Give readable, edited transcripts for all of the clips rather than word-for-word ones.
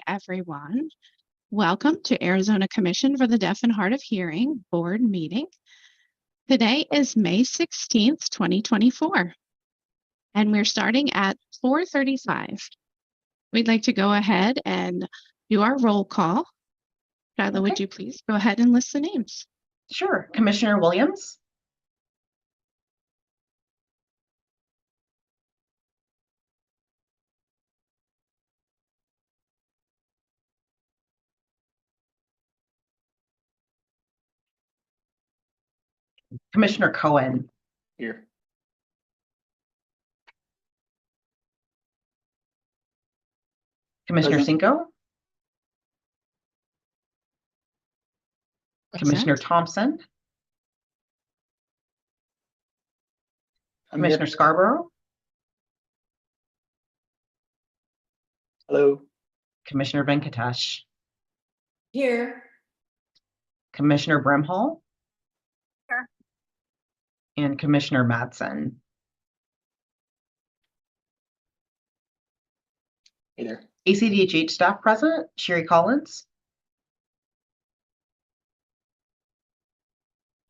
everyone. Welcome to Arizona Commission for the Deaf and Hard of Hearing Board meeting. Today is May 16th, 2024, and we're starting at 4:35. We'd like to go ahead and do our roll call. Shyla, would you please go ahead and list the names? Sure. Commissioner Williams. Commissioner Cohen. Here. Commissioner Present. Cinco. Commissioner Present. Thompson. I'm Commissioner here. Scarborough. Hello. Commissioner Venkatesh. Here. Commissioner Brimhall. Here. And Commissioner Madsen. Hey there. ACDHH staff present. Sherry Collins.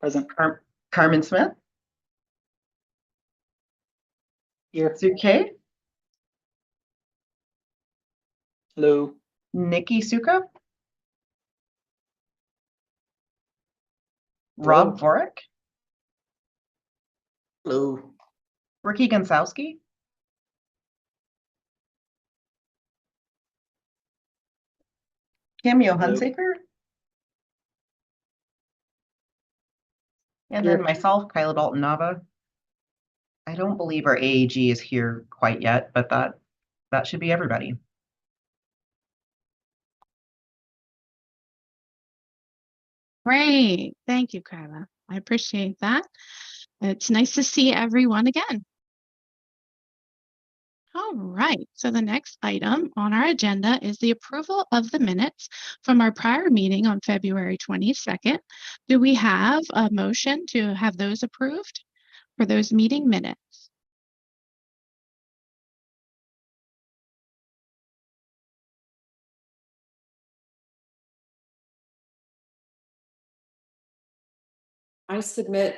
Present. Carmen Smith. Here. Sue Kay. Hello. Nikki Suka. Rob Vorick. Hello. Ricky Gonsowski. Cameo Hello. Hunsaker. And Here. then myself, Kyla Dalton Nava. I don't believe our AAG is here quite yet, but that should be everybody. Great. Thank you, Kyla. I appreciate that. It's nice to see everyone again. All right, so the next item on our agenda is the approval of the minutes from our prior meeting on February 22nd. Do we have a motion to have those approved for those meeting minutes? I submit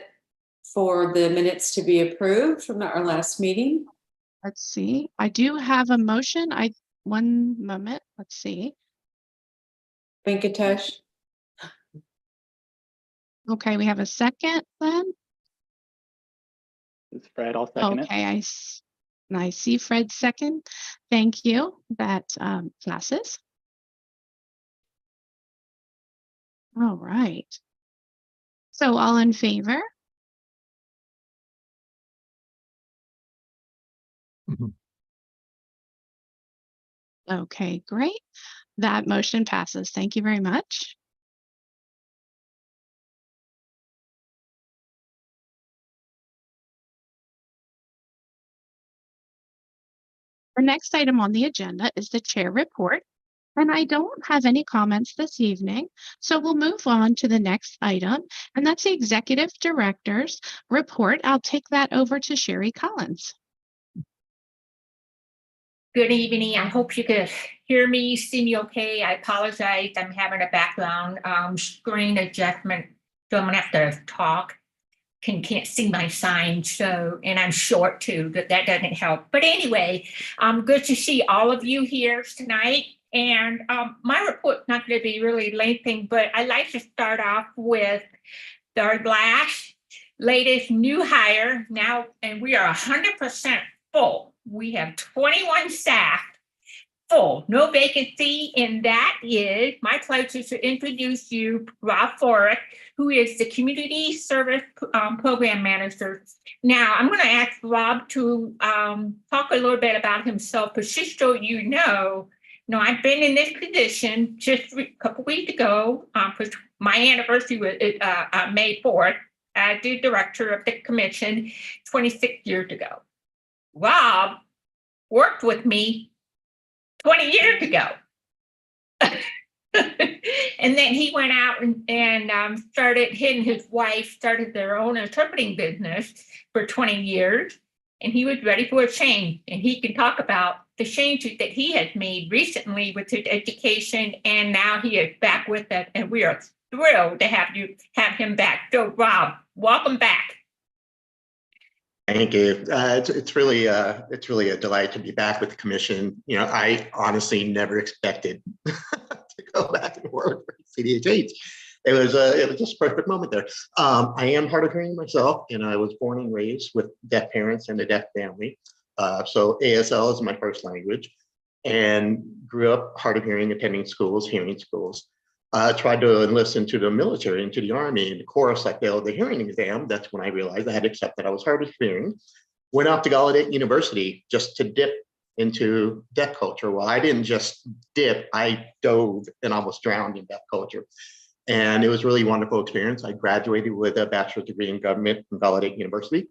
for the minutes to be approved from our last meeting. Let's see. I do have a motion. One moment. Let's see. Venkatesh. Okay, we have a second then. It's Fred. I'll second it. Okay, I see Fred's second. Thank you. That passes. All right. So all in favor? Okay, great. That motion passes. Thank you very much. The next item on the agenda is the chair report, and I don't have any comments this evening, so we'll move on to the next item, and that's the executive director's report. I'll take that over to Sherry Collins. Good evening. I hope you could hear me, see me okay. I apologize. I'm having a background screen adjustment, so I'm gonna have to talk. Can't see my sign, so, and I'm short too, but that doesn't help. But anyway, good to see all of you here tonight. And my report's not going to be really lengthy, but I'd like to start off with our latest new hire now, and we are 100% full. We have 21 staff full, no vacancy, and that is my pleasure to introduce you Rob Vorick, who is the Community Service Program Manager. Now, I'm going to ask Rob to talk a little bit about himself, but just so you know, I've been in this position just a couple weeks ago. For my anniversary was May 4th. I did director of the commission 26 years ago. Rob worked with me 20 years ago. And then he went out and started, he and his wife started their own interpreting business for 20 years. And he was ready for a change. And he can talk about the changes that he has made recently with his education, and now he is back with us, and we are thrilled to have him back. So Rob, welcome back. Thank you. It's really a delight to be back with the commission. You know, I honestly never expected to go back and work for ACDHH. It was just a perfect moment there. I am hard of hearing myself, and I was born and raised with deaf parents and a deaf family. So ASL is my first language, and grew up hard of hearing, attending schools, hearing schools. Tried to enlist into the military, into the Army. And of course, I failed the hearing exam. That's when I realized I had to accept that I was hard of hearing. Went off to Gallaudet University just to dip into deaf culture. Well, I didn't just dip, I dove and almost drowned in deaf culture. And it was really a wonderful experience. I graduated with a bachelor's degree in government from Gallaudet University.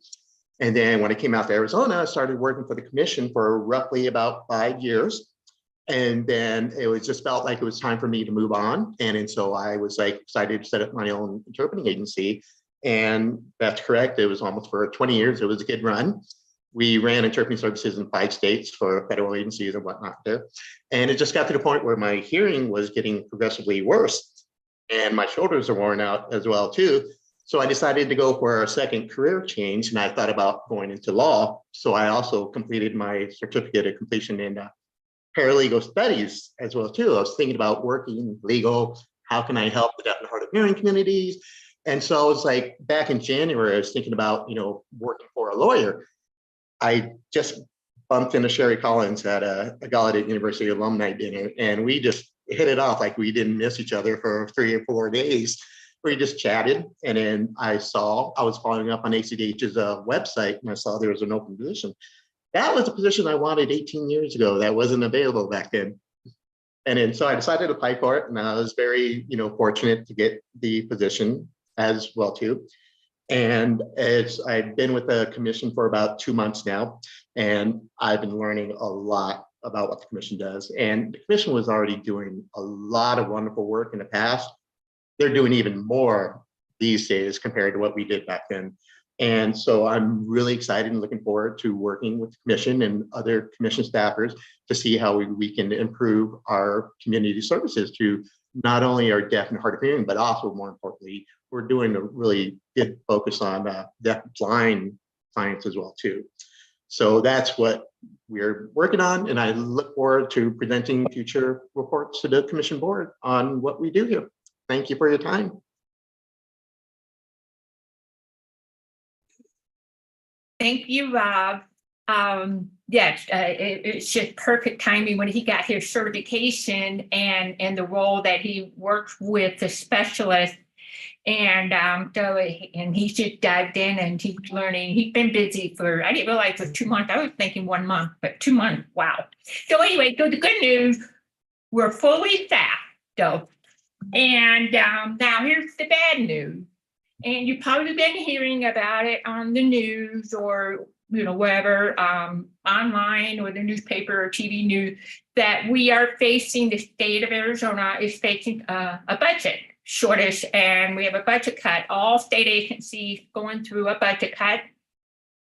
And then when I came out to Arizona, I started working for the commission for roughly about 5 years. And then it was just felt like it was time for me to move on. And so I was like excited to set up my own interpreting agency. And that's correct. It was almost for 20 years. It was a good run. We ran interpreting services in 5 states for federal agencies and whatnot there. And it just got to the point where my hearing was getting progressively worse. And my shoulders are worn out as well too. So I decided to go for a second career change. And I thought about going into law. So I also completed my certificate of completion in paralegal studies as well too. I was thinking about working legal. How can I help the deaf and hard of hearing communities? And so I was like, back in January, I was thinking about, working for a lawyer. I just bumped into Sherry Collins at a Gallaudet University alumni dinner, and we just hit it off like we didn't miss each other for 3 or 4 days. We just chatted, and then I was following up on ACDH's website, and I saw there was an open position. That was a position I wanted 18 years ago that wasn't available back then. And then so I decided to apply for it, and I was very, fortunate to get the position as well too. And I've been with the commission for about 2 months now, and I've been learning a lot about what the commission does. And the commission was already doing a lot of wonderful work in the past. They're doing even more these days compared to what we did back then. And so I'm really excited and looking forward to working with the commission and other commission staffers to see how we can improve our community services to not only our deaf and hard of hearing, but also more importantly, we're doing a really good focus on deaf blind clients as well too. So that's what we're working on. And I look forward to presenting future reports to the commission board on what we do here. Thank you for your time. Thank you, Rob. Yes, it's just perfect timing when he got his certification and the role that he worked with the specialist. And he's just dived in and he's learning. He's been busy I didn't realize for 2 months. I was thinking 1 month, but 2 months, wow. So anyway, so the good news, we're fully staffed though. And now here's the bad news. And you've probably been hearing about it on the news or, wherever, online or the newspaper or TV news, that we are facing, the state of Arizona is facing a budget shortage, and we have a budget cut. All state agencies going through a budget cut.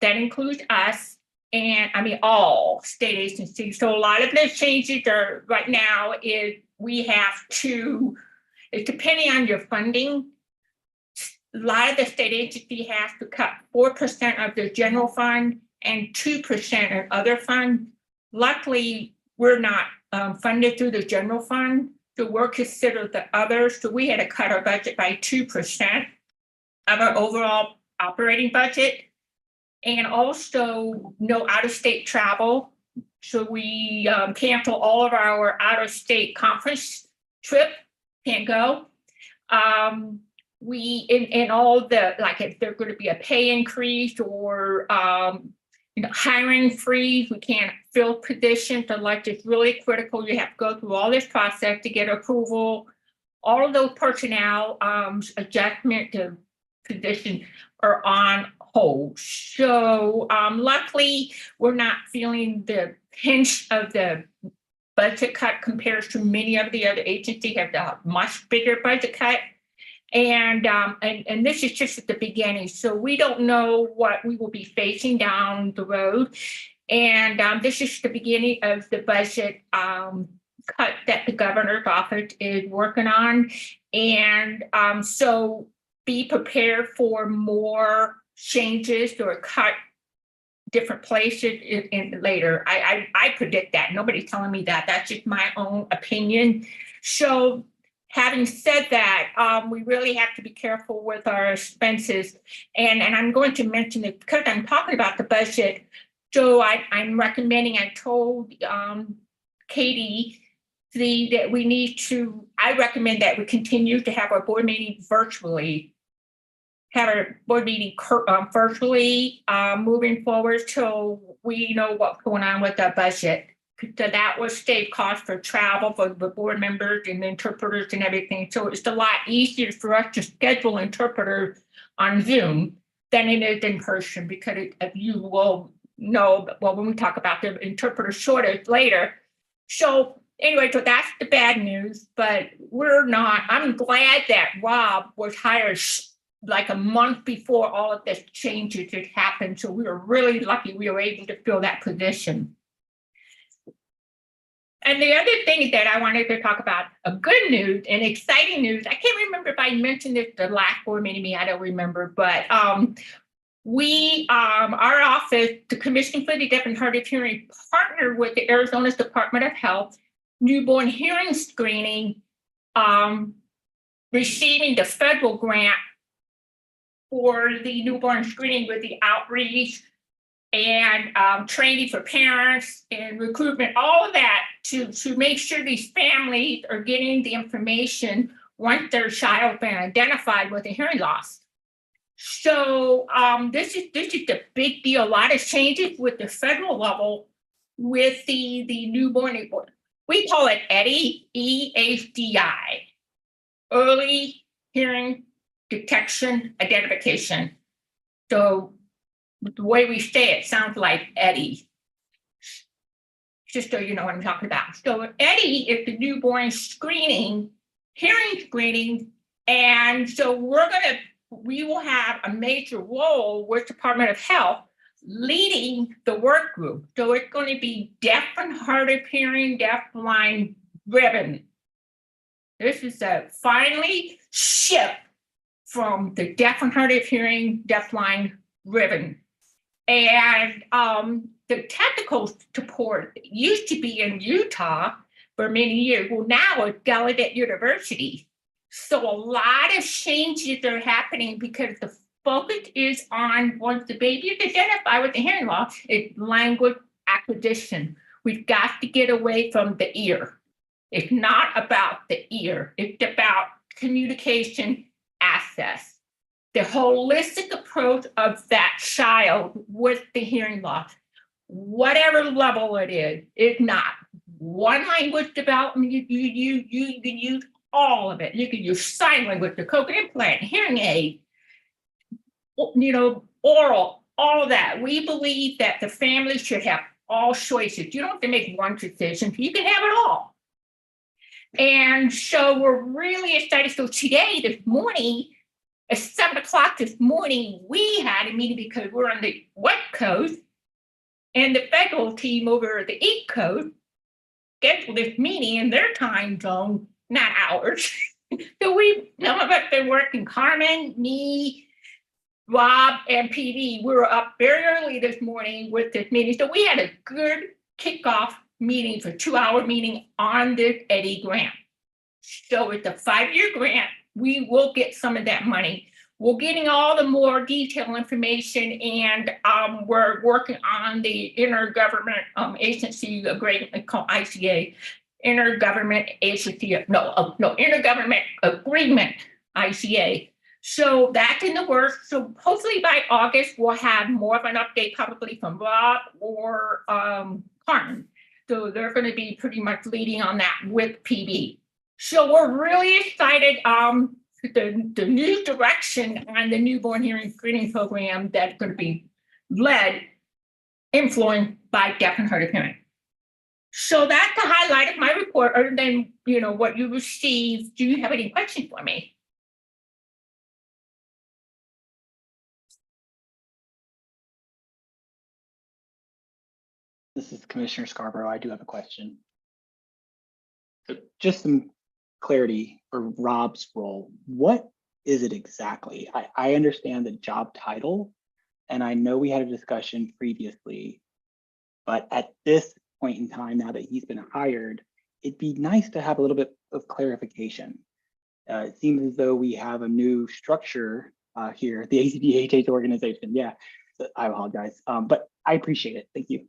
That includes us, and all state agencies. So a lot of the changes are right now is we have to, depending on your funding, a lot of the state agency has to cut 4% of their general fund and 2% of other funds. Luckily, we're not funded through the general fund, so we're considered the others. So we had to cut our budget by 2% of our overall operating budget, and also no out-of-state travel. So we cancel all of our out-of-state conference trip, can't go. We in all the, like, if there's going to be a pay increase or hiring freeze, we can't fill positions unless it's really critical. You have to go through all this process to get approval. All of those personnel adjustment to positions are on hold. So luckily, we're not feeling the pinch of the budget cut compared to many of the other agencies have a much bigger budget cut. And this is just at the beginning. So we don't know what we will be facing down the road. And this is the beginning of the budget cut that the governor's office is working on. And so be prepared for more changes or cut different places in later. I predict that. Nobody's telling me that. That's just my own opinion. So having said that, we really have to be careful with our expenses. And I'm going to mention it because I'm talking about the budget. So I'm recommending, I told Katie that we need to, I recommend that we continue to have our board meeting virtually, have our board meeting virtually moving forward till we know what's going on with the budget. So that will save costs for travel for the board members and interpreters and everything. So it's a lot easier for us to schedule interpreters on Zoom than it is in person, because if you will know, well, when we talk about the interpreter shortage later. So anyway, so that's the bad news, but I'm glad that Rob was hired like a month before all of this changes had happened. So we were really lucky we were able to fill that position. And the other thing that I wanted to talk about, a good news and exciting news, I can't remember if I mentioned this the last board meeting, I don't remember, but our office, the Commission for the Deaf and Hard of Hearing, partnered with the Arizona's Department of Health newborn hearing screening, receiving the federal grant for the newborn screening with the outreach and training for parents and recruitment, all of that to make sure these families are getting the information once their child has been identified with a hearing loss. So this is a big deal. A lot of changes with the federal level with the newborn. We call it EDI, EHDI, Early Hearing Detection Identification. So the way we say it sounds like EDI. Just so you know what I'm talking about. So EDI is the newborn screening, hearing screening, and so we will have a major role with Department of Health leading the work group. So it's going to be deaf and hard of hearing, deaf-blind ribbon. This is a finally shift from the deaf and hard of hearing, deaf-blind ribbon. And the technical support used to be in Utah for many years. Well, now it's Gallaudet University. So a lot of changes are happening because the focus is on, once the baby is identified with the hearing loss, it's language acquisition. We've got to get away from the ear. It's not about the ear. It's about communication access. The holistic approach of that child with the hearing loss, whatever level it is not one language development. You can use all of it. You can use sign language, the cochlear implant, hearing aid, oral, all of that. We believe that the family should have all choices. You don't have to make one decision. You can have it all. And so we're really excited. So today, this morning, at 7 o'clock this morning, we had a meeting because we're on the West Coast, and the federal team over the East Coast scheduled this meeting in their time zone, not ours. So some of us been working, Carmen, me, Rob, and PD. We were up very early this morning with this meeting. So we had a good kickoff meeting for 2-hour meeting on this EDI grant. So it's a 5-year grant. We will get some of that money. We're getting all the more detailed information, and we're working on the intergovernment agency agreement called ICA, intergovernment agreement, ICA. So that's in the works. So hopefully by August, we'll have more of an update, probably from Rob or Carmen. So they're going to be pretty much leading on that with PB. So we're really excited. The new direction on the newborn hearing screening program that's going to be influenced by deaf and hard of hearing. So that's the highlight of my report. Other than what you received, do you have any questions for me? This is Commissioner Scarborough. I do have a question. So just some clarity for Rob's role. What is it exactly? I understand the job title, and I know we had a discussion previously, but at this point in time, now that he's been hired, it'd be nice to have a little bit of clarification. It seems as though we have a new structure here, the ACDHH organization. Yeah, so I apologize, but I appreciate it. Thank you.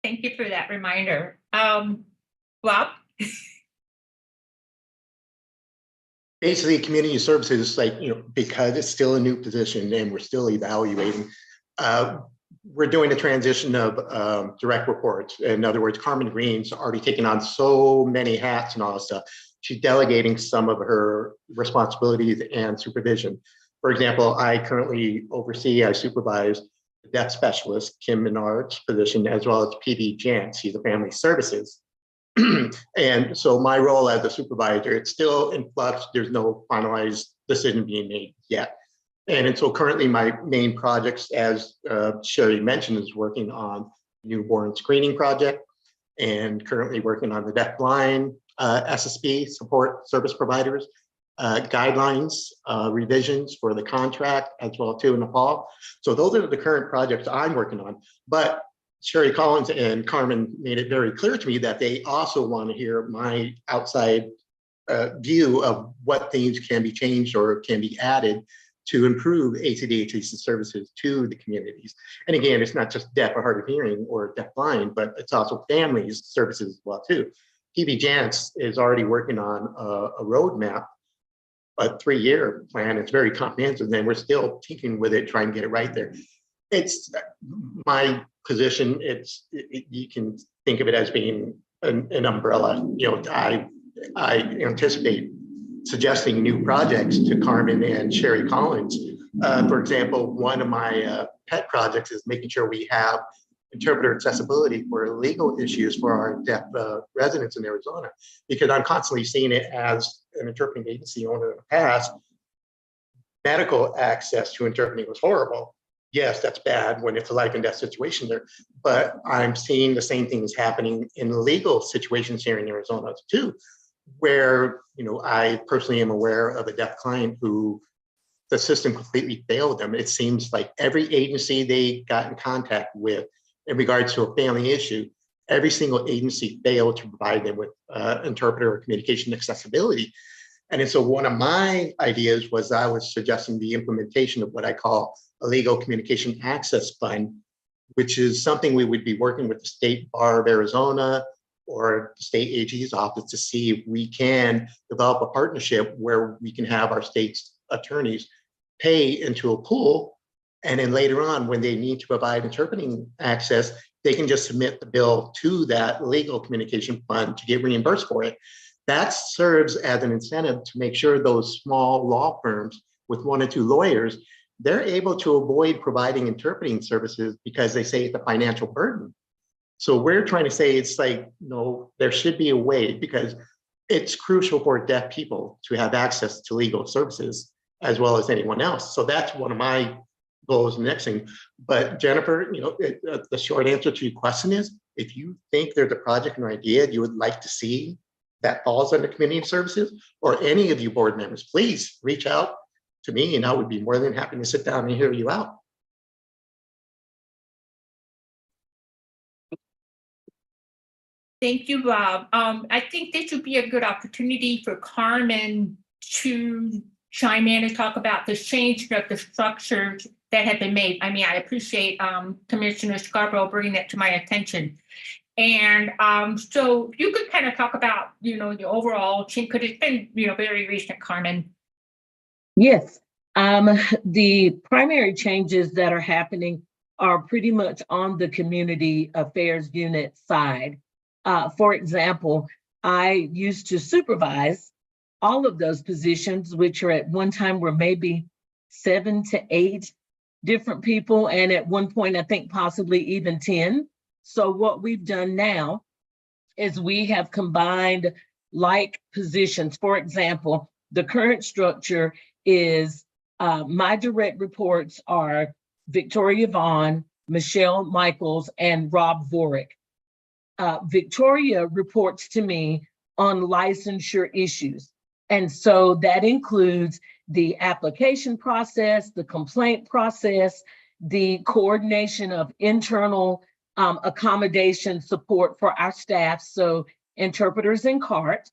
Thank you for that reminder. Rob? Basically, community services, like, because it's still a new position and we're still evaluating, we're doing a transition of direct reports. In other words, Carmen Green's already taken on so many hats and all that stuff. She's delegating some of her responsibilities and supervision. For example, I currently I supervise the deaf specialist, Kim Menard's position, as well as PD Jantz. She's a family services. And so my role as a supervisor, it's still in flux. There's no finalized decision being made yet. And so currently my main projects, as Sherry mentioned, is working on newborn screening project and currently working on the deafblind SSP support service providers, guidelines, revisions for the contract as well too in the fall. So those are the current projects I'm working on. But Sherry Collins and Carmen made it very clear to me that they also want to hear my outside view of what things can be changed or can be added to improve ACDHH services to the communities. And again, it's not just deaf or hard of hearing or deafblind, but it's also families services as well too. PD Jantz is already working on a roadmap, a 3-year plan. It's very comprehensive, and we're still tinkering with it, trying to get it right there. It's my position. You can think of it as being an umbrella. I anticipate suggesting new projects to Carmen and Sherry Collins. For example, one of my pet projects is making sure we have interpreter accessibility for legal issues for our deaf residents in Arizona, because I'm constantly seeing it as an interpreting agency owner in the past. Medical access to interpreting was horrible. Yes, that's bad when it's a life and death situation there, but I'm seeing the same things happening in legal situations here in Arizona too, where I personally am aware of a deaf client who the system completely failed them. It seems like every agency they got in contact with in regards to a family issue, every single agency failed to provide them with interpreter or communication accessibility. And so one of my ideas was I was suggesting the implementation of what I call a legal communication access fund, which is something we would be working with the State Bar of Arizona or the state AG's office to see if we can develop a partnership where we can have our state's attorneys pay into a pool. And then later on, when they need to provide interpreting access, they can just submit the bill to that legal communication fund to get reimbursed for it. That serves as an incentive to make sure those small law firms with 1 or 2 lawyers, they're able to avoid providing interpreting services because they say it's a financial burden. So we're trying to say it's like, no, there should be a way, because it's crucial for deaf people to have access to legal services as well as anyone else. So that's one of my goals next thing. But Jennifer, the short answer to your question is, if you think there's a project or idea you would like to see that falls under community services, or any of you board members, please reach out to me and I would be more than happy to sit down and hear you out. Thank you, Rob. I think this would be a good opportunity for Carmen to chime in and talk about the change of the structures that have been made. I mean, I appreciate Commissioner Scarborough bringing that to my attention. And so you could kind of talk about, the overall change, because it's been, very recent, Carmen. Yes, the primary changes that are happening are pretty much on the community affairs unit side. For example, I used to supervise all of those positions, which are at one time were maybe 7 to 8 different people. And at one point, I think possibly even 10. So what we've done now is we have combined like positions. For example, the current structure is my direct reports are Victoria Vaughn, Michelle Michaels, and Rob Vorick. Victoria reports to me on licensure issues. And so that includes the application process, the complaint process, the coordination of internal accommodation support for our staff, so interpreters and CART,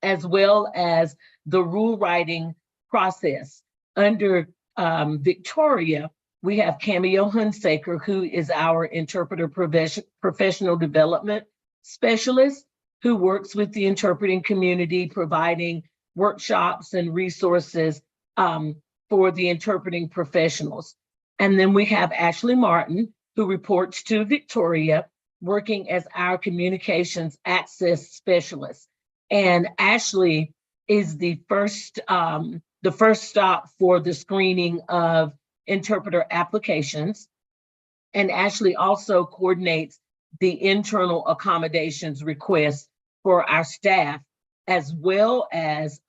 as well as the rule writing process. Under Victoria, we have Cameo Hunsaker, who is our interpreter professional development specialist, who works with the interpreting community, providing workshops and resources for the interpreting professionals. And then we have Ashley Martin, who reports to Victoria, working as our communications access specialist. And Ashley is the first stop for the screening of interpreter applications. And Ashley also coordinates the internal accommodations requests for our staff, as well as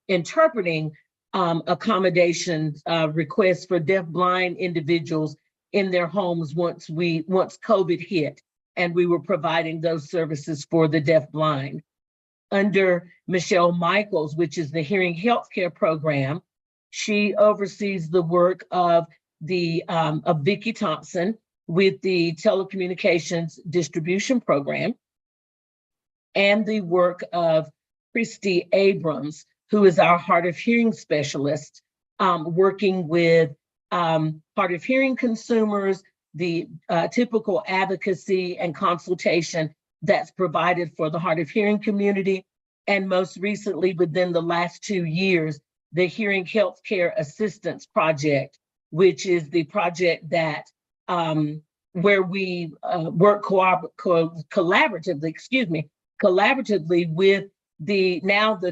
interpreting accommodations requests for deaf-blind individuals in their homes once COVID hit, and we were providing those services for the deaf-blind. Under Michelle Michaels, which is the Hearing Healthcare Program, she oversees the work of Vicki Thompson with the Telecommunications Distribution Program, and the work of Christy Abrams, who is our hard of hearing specialist, working with hard of hearing consumers, the typical advocacy and consultation that's provided for the hard of hearing community, and most recently, within the last 2 years, the Hearing Healthcare Assistance Project, which is the project that where we work collaboratively with the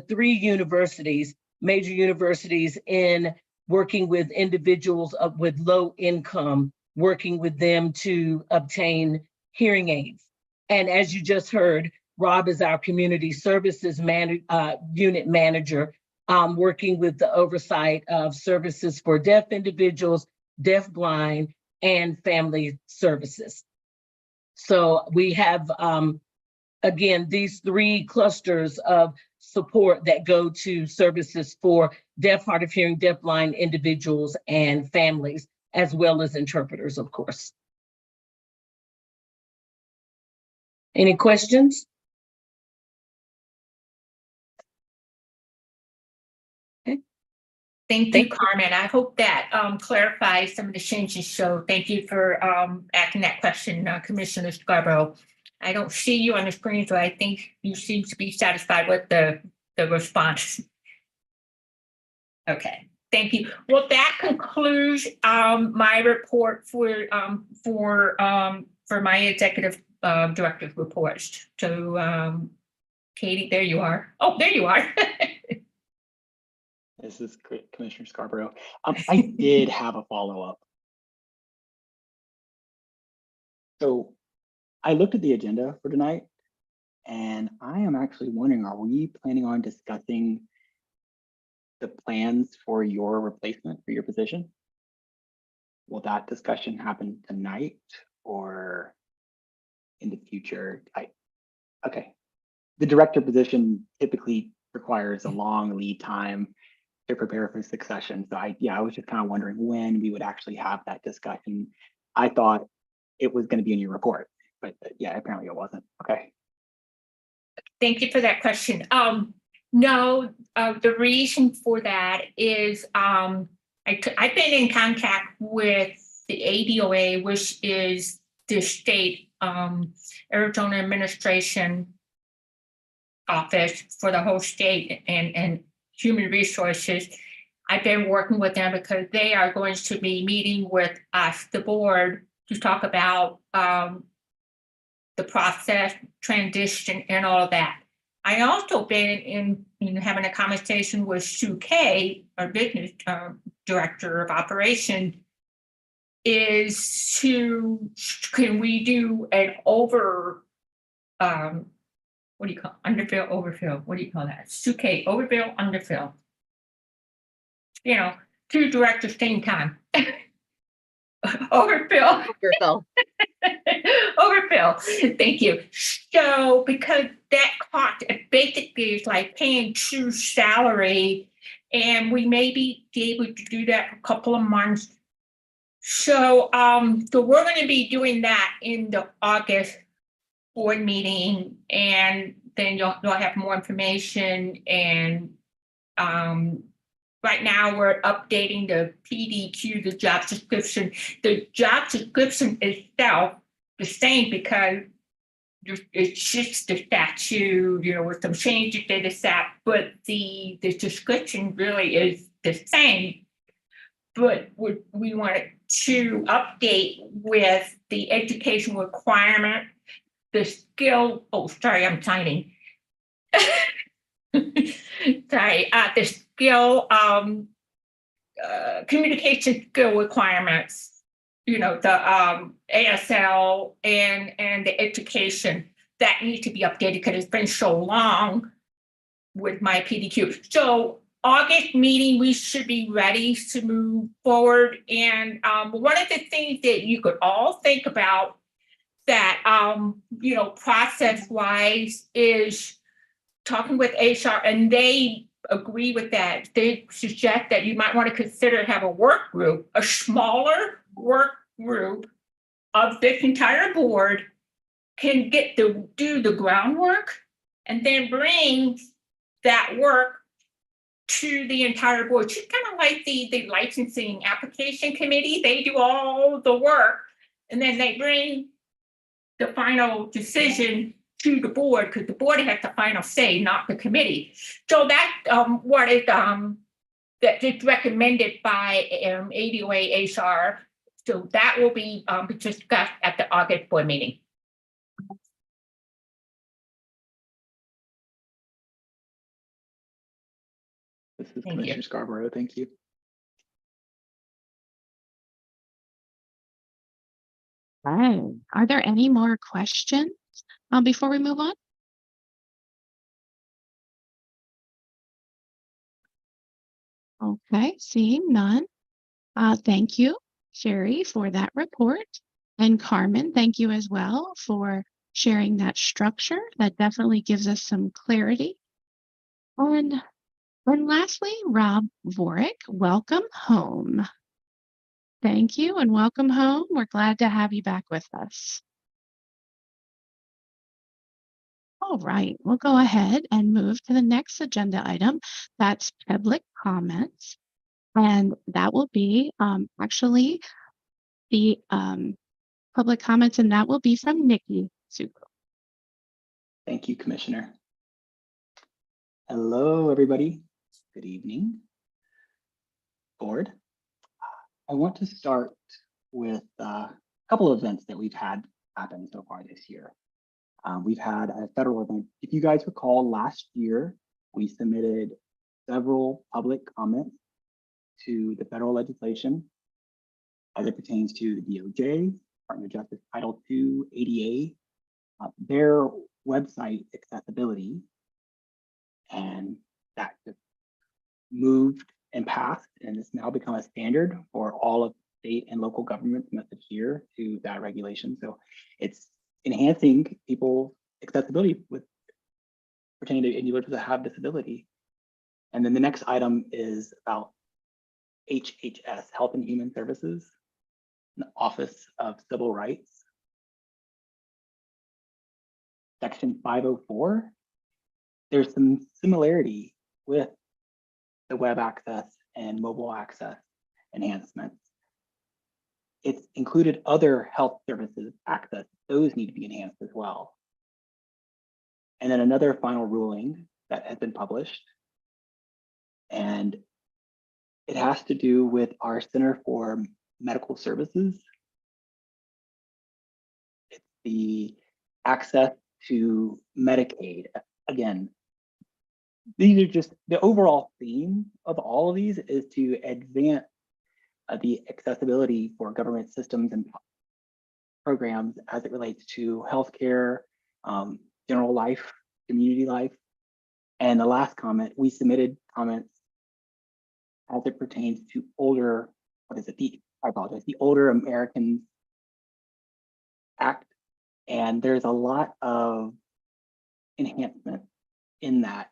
3 universities, major universities, in working with individuals with low income, working with them to obtain hearing aids. And as you just heard, Rob is our community services unit manager, working with the oversight of services for deaf individuals, deaf-blind, and family services. So we have, again, these 3 clusters of support that go to services for deaf, hard of hearing, deaf-blind individuals and families, as well as interpreters, of course. Any questions? Okay. Thank you, Carmen. I hope that clarifies some of the changes. So thank you for asking that question, Commissioner Scarborough. I don't see you on the screen, so I think you seem to be satisfied with the response. Okay, thank you. Well, that concludes my report for my executive director's reports. So, Katie, there you are. Oh, there you are. This is great, Commissioner Scarborough. I did have a follow-up. So I looked at the agenda for tonight, and I am actually wondering, are we planning on discussing the plans for your replacement for your position? Will that discussion happen tonight or in the future? Okay. The director position typically requires a long lead time to prepare for succession. So I was just kind of wondering when we would actually have that discussion. I thought it was going to be in your report, but yeah, apparently it wasn't. Okay. Thank you for that question. No, the reason for that is I've been in contact with the ADOA, which is the state Arizona administration office for the whole state and human resources. I've been working with them because they are going to be meeting with us, the board, to talk about the process, transition, and all of that. I also been in having a conversation with Sue Kay, our business director of operations, is can we do an what do you call underfill, overfill? What do you call that? Sue Kay, overfill, underfill. You know, 2 directors same time. Overfill. Overfill. Overfill. Thank you. So because that cost basically is like paying true salary, and we may be able to do that for a couple of months. So so we're going to be doing that in the August board meeting, and then you'll have more information. And right now we're updating the PDQ, the job description. The job description itself the same because it's just the statute, with some changes to the SAP, but the description really is the same. But we wanted to update with the education requirement, the skill. Oh, sorry, I'm signing. Sorry, the skill, communication skill requirements, the ASL and the education that need to be updated because it's been so long with my PDQ. So August meeting, we should be ready to move forward. And one of the things that you could all think about that, process-wise is talking with HR, and they agree with that. They suggest that you might want to consider have a work group, a smaller work group of this entire board can get to do the groundwork and then bring that work to the entire board. Just kind of like the licensing application committee. They do all the work and then they bring the final decision to the board because the board has the final say, not the committee. So that's what is that is recommended by ADOA HR. So that will be discussed at the August board meeting. This is Thank you. Commissioner Scarborough. Thank you. Right. Are there any more questions before we move on? Okay, seeing none. Thank you, Sherry, for that report. And Carmen, thank you as well for sharing that structure. That definitely gives us some clarity. And lastly, Rob Vorick, welcome home. Thank you and welcome home. We're glad to have you back with us. All right, we'll go ahead and move to the next agenda item. That's public comments. And that will be actually the public comments, and that will be from Nikki Suko. Thank you, Commissioner. Hello, everybody. Good evening, board. I want to start with a couple of events that we've had happen so far this year. We've had a federal event. If you guys recall, last year, we submitted several public comments to the federal legislation as it pertains to the DOJ, Department of Justice Title II, ADA, their website accessibility, and that just moved and passed, and it's now become a standard for all of state and local governments must adhere to that regulation. So it's enhancing people's accessibility with pertaining to individuals that have disability. And then the next item is about HHS, Health and Human Services, the Office of Civil Rights. Section 504, there's some similarity with the web access and mobile access enhancements. It's included other health services access. Those need to be enhanced as well. And then another final ruling that has been published, and it has to do with our Center for Medical Services. It's the access to Medicaid. Again, these are just the overall theme of all of these is to advance the accessibility for government systems and programs as it relates to healthcare, general life, community life. And the last comment, we submitted comments as it pertains to older, the I apologize, the Older Americans Act. And there's a lot of enhancement in that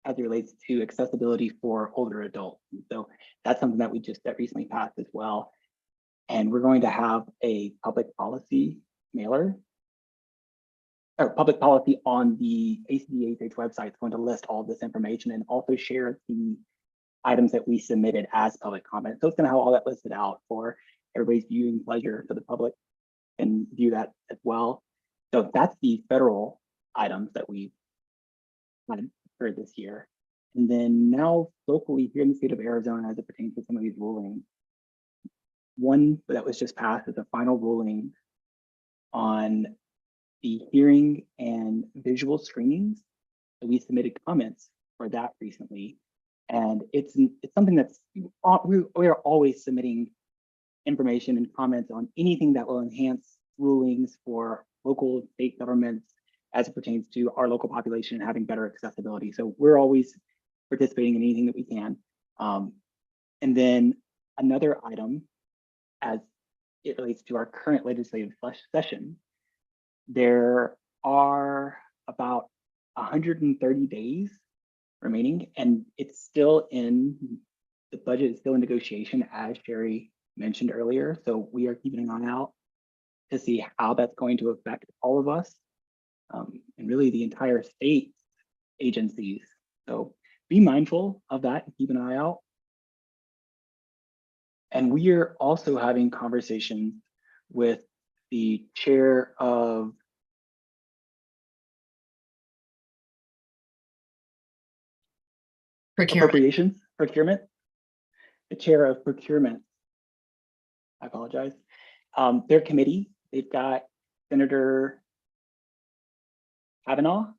as it relates to accessibility for older adults. And so that's something that that recently passed as well. And we're going to have a public policy mailer or public policy on the ACDHH website. It's going to list all this information and also share the items that we submitted as public comment. So it's going to have all that listed out for everybody's viewing pleasure, so the public can view that as well. So that's the federal items that we had for this year. And then now locally here in the state of Arizona, as it pertains to some of these rulings, one that was just passed is a final ruling on the hearing and visual screenings. So we submitted comments for that recently. And it's something that's, we are always submitting information and comments on anything that will enhance rulings for local state governments as it pertains to our local population and having better accessibility. So we're always participating in anything that we can. And then another item, as it relates to our current legislative session, there are about 130 days remaining, and it's still in, the budget is still in negotiation, as Sherry mentioned earlier. So we are keeping an eye out to see how that's going to affect all of us, and really the entire state agencies. So be mindful of that and keep an eye out. And we are also having conversations with the chair of procurement, the chair of procurement. I apologize. Their committee, they've got Senator Kavanaugh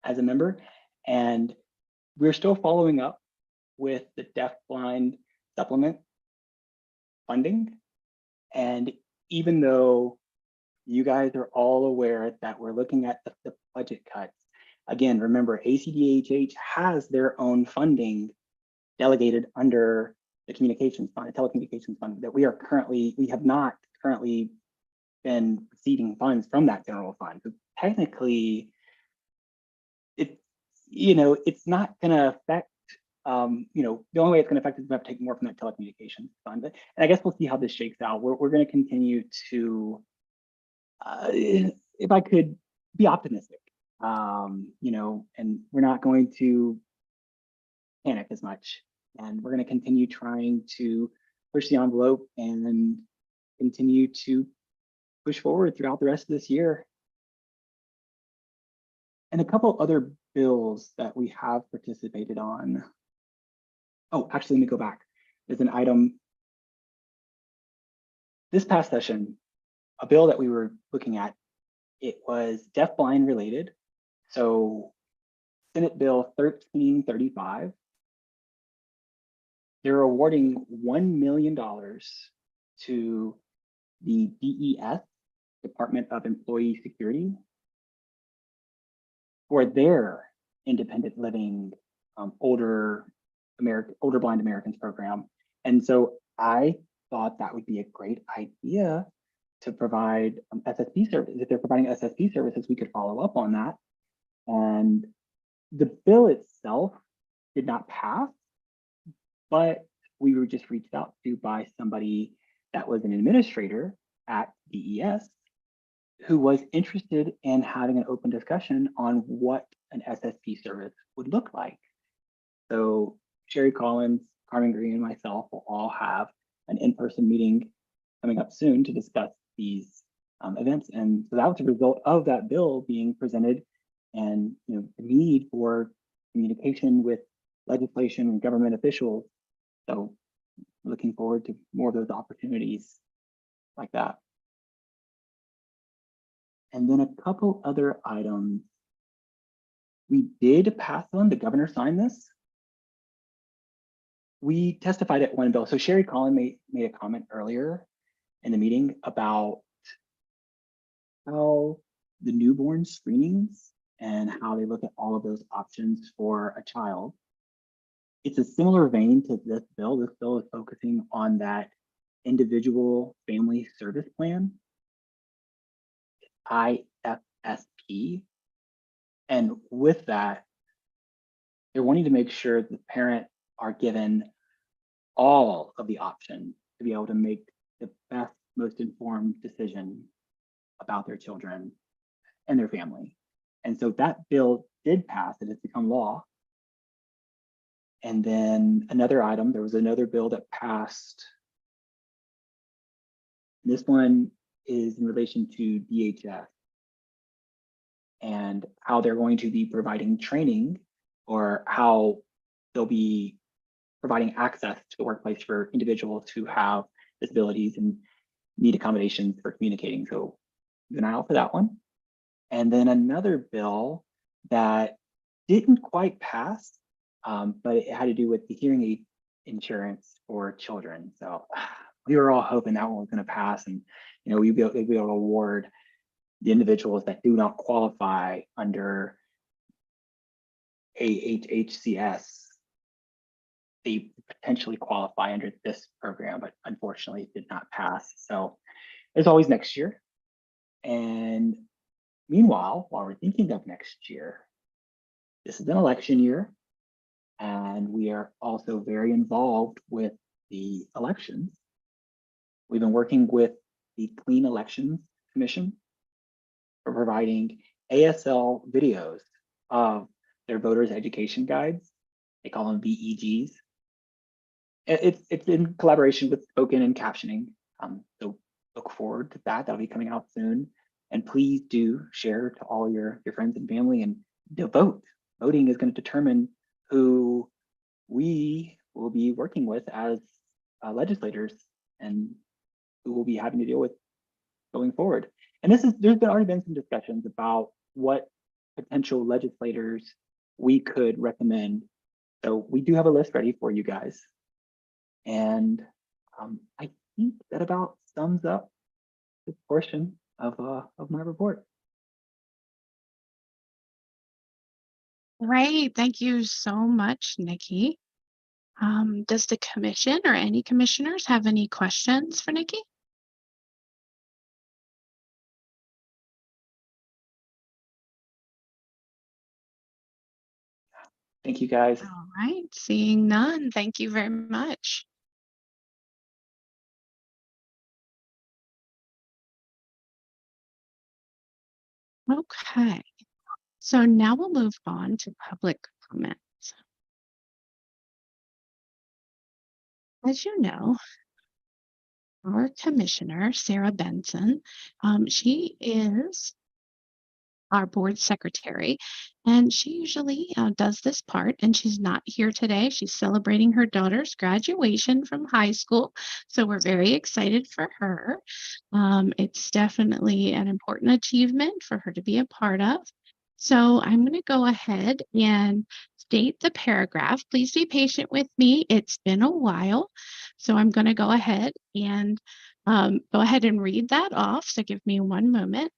as a member, and we're still following up with the deaf-blind supplement funding. And even though you guys are all aware that we're looking at the budget cuts, again, remember ACDHH has their own funding delegated under the communications fund, the telecommunications fund, that we have not currently been receiving funds from that general fund. So technically, it's not going to affect, the only way it's going to affect is we have to take more from that telecommunications fund. And I guess we'll see how this shakes out. We're going to continue to, if I could be optimistic, and we're not going to panic as much. And we're going to continue trying to push the envelope and continue to push forward throughout the rest of this year. And a couple other bills that we have participated on. Oh, actually, let me go back. There's an item this past session, a bill that we were looking at. It was deaf-blind related. So Senate Bill 1335. They're awarding $1 million to the DES, Department of Employee Security, for their independent living older blind Americans program. And so I thought that would be a great idea to provide SSP services. If they're providing SSP services, we could follow up on that. And the bill itself did not pass, but we were just reached out to by somebody that was an administrator at DES who was interested in having an open discussion on what an SSP service would look like. So Sherry Collins, Carmen Green, and myself will all have an in-person meeting coming up soon to discuss these events. And so that was a result of that bill being presented, and the need for communication with legislation and government officials. So looking forward to more of those opportunities like that. And then a couple other items. We did pass on, the governor signed this. We testified at one bill. So Sherry Collins made a comment earlier in the meeting about how the newborn screenings and how they look at all of those options for a child. It's a similar vein to this bill. This bill is focusing on that individual family service plan, IFSP. And with that, they're wanting to make sure the parent are given all of the options to be able to make the best, most informed decision about their children and their family. And so that bill did pass, it has become law. And then another item, there was another bill that passed. This one is in relation to DHS and how they're going to be providing training, or how they'll be providing access to the workplace for individuals who have disabilities and need accommodations for communicating. So keep an eye out for that one. And then another bill that didn't quite pass, but it had to do with the hearing aid insurance for children. So we were all hoping that one was going to pass, and we'd be able to award the individuals that do not qualify under AHHCS. They potentially qualify under this program, but unfortunately it did not pass. So there's always next year. And meanwhile, while we're thinking of next year, this is an election year, and we are also very involved with the elections. We've been working with the Clean Elections Commission for providing ASL videos of their voters' education guides. They call them VEGs. It's in collaboration with spoken and captioning. So look forward to that. That'll be coming out soon. And please do share to all your friends and family, and vote. Voting is going to determine who we will be working with as legislators, and who we'll be having to deal with going forward. And there's already been some discussions about what potential legislators we could recommend. So we do have a list ready for you guys. And I think that about sums up this portion of my report. Great. Thank you so much, Nikki. Does the commission or any commissioners have any questions for Nikki? Thank you, guys. All right, seeing none, thank you very much. Okay, so now we'll move on to public comments. As you know, our commissioner, Sarah Benson, she is our board secretary, and she usually does this part, and she's not here today. She's celebrating her daughter's graduation from high school, so we're very excited for her. It's definitely an important achievement for her to be a part of. So I'm going to go ahead and state the paragraph. Please be patient with me. It's been a while, so I'm going to go ahead and read that off. So give me one moment.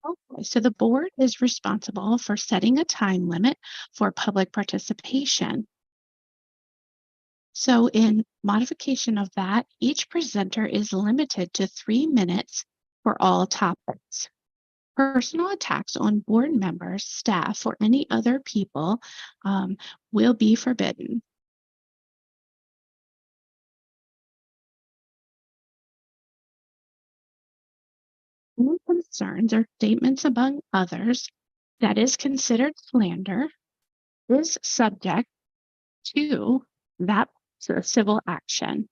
Okay, so the board is responsible for setting a time limit for public participation. So in modification of that, each presenter is limited to 3 minutes for all topics. Personal attacks on board members, staff, or any other people will be forbidden. Any concerns or statements among others that is considered slander is subject to that civil action.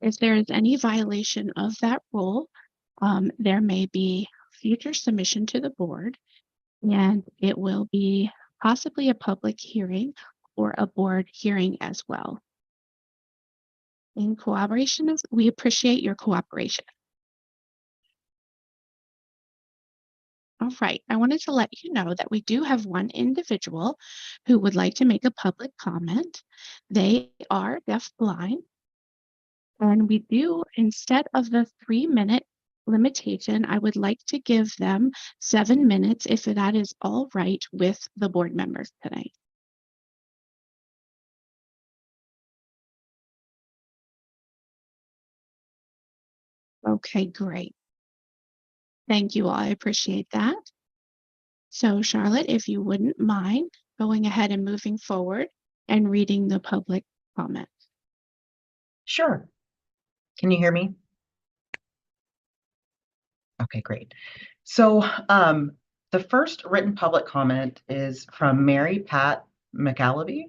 If there is any violation of that rule, there may be future submission to the board, and it will be possibly a public hearing or a board hearing as well. In cooperation, we appreciate your cooperation. All right, I wanted to let you know that we do have one individual who would like to make a public comment. They are deafblind, and we do, instead of the 3-minute limitation, I would like to give them 7 minutes if that is all right with the board members today. Okay, great. Thank you all. I appreciate that. So, Charlotte, if you wouldn't mind going ahead and moving forward and reading the public comment. Sure. Can you hear me? Okay, great. So the first written public comment is from Mary Pat McAlevey,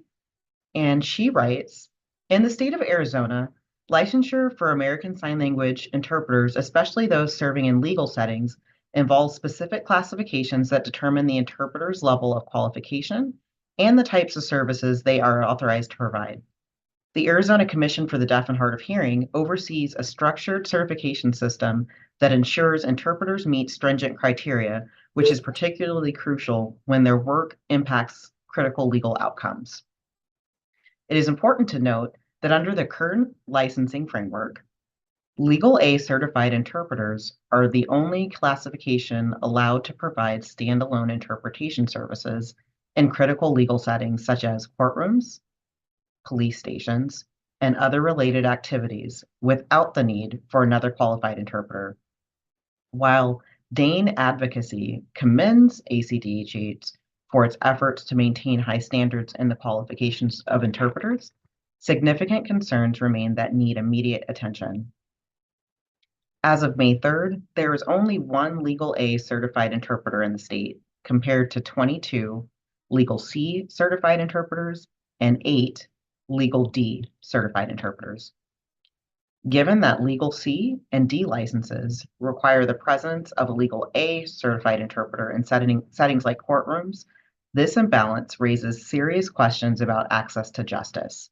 and she writes, in the state of Arizona, licensure for American Sign Language interpreters, especially those serving in legal settings, involves specific classifications that determine the interpreter's level of qualification and the types of services they are authorized to provide. The Arizona Commission for the Deaf and Hard of Hearing oversees a structured certification system that ensures interpreters meet stringent criteria, which is particularly crucial when their work impacts critical legal outcomes. It is important to note that under the current licensing framework, Legal A certified interpreters are the only classification allowed to provide standalone interpretation services in critical legal settings such as courtrooms, police stations, and other related activities without the need for another qualified interpreter. While Dane Advocacy commends ACDHH for its efforts to maintain high standards in the qualifications of interpreters, significant concerns remain that need immediate attention. As of May 3rd, there is only one Legal A certified interpreter in the state, compared to 22 Legal C certified interpreters and 8 Legal D certified interpreters. Given that Legal C and D licenses require the presence of a Legal A certified interpreter in settings like courtrooms, this imbalance raises serious questions about access to justice.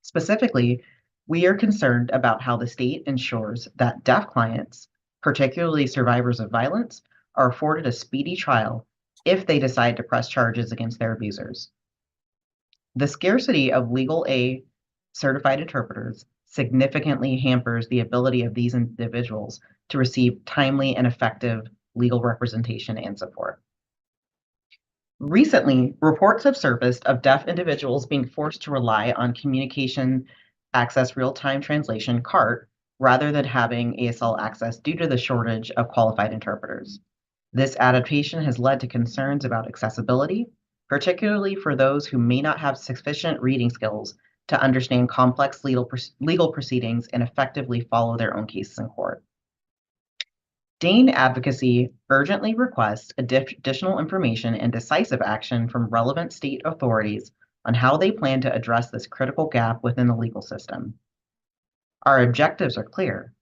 Specifically, we are concerned about how the state ensures that deaf clients, particularly survivors of violence, are afforded a speedy trial if they decide to press charges against their abusers. The scarcity of Legal A certified interpreters significantly hampers the ability of these individuals to receive timely and effective legal representation and support. Recently, reports have surfaced of deaf individuals being forced to rely on communication access real-time translation CART rather than having ASL access due to the shortage of qualified interpreters. This adaptation has led to concerns about accessibility, particularly for those who may not have sufficient reading skills to understand complex legal proceedings and effectively follow their own cases in court. Dane Advocacy urgently requests additional information and decisive action from relevant state authorities on how they plan to address this critical gap within the legal system. Our objectives are clear.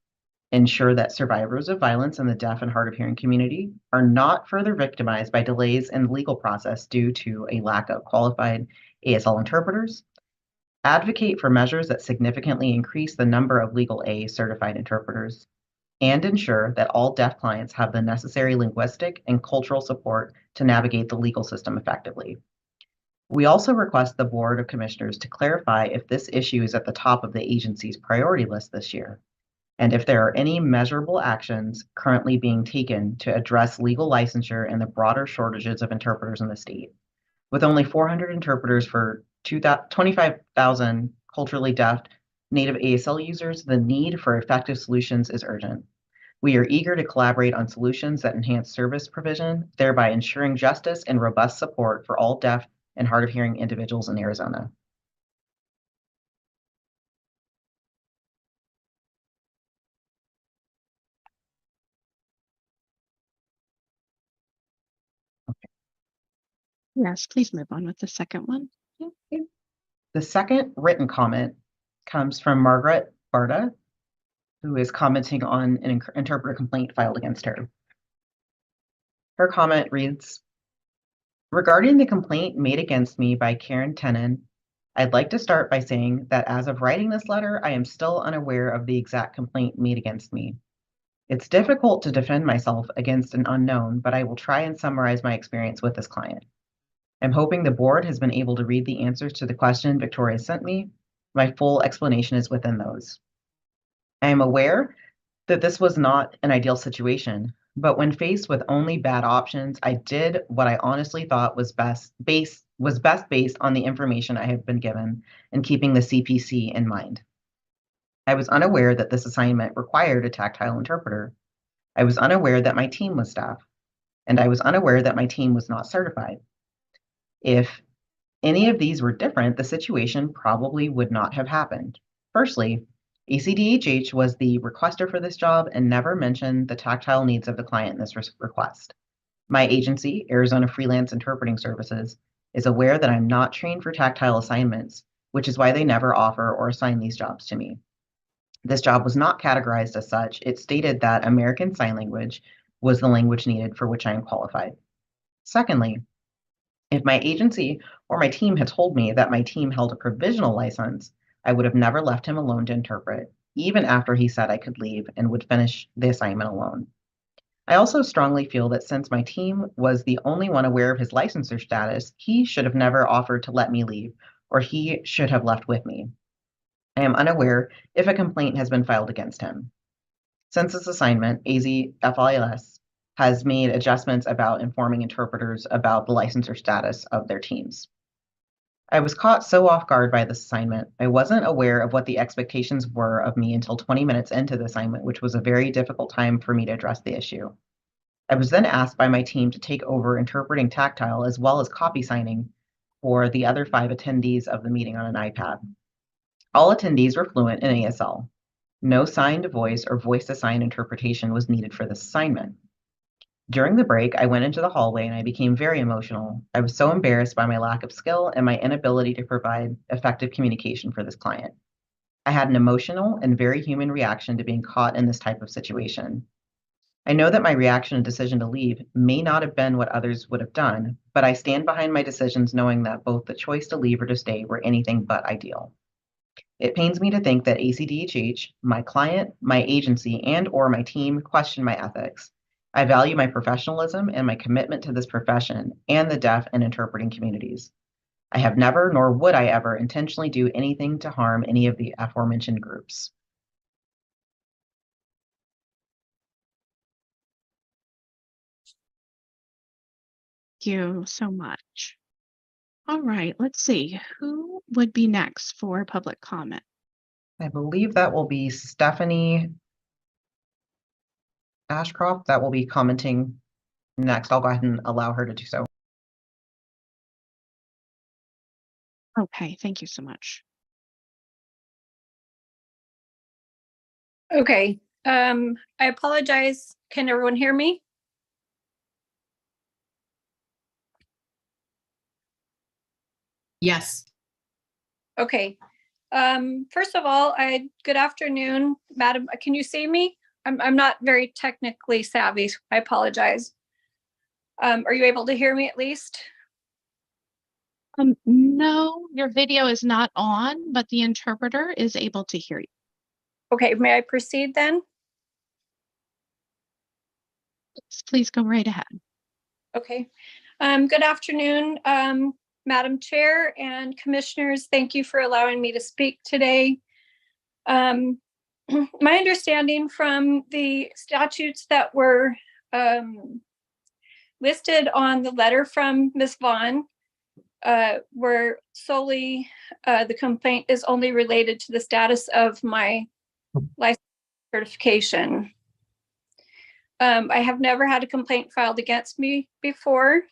Ensure that survivors of violence in the deaf and hard of hearing community are not further victimized by delays in the legal process due to a lack of qualified ASL interpreters. Advocate for measures that significantly increase the number of Legal A certified interpreters, and ensure that all deaf clients have the necessary linguistic and cultural support to navigate the legal system effectively. We also request the Board of Commissioners to clarify if this issue is at the top of the agency's priority list this year, and if there are any measurable actions currently being taken to address legal licensure and the broader shortages of interpreters in the state. With only 400 interpreters for 25,000 culturally deaf native ASL users, the need for effective solutions is urgent. We are eager to collaborate on solutions that enhance service provision, thereby ensuring justice and robust support for all deaf and hard of hearing individuals in Arizona. Yes, please move on with the second one. The second written comment comes from Margaret Barta, who is commenting on an interpreter complaint filed against her. Her comment reads, regarding the complaint made against me by Karen Tenen, I'd like to start by saying that as of writing this letter, I am still unaware of the exact complaint made against me. It's difficult to defend myself against an unknown, but I will try and summarize my experience with this client. I'm hoping the board has been able to read the answers to the question Victoria sent me. My full explanation is within those. I am aware that this was not an ideal situation, but when faced with only bad options, I did what I honestly thought was best based on the information I had been given and keeping the CPC in mind. I was unaware that this assignment required a tactile interpreter. I was unaware that my team was staff, and I was unaware that my team was not certified. If any of these were different, the situation probably would not have happened. Firstly, ACDHH was the requester for this job and never mentioned the tactile needs of the client in this request. My agency, Arizona Freelance Interpreting Services, is aware that I'm not trained for tactile assignments, which is why they never offer or assign these jobs to me. This job was not categorized as such. It stated that American Sign Language was the language needed for which I am qualified. Secondly, if my agency or my team had told me that my team held a provisional license, I would have never left him alone to interpret, even after he said I could leave and would finish the assignment alone. I also strongly feel that since my team was the only one aware of his licensure status, he should have never offered to let me leave, or he should have left with me. I am unaware if a complaint has been filed against him. Since this assignment, AZFILS has made adjustments about informing interpreters about the licensure status of their teams. I was caught so off guard by this assignment. I wasn't aware of what the expectations were of me until 20 minutes into the assignment, which was a very difficult time for me to address the issue. I was then asked by my team to take over interpreting tactile as well as copy signing for the other 5 attendees of the meeting on an iPad. All attendees were fluent in ASL. No sign to voice or voice to sign interpretation was needed for this assignment. During the break, I went into the hallway and I became very emotional. I was so embarrassed by my lack of skill and my inability to provide effective communication for this client. I had an emotional and very human reaction to being caught in this type of situation. I know that my reaction and decision to leave may not have been what others would have done, but I stand behind my decisions knowing that both the choice to leave or to stay were anything but ideal. It pains me to think that ACDHH, my client, my agency, and or my team question my ethics. I value my professionalism and my commitment to this profession and the deaf and interpreting communities. I have never, nor would I ever, intentionally do anything to harm any of the aforementioned groups. Thank you so much. All right, let's see. Who would be next for public comment? I believe that will be Stephanie Ashcroft that will be commenting next. I'll go ahead and allow her to do so. Okay, thank you so much. Okay, I apologize. Can everyone hear me? Yes. Okay. First of all, good afternoon, madam. Can you see me? I'm not very technically savvy. So I apologize. Are you able to hear me at least? No, your video is not on, but the interpreter is able to hear you. Okay, may I proceed then? Please go right ahead. Okay. Good afternoon, Madam Chair and Commissioners. Thank you for allowing me to speak today. My understanding from the statutes that were listed on the letter from Ms. Vaughn were solely, the complaint is only related to the status of my license certification. I have never had a complaint filed against me before.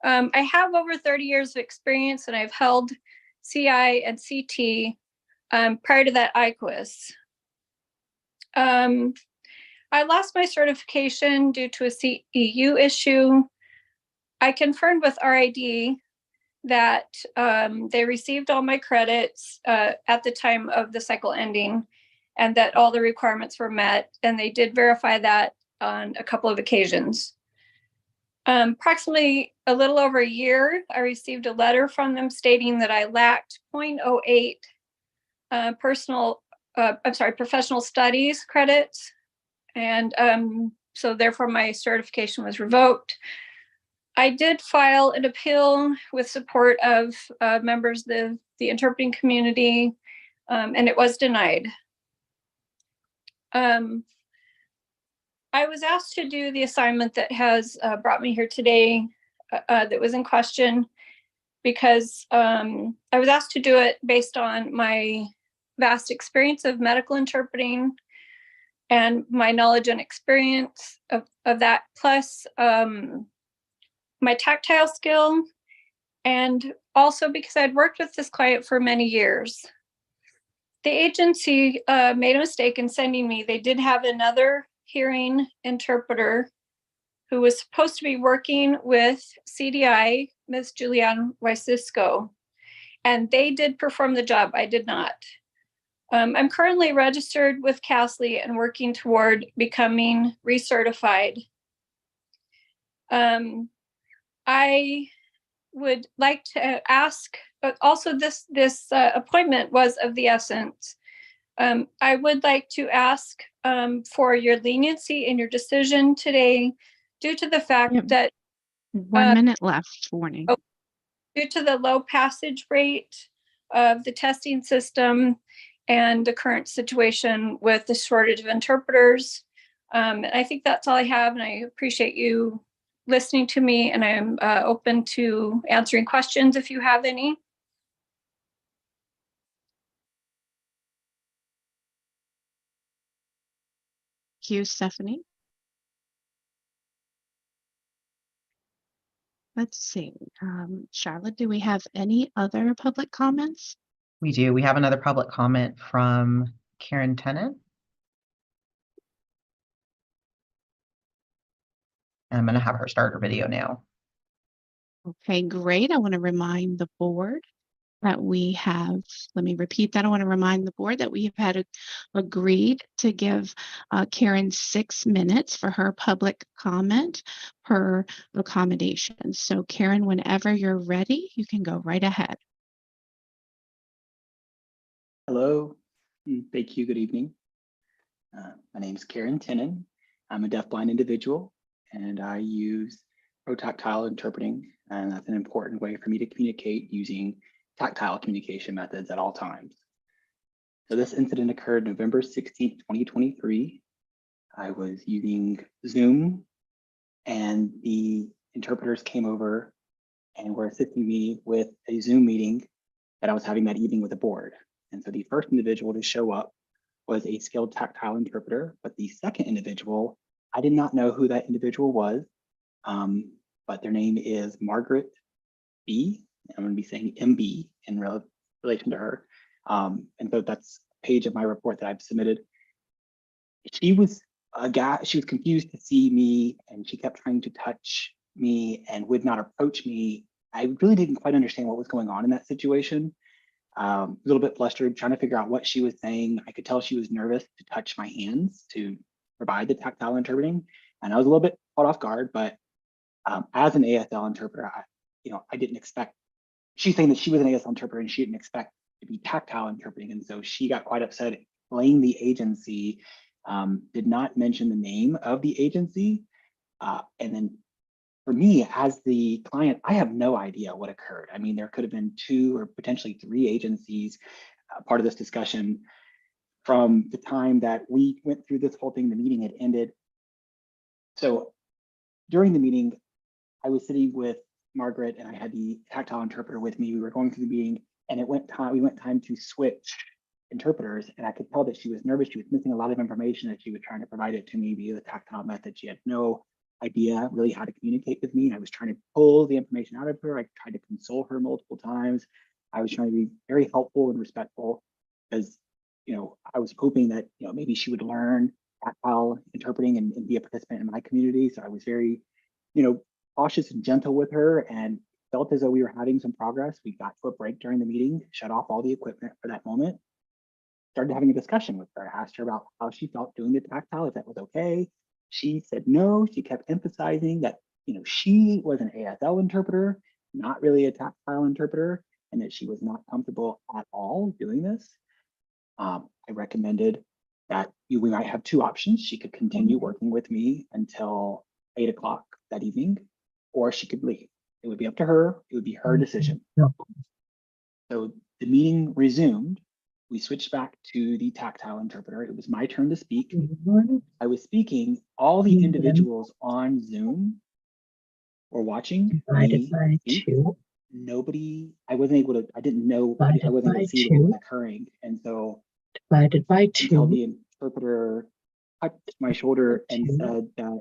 I have over 30 years of experience and I've held CI and CT prior to that IQUIS. I lost my certification due to a CEU issue. I confirmed with RID that they received all my credits at the time of the cycle ending and that all the requirements were met, and they did verify that on a couple of occasions. Approximately a little over a year, I received a letter from them stating that I lacked 0.08 professional studies credits And so therefore my certification was revoked. I did file an appeal with support of members of the interpreting community, and it was denied. I was asked to do the assignment that has brought me here today that was in question because I was asked to do it based on my vast experience of medical interpreting and my knowledge and experience of that, plus my tactile skill, and also because I'd worked with this client for many years. The agency made a mistake in sending me. They did have another hearing interpreter who was supposed to be working with CDI, Ms. Julianne Wysisco, and they did perform the job. I did not. I'm currently registered with CASLI and working toward becoming recertified. I would like to ask, but also this appointment was of the essence. I would like to ask for your leniency in your decision today due to the fact that 1 minute left, warning. Due to the low passage rate of the testing system and the current situation with the shortage of interpreters. And I think that's all I have, and I appreciate you listening to me, and I'm open to answering questions if you have any. Thank you, Stephanie. Let's see. Charlotte, do we have any other public comments? We do. We have another public comment from Karen Tennant. And I'm going to have her start her video now. Okay, great. I want to remind the board that we have, let me repeat that. I want to remind the board that we have had agreed to give Karen 6 minutes for her public comment per accommodation. So Karen, whenever you're ready, you can go right ahead. Hello, thank you, good evening. My name is Karen Tennant. I'm a deafblind individual and I use protactile interpreting, and that's an important way for me to communicate using tactile communication methods at all times. So this incident occurred November 16th, 2023. I was using Zoom and the interpreters came over and were assisting me with a Zoom meeting that I was having that evening with the board. And so the first individual to show up was a skilled tactile interpreter, but the second individual, I did not know who that individual was, but their name is Margaret B. I'm going to be saying MB in relation to her. And so that's a page of my report that I've submitted. She was confused to see me, and she kept trying to touch me and would not approach me. I really didn't quite understand what was going on in that situation. A little bit flustered, trying to figure out what she was saying. I could tell she was nervous to touch my hands to provide the tactile interpreting, and I was a little bit caught off guard. But as an ASL interpreter, I didn't expect. She's saying that she was an ASL interpreter and she didn't expect to be tactile interpreting, and so she got quite upset, blamed the agency, did not mention the name of the agency, and then for me as the client, I have no idea what occurred. I mean, there could have been 2 or potentially 3 agencies part of this discussion. From the time that we went through this whole thing, the meeting had ended. So during the meeting, I was sitting with Margaret and I had the tactile interpreter with me. We were going through the meeting and we went time to switch interpreters, and I could tell that she was nervous. She was missing a lot of information that she was trying to provide it to me via the tactile method. She had no idea really how to communicate with me. And I was trying to pull the information out of her. I tried to console her multiple times. I was trying to be very helpful and respectful because, I was hoping that, maybe she would learn tactile interpreting and be a participant in my community. So I was very, cautious and gentle with her and felt as though we were having some progress. We got to a break during the meeting, shut off all the equipment for that moment, started having a discussion with her. I asked her about how she felt doing the tactile, if that was okay. She said no. She kept emphasizing that, she was an ASL interpreter, not really a tactile interpreter, and that she was not comfortable at all doing this. I recommended that we might have two options. She could continue working with me until 8 o'clock that evening, or she could leave. It would be up to her. It would be her decision. So the meeting resumed. We switched back to the tactile interpreter. It was my turn to speak. I was speaking. All the individuals on Zoom were watching me speak. Nobody, I wasn't able to, I didn't know, I wasn't able to see what was occurring. And so until the interpreter touched my shoulder and said that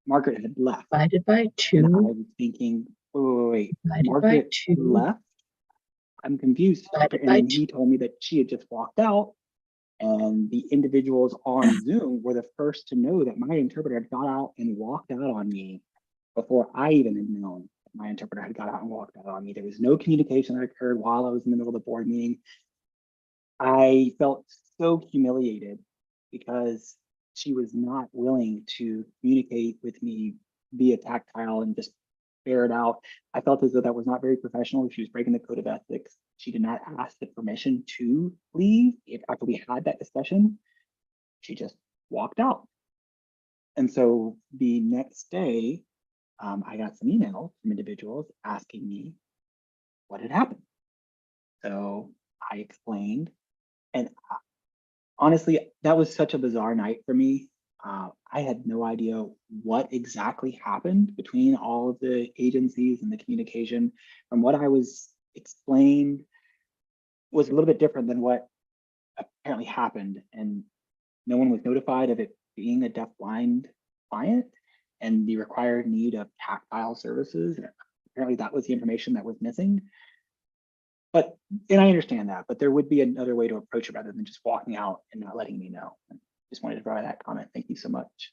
Margaret had left. And I was thinking, wait, Margaret left? I'm confused. And then he told me that she had just walked out, and the individuals on Zoom were the first to know that my interpreter had got out and walked out on me before I even had known that my interpreter had got out and walked out on me. There was no communication that occurred while I was in the middle of the board meeting. I felt so humiliated because she was not willing to communicate with me via tactile and just bear it out. I felt as though that was not very professional. She was breaking the code of ethics. She did not ask the permission to leave. After we had that discussion, she just walked out. And so the next day, I got some emails from individuals asking me what had happened. So I explained, and honestly, that was such a bizarre night for me. I had no idea what exactly happened between all of the agencies and the communication. From what I was explained was a little bit different than what apparently happened. And no one was notified of it being a deafblind client and the required need of tactile services. Apparently that was the information that was missing. But, and I understand that, but there would be another way to approach it rather than just walking out and not letting me know. Just wanted to provide that comment. Thank you so much.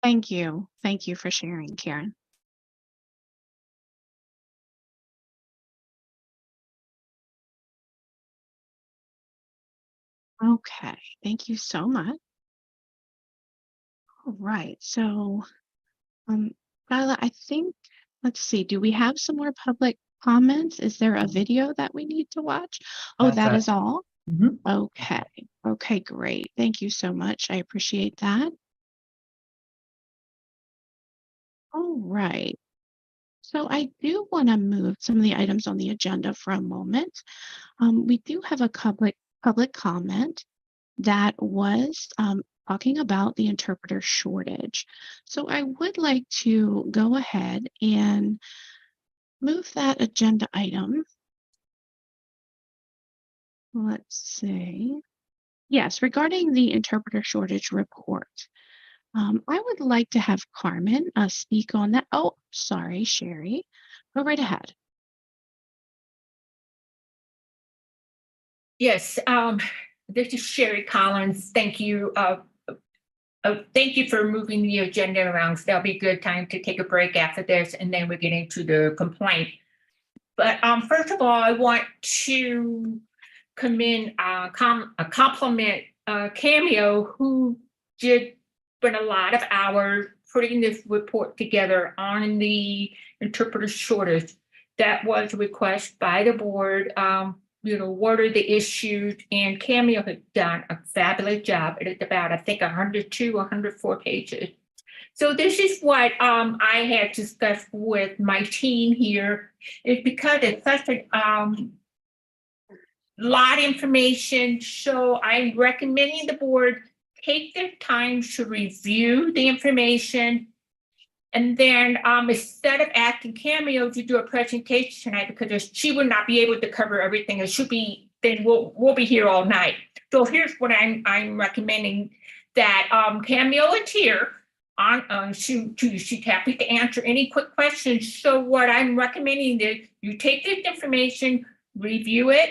Thank you. Thank you for sharing, Karen. Okay, thank you so much. All right, so Lila, I think, let's see, do we have some more public comments? Is there a video that we need to watch? Oh, that is all? Okay, okay, great. Thank you so much. I appreciate that. All right. So I do want to move some of the items on the agenda for a moment. We do have a public comment that was talking about the interpreter shortage. So I would like to go ahead and move that agenda item. Let's see. Yes, regarding the interpreter shortage report. I would like to have Carmen speak on that. Oh, sorry, Sherry. Go right ahead. Yes, this is Sherry Collins. Thank you. Thank you for moving the agenda around. So that'll be a good time to take a break after this, and then we're getting to the complaint. But first of all, I want to commend, compliment Cameo, who did spend a lot of hours putting this report together on the interpreter shortage. That was a request by the board. What are the issues? And Cameo has done a fabulous job. It is about, I think, 102, 104 pages. So this is what I had discussed with my team here, is because it's such a lot of information. So I'm recommending the board take their time to review the information. And then instead of asking Cameo to do a presentation tonight, because she would not be able to cover everything, it should be, then we'll be here all night. So here's what I'm recommending, that Cameo is here. She's happy to answer any quick questions. So what I'm recommending is you take this information, review it,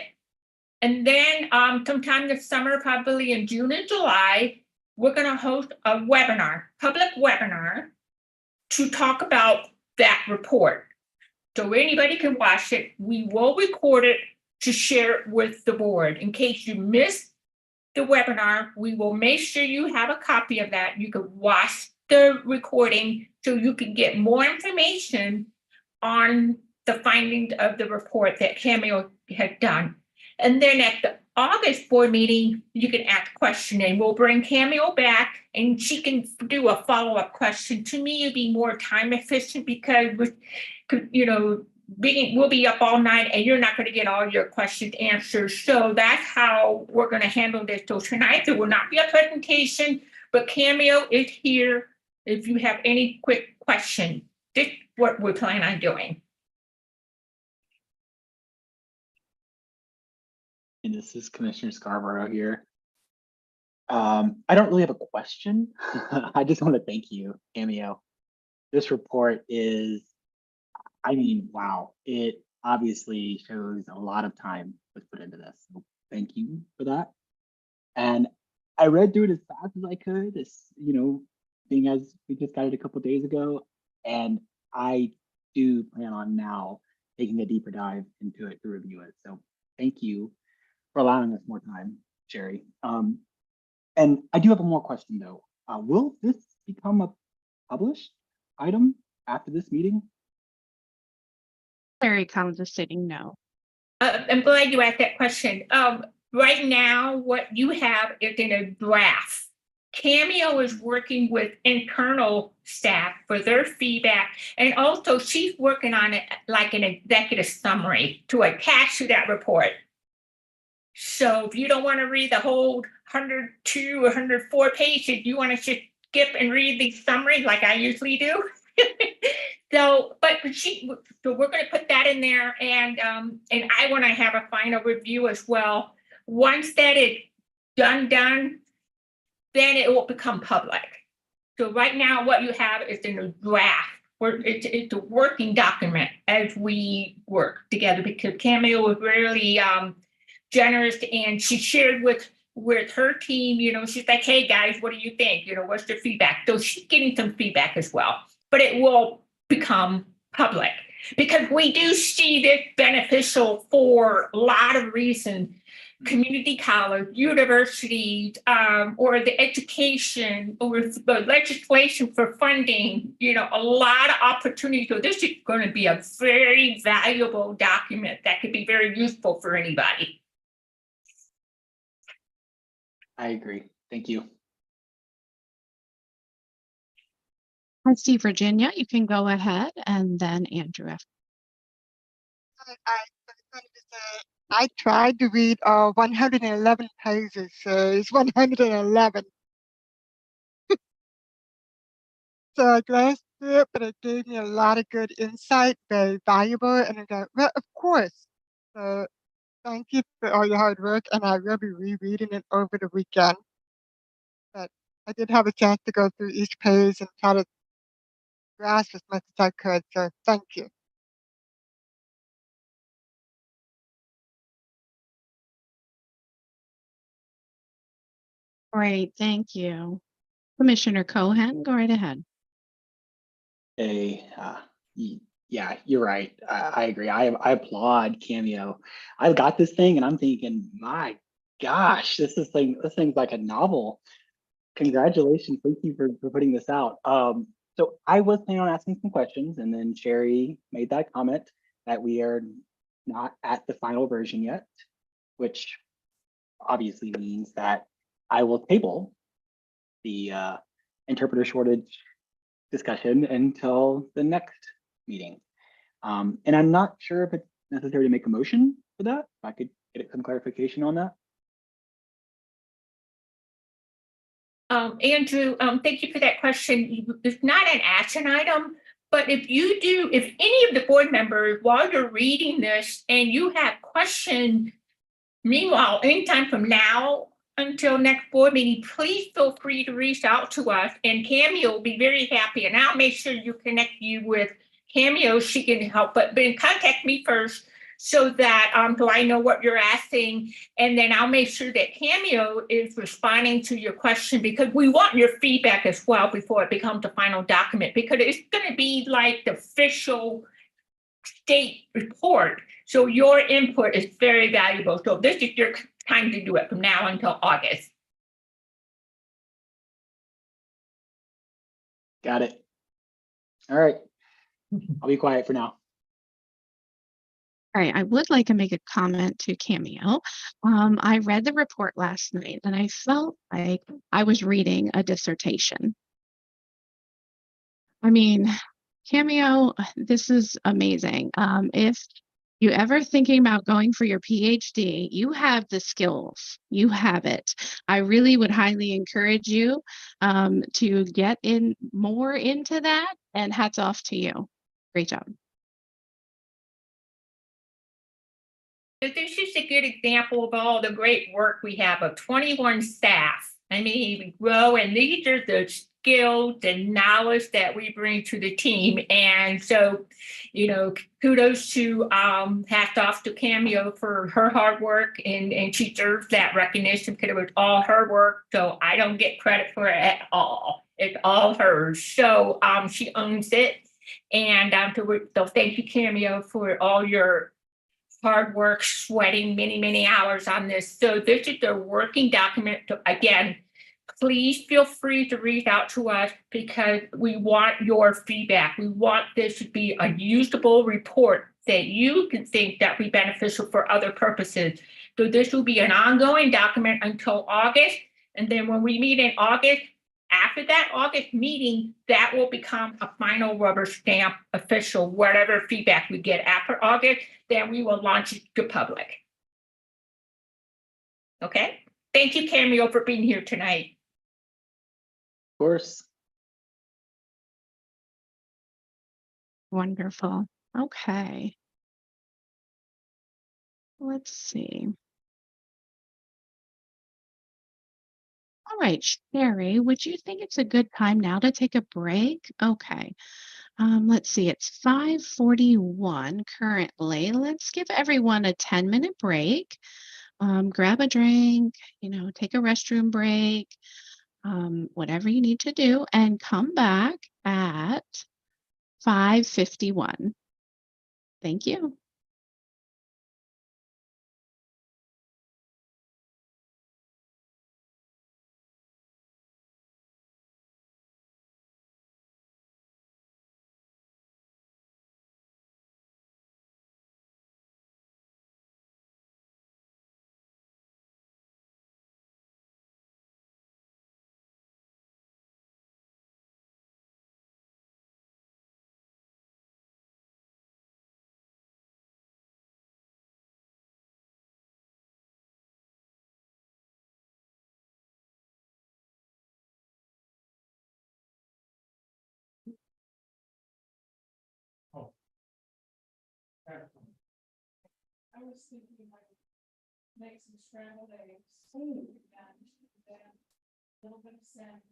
and then sometime this summer, probably in June and July, we're going to host a webinar, public webinar, to talk about that report. So anybody can watch it. We will record it to share it with the board. In case you missed the webinar, we will make sure you have a copy of that. You can watch the recording so you can get more information on the findings of the report that Cameo had done. And then at the August board meeting, you can ask a question and we'll bring Camille back and she can do a follow-up question. To me, it'd be more time efficient because with, you know, we'll be up all night and you're not going to get all your questions answered. So that's how we're going to handle this. So tonight there will not be a presentation, but Camille is here if you have any quick question. This is what we're planning on doing. And this is Commissioner Scarborough here. I don't really have a question. I just want to thank you, Cameo. This report is, I mean, wow, it obviously shows a lot of time was put into this. So thank you for that. And I read through it as fast as I could, as you know, being as we just got it a couple days ago. And I do plan on now taking a deeper dive into it to review it. So thank you for allowing us more time, Sherry. And I do have one more question though. Will this become a published item after this meeting? Larry condescending no. I'm glad you asked that question. Right now, what you have is in a draft. Cameo is working with internal staff for their feedback, and also she's working on it like an executive summary to attach to that report. So if you don't want to read the whole 102 or 104 pages, you want to just skip and read the summary like I usually do. So we're going to put that in there, and I want to have a final review as well. Once that is done, then it will become public. So right now, what you have is in a draft, where it's a working document as we work together, because Camille was really generous, and she shared with her team. You know, she's like, "Hey guys, what do you think? You know, what's the feedback?" So she's getting some feedback as well, but it will become public because we do see this beneficial for a lot of reasons. Community college, universities, or the education, or the legislation for funding, you know, a lot of opportunities. So this is going to be a very valuable document that could be very useful for anybody. I agree. Thank you. I see Virginia, you can go ahead, and then Andrew. I tried to read 111 pages, so it's 111. So I glanced through it, but it gave me a lot of good insight, very valuable. And I go, well, of course. So thank you for all your hard work, and I will be rereading it over the weekend. But I did have a chance to go through each page and try to grasp as much as I could. So thank you. Great, thank you. Commissioner Cohen, go right ahead. Yeah, you're right. I agree. I applaud Cameo. I've got this thing and I'm thinking, my gosh, this thing's like a novel. Congratulations. Thank you for putting this out. So I was planning on asking some questions, and then Sherry made that comment that we are not at the final version yet, which obviously means that I will table the interpreter shortage discussion until the next meeting. And I'm not sure if it's necessary to make a motion for that. If I could get some clarification on that. Andrew, thank you for that question. It's not an action item, but if any of the board members, while you're reading this and you have questions, meanwhile, anytime from now until next board meeting, please feel free to reach out to us, and Cameo will be very happy. And I'll make sure you connect you with Cameo. She can help, but contact me first so that so I know what you're asking, and then I'll make sure that Cameo is responding to your question, because we want your feedback as well before it becomes the final document, because it's going to be like the official state report. So your input is very valuable. So this is your time to do it from now until August. Got it. All right. I'll be quiet for now. right, I would like to make a comment to Cameo. I read the report last night and I felt like I was reading a dissertation. I mean, Cameo, this is amazing. If you ever thinking about going for your PhD, you have the skills. You have it. I really would highly encourage you to get in more into that, and hats off to you. Great job. So this is a good example of all the great work we have of 21 staff. I mean, we grow, and these are the skills and knowledge that we bring to the team. And so, kudos to hats off to Cameo for her hard work, and she deserves that recognition because it was all her work. So I don't get credit for it at all. It's all hers. So she owns it. And so thank you, Cameo, for all your hard work, sweating many, many hours on this. So this is the working document. Again, please feel free to reach out to us because we want your feedback. We want this to be a usable report that you can think that be beneficial for other purposes. So this will be an ongoing document until August. And then when we meet in August, after that August meeting, that will become a final rubber stamp official, whatever feedback we get after August, then we will launch it to public. Okay, thank you, Cameo, for being here tonight. Of course. Wonderful. Okay. Let's see. All right, Sherry, would you think it's a good time now to take a break? Okay. Let's see, it's 5:41 currently. Let's give everyone a 10-minute break. Grab a drink, take a restroom break, whatever you need to do, and come back at 5:51. Thank you. I was thinking I would make some scrambled eggs and then a little bit of salmon.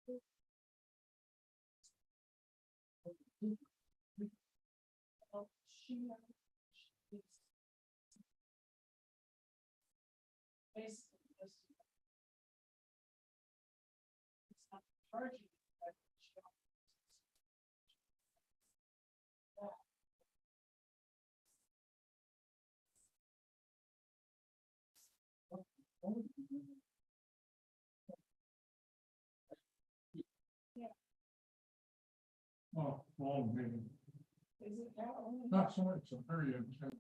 Basically, just. It's not charging. But Oh, well, maybe. is it that only? Not so much a very intense.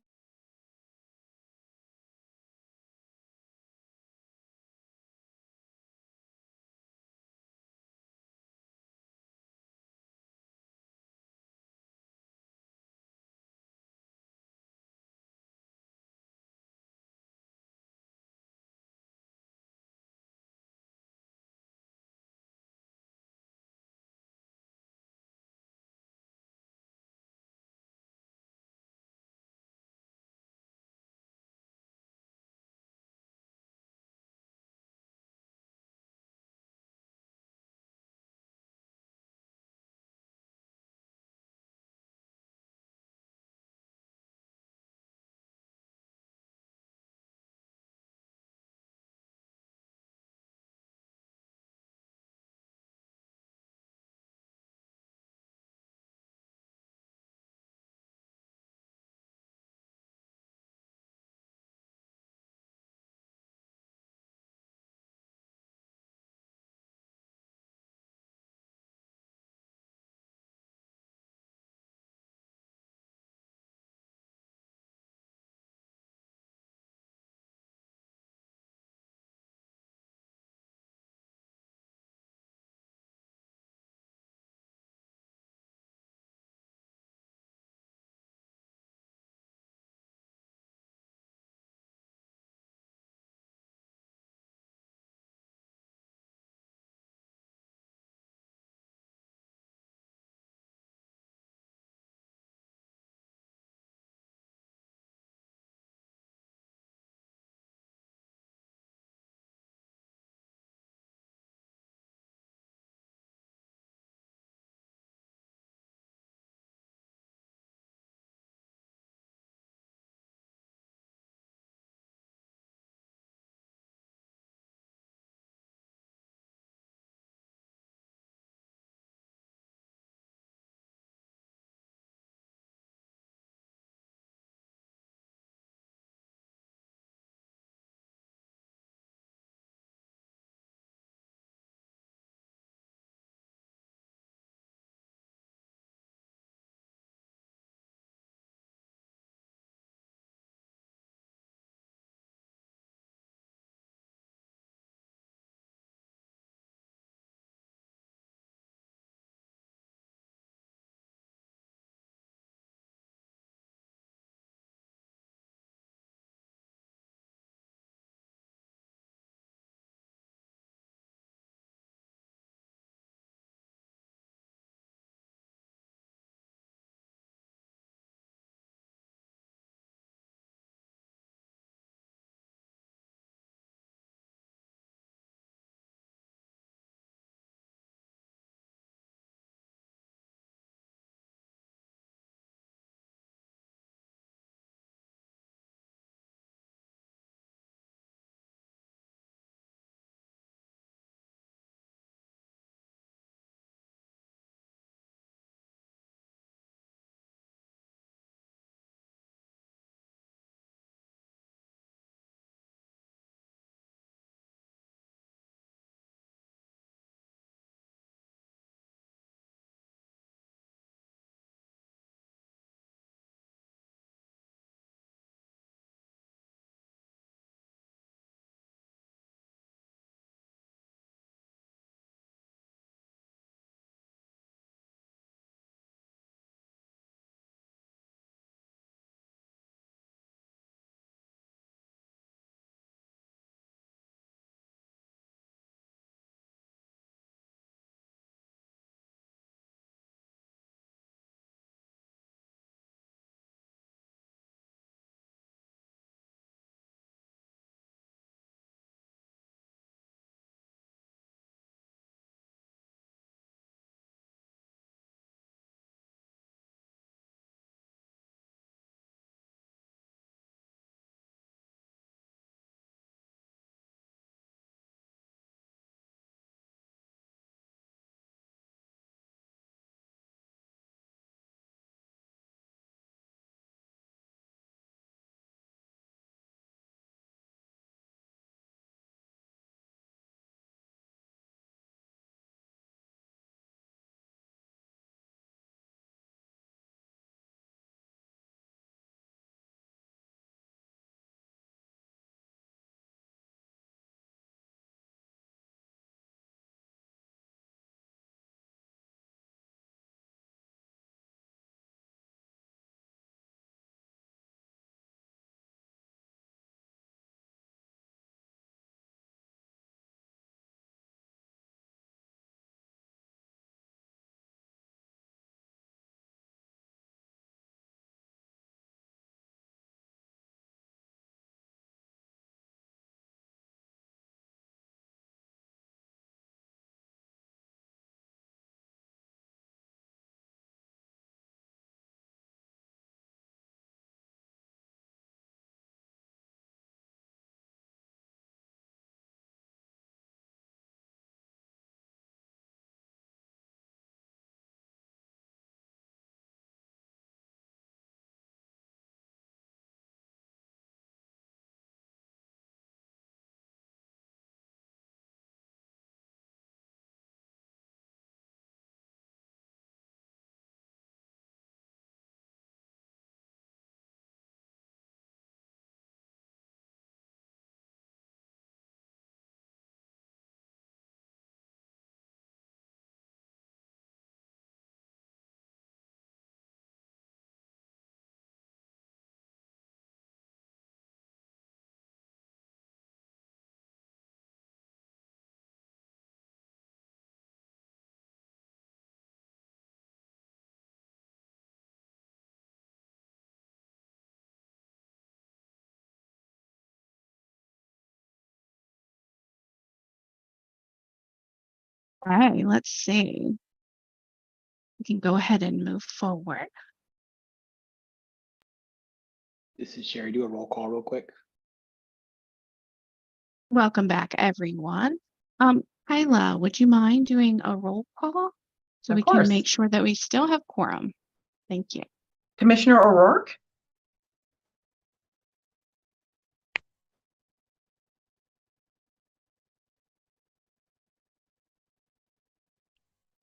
Okay, let's see. We can go ahead and move forward. This is Sherry. Do a roll call real quick. Welcome back, everyone. Kyla, would you mind doing a roll call so Of we can course. make sure that we still have quorum? Thank you. Commissioner O'Rourke,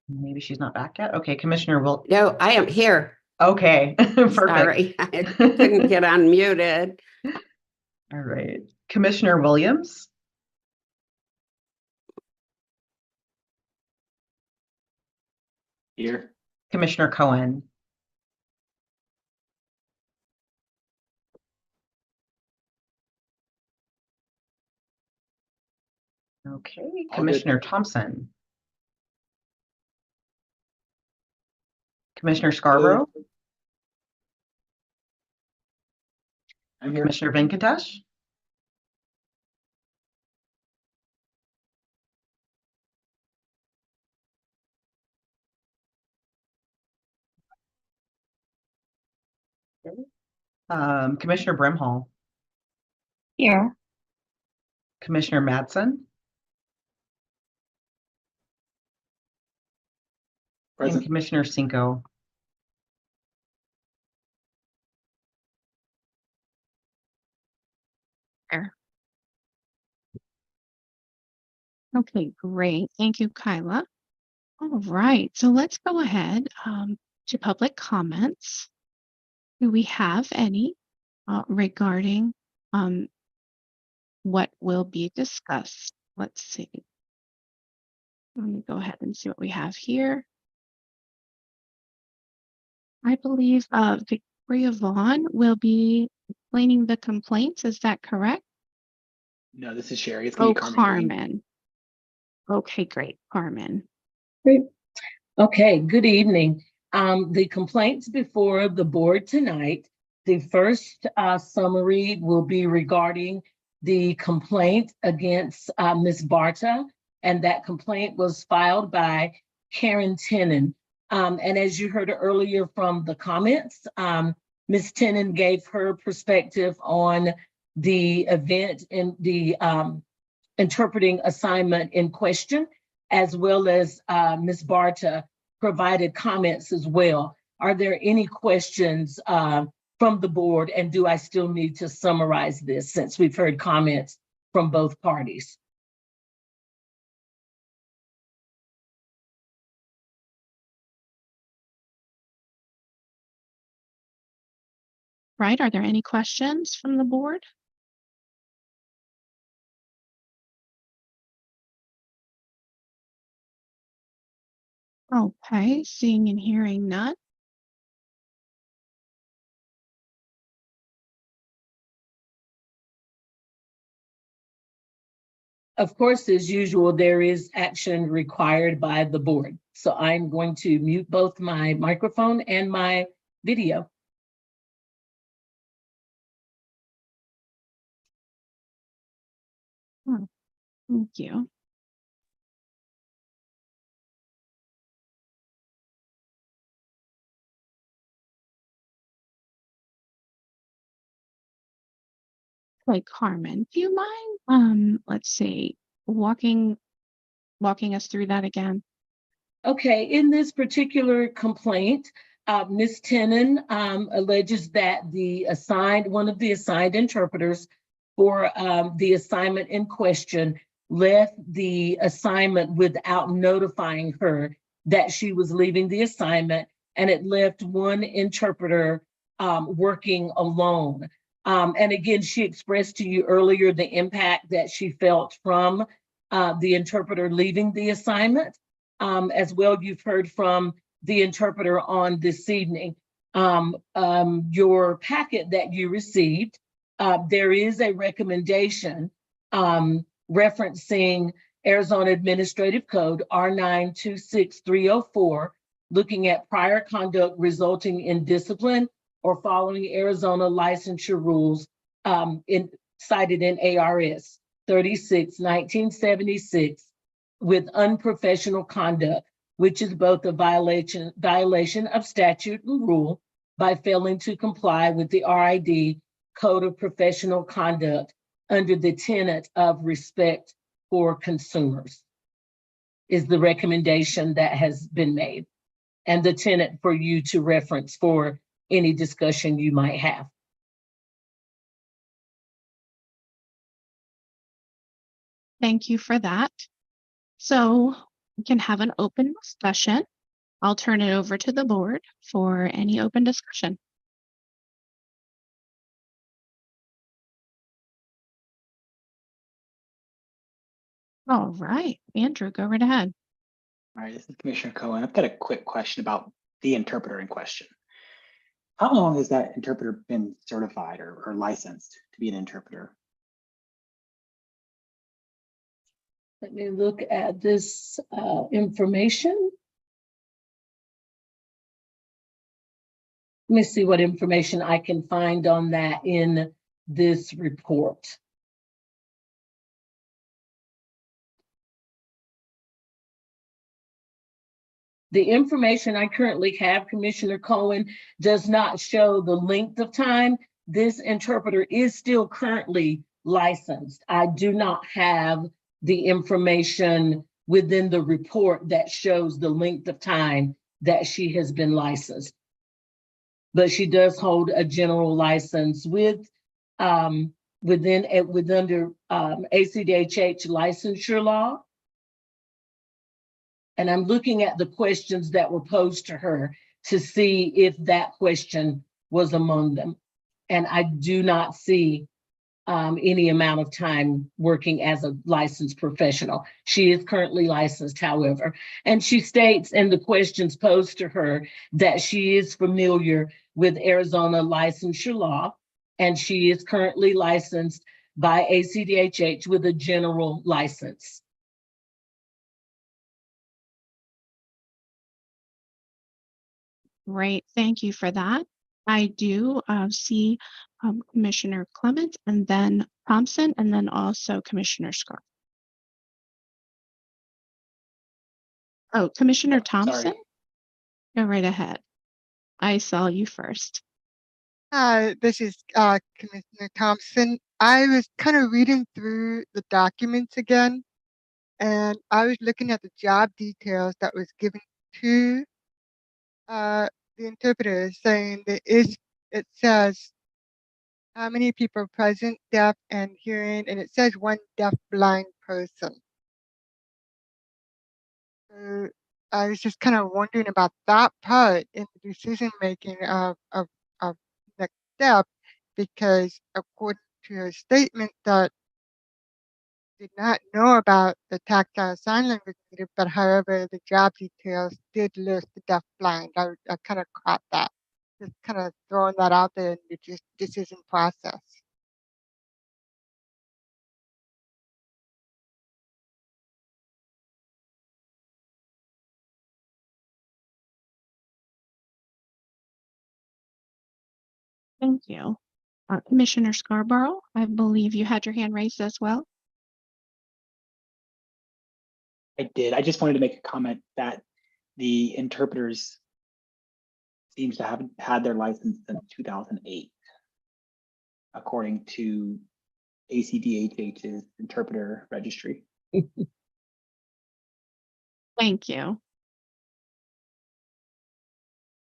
maybe she's not back yet. Okay, Commissioner Will. No, I am here. Okay, perfect. Sorry, I couldn't get unmuted. All right, Commissioner Williams, Here. Commissioner Cohen, okay, All good. Commissioner Thompson, Commissioner Scarborough, I'm here. Commissioner Venkatesh, Commissioner Brimhall, Here. Commissioner Madsen, and Present. Commissioner Cinco. Okay, great. Thank you, Kyla. All right, so let's go ahead to public comments. Do we have any regarding what will be discussed? Let's see. Let me go ahead and see what we have here. I believe Victoria Vaughn will be explaining the complaints. Is that correct? No, this is Sherry. It's gonna Oh, be Carmen. Green. Carmen. Okay, great. Carmen. Great. Okay, good evening. The complaints before the board tonight, the first summary will be regarding the complaint against Ms. Barta, and that complaint was filed by Karen Tenen. And as you heard earlier from the comments, Ms. Tenen gave her perspective on the event in the interpreting assignment in question, as well as Ms. Barta provided comments as well. Are there any questions from the board, and do I still need to summarize this since we've heard comments from both parties? Right, are there any questions from the board? Okay, seeing and hearing none. Of course, as usual, there is action required by the board. So I'm going to mute both my microphone and my video. Thank you. Okay, Carmen, do you mind, let's see, walking us through that again? Okay, in this particular complaint, Ms. Tenen alleges that one of the assigned interpreters for the assignment in question left the assignment without notifying her that she was leaving the assignment, and it left one interpreter working alone. And again, she expressed to you earlier the impact that she felt from the interpreter leaving the assignment. As well, you've heard from the interpreter on this evening. Your packet that you received, there is a recommendation referencing Arizona Administrative Code R926304, looking at prior conduct resulting in discipline or following Arizona licensure rules cited in ARS 36-1976 with unprofessional conduct, which is both a violation of statute and rule by failing to comply with the RID Code of Professional Conduct under the tenet of respect for consumers, is the recommendation that has been made, and the tenet for you to reference for any discussion you might have. Thank you for that. So we can have an open discussion. I'll turn it over to the board for any open discussion. All right, Andrew, go right ahead. All right, this is Commissioner Cohen. I've got a quick question about the interpreter in question. How long has that interpreter been certified or licensed to be an interpreter? Let me look at this information. Let me see what information I can find on that in this report. The information I currently have, Commissioner Cohen, does not show the length of time. This interpreter is still currently licensed. I do not have the information within the report that shows the length of time that she has been licensed. But she does hold a general license with under ACDHH licensure law. And I'm looking at the questions that were posed to her to see if that question was among them. And I do not see any amount of time working as a licensed professional. She is currently licensed, however, and she states in the questions posed to her that she is familiar with Arizona licensure law, and she is currently licensed by ACDHH with a general license. Great, thank you for that. I do see Commissioner Clement and then Thompson and then also Commissioner Scarr. Oh, Commissioner Thompson, Sorry. go right ahead. I saw you first. Hi, this is Commissioner Thompson. I was kind of reading through the documents again, and I was looking at the job details that was given to the interpreter, saying that it says how many people are present, deaf and hearing, and it says one deaf blind person. So I was just kind of wondering about that part in the decision making of next step, because according to her statement that did not know about the tactile sign language meter, but however the job details did list the deaf blind. I kind of caught that. Just kind of throwing that out there in the decision process. Thank you. Commissioner Scarborough, I believe you had your hand raised as well. I did. I just wanted to make a comment that the interpreters seems to have had their license since 2008, according to ACDHH's interpreter registry. Thank you.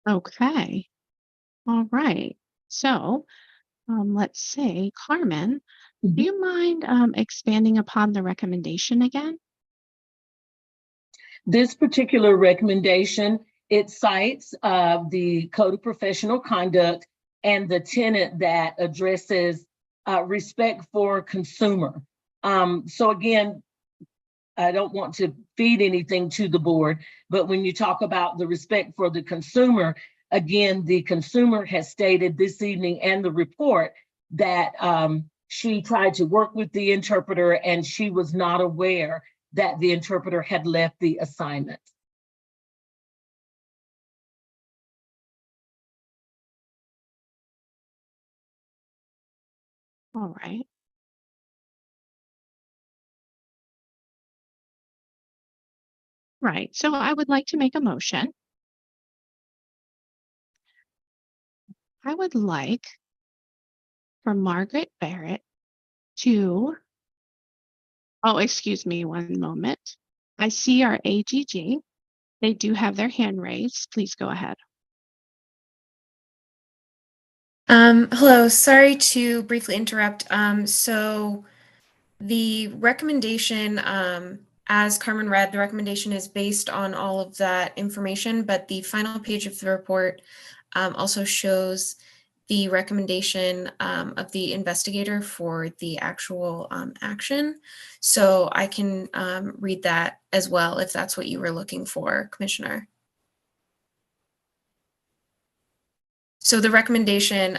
Okay. All right. So let's say, Carmen, do you mind expanding upon the recommendation again? This particular recommendation, it cites the Code of Professional Conduct and the tenet that addresses respect for consumer. So again, I don't want to feed anything to the board, but when you talk about the respect for the consumer, again, the consumer has stated this evening and the report that she tried to work with the interpreter and she was not aware that the interpreter had left the assignment. All right. Right. So I would like to make a motion. I would like for Margaret Barrett to, oh, excuse me, one moment. I see our AGG. They do have their hand raised. Please go ahead. Hello, sorry to briefly interrupt. So the recommendation, as Carmen read, the recommendation is based on all of that information, but the final page of the report also shows the recommendation of the investigator for the actual action. So I can read that as well if that's what you were looking for, Commissioner. So the recommendation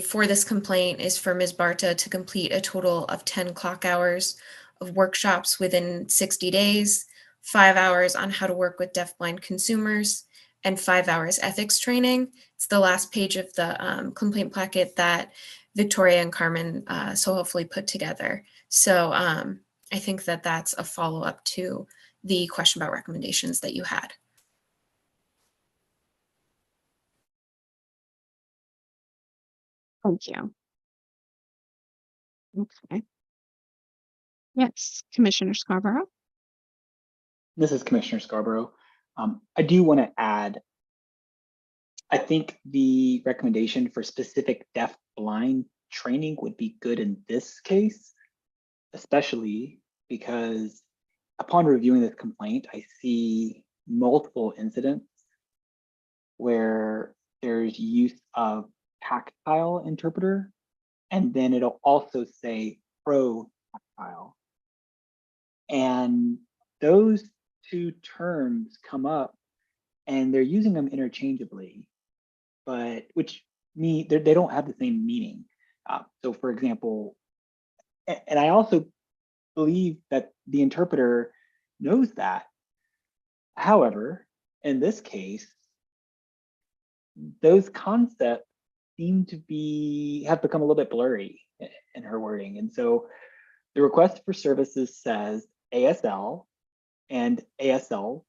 for this complaint is for Ms. Barta to complete a total of 10 clock hours of workshops within 60 days, 5 hours on how to work with deafblind consumers, and 5 hours ethics training. It's the last page of the complaint packet that Victoria and Carmen so hopefully put together. So I think that that's a follow-up to the question about recommendations that you had. Thank you. Okay. Yes, Commissioner Scarborough. This is Commissioner Scarborough. I do want to add, I think the recommendation for specific deaf-blind training would be good in this case, especially because upon reviewing this complaint, I see multiple incidents where there's use of tactile interpreter, and then it'll also say pro tactile. And those two terms come up and they're using them interchangeably, but which mean they don't have the same meaning. So for example, and I also believe that the interpreter knows that. However, in this case, those concepts seem to have become a little bit blurry in her wording. And so the request for services says ASL, and ASL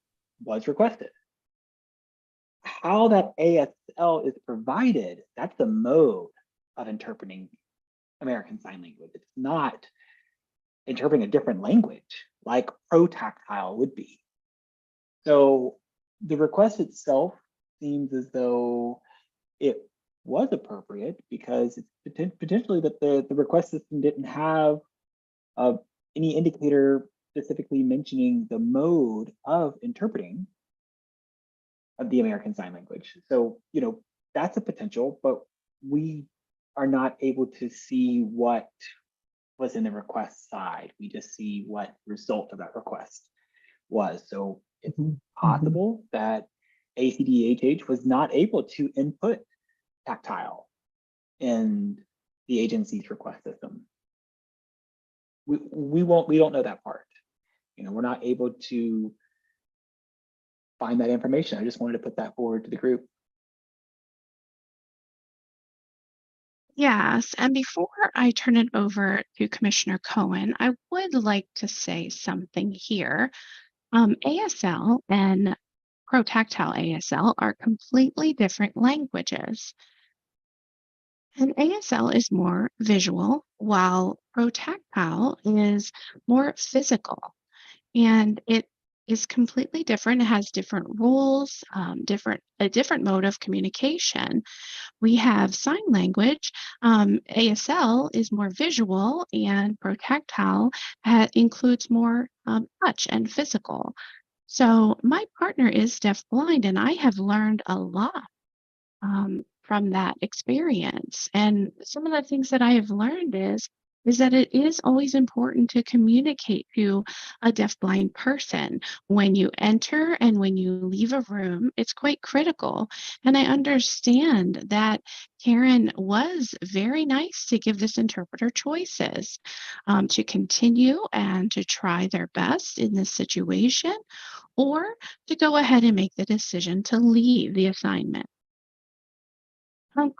was requested. How that ASL is provided, that's the mode of interpreting American Sign Language. It's not interpreting a different language like protactile would be. So the request itself seems as though it was appropriate because it's potentially that the request system didn't have any indicator specifically mentioning the mode of interpreting of the American Sign Language. So, you know, that's a potential, but we are not able to see what was in the request side. We just see what result of that request was. So it's possible that ACDHH was not able to input tactile in the agency's request system. We don't know that part. You know, we're not able to find that information. I just wanted to put that forward to the group. Yes, and before I turn it over to Commissioner Cohen, I would like to say something here. ASL and protactile ASL are completely different languages. And ASL is more visual, while protactile is more physical. And it is completely different. It has different rules, a different mode of communication. We have sign language. ASL is more visual, and protactile includes more touch and physical. So my partner is deafblind, and I have learned a lot from that experience. And some of the things that I have learned is that it is always important to communicate to a deafblind person when you enter and when you leave a room. It's quite critical. And I understand that Karen was very nice to give this interpreter choices to continue and to try their best in this situation, or to go ahead and make the decision to leave the assignment.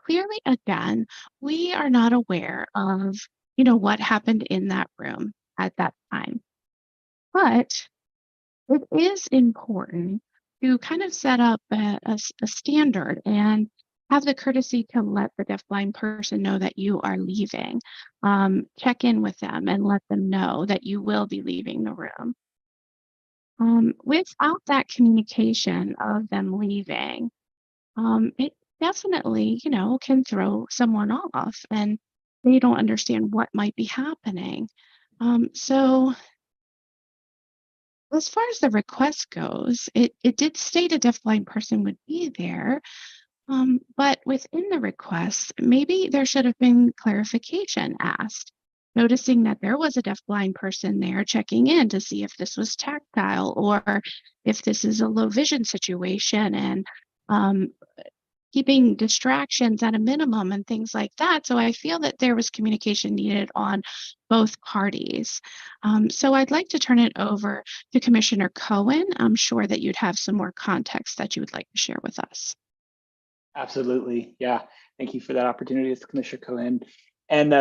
Clearly, again, we are not aware of, what happened in that room at that time. But it is important to kind of set up a standard and have the courtesy to let the deafblind person know that you are leaving. Check in with them and let them know that you will be leaving the room. Without that communication of them leaving, it definitely, can throw someone off and they don't understand what might be happening. So as far as the request goes, it did state a deafblind person would be there, but within the request, maybe there should have been clarification asked, noticing that there was a deafblind person there checking in to see if this was tactile or if this is a low vision situation and um, keeping distractions at a minimum and things like that. So I feel that there was communication needed on both parties. So I'd like to turn it over to Commissioner Cohen. I'm sure that you'd have some more context that you would like to share with us. Absolutely. Yeah. Thank you for that opportunity. It's Commissioner Cohen. And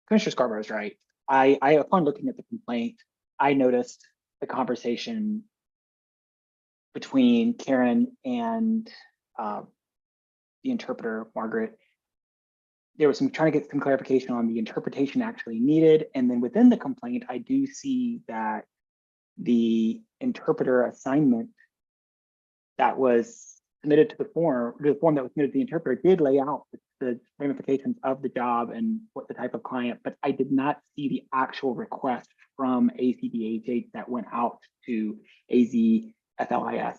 Commissioner Scarborough is right. Upon looking at the complaint, I noticed the conversation between Karen and the interpreter, Margaret. There was trying to get some clarification on the interpretation actually needed. And then within the complaint, I do see that the interpreter assignment that was submitted to the form that was submitted to the interpreter did lay out the ramifications of the job and what the type of client, but I did not see the actual request from ACDHH that went out to AZFLIS.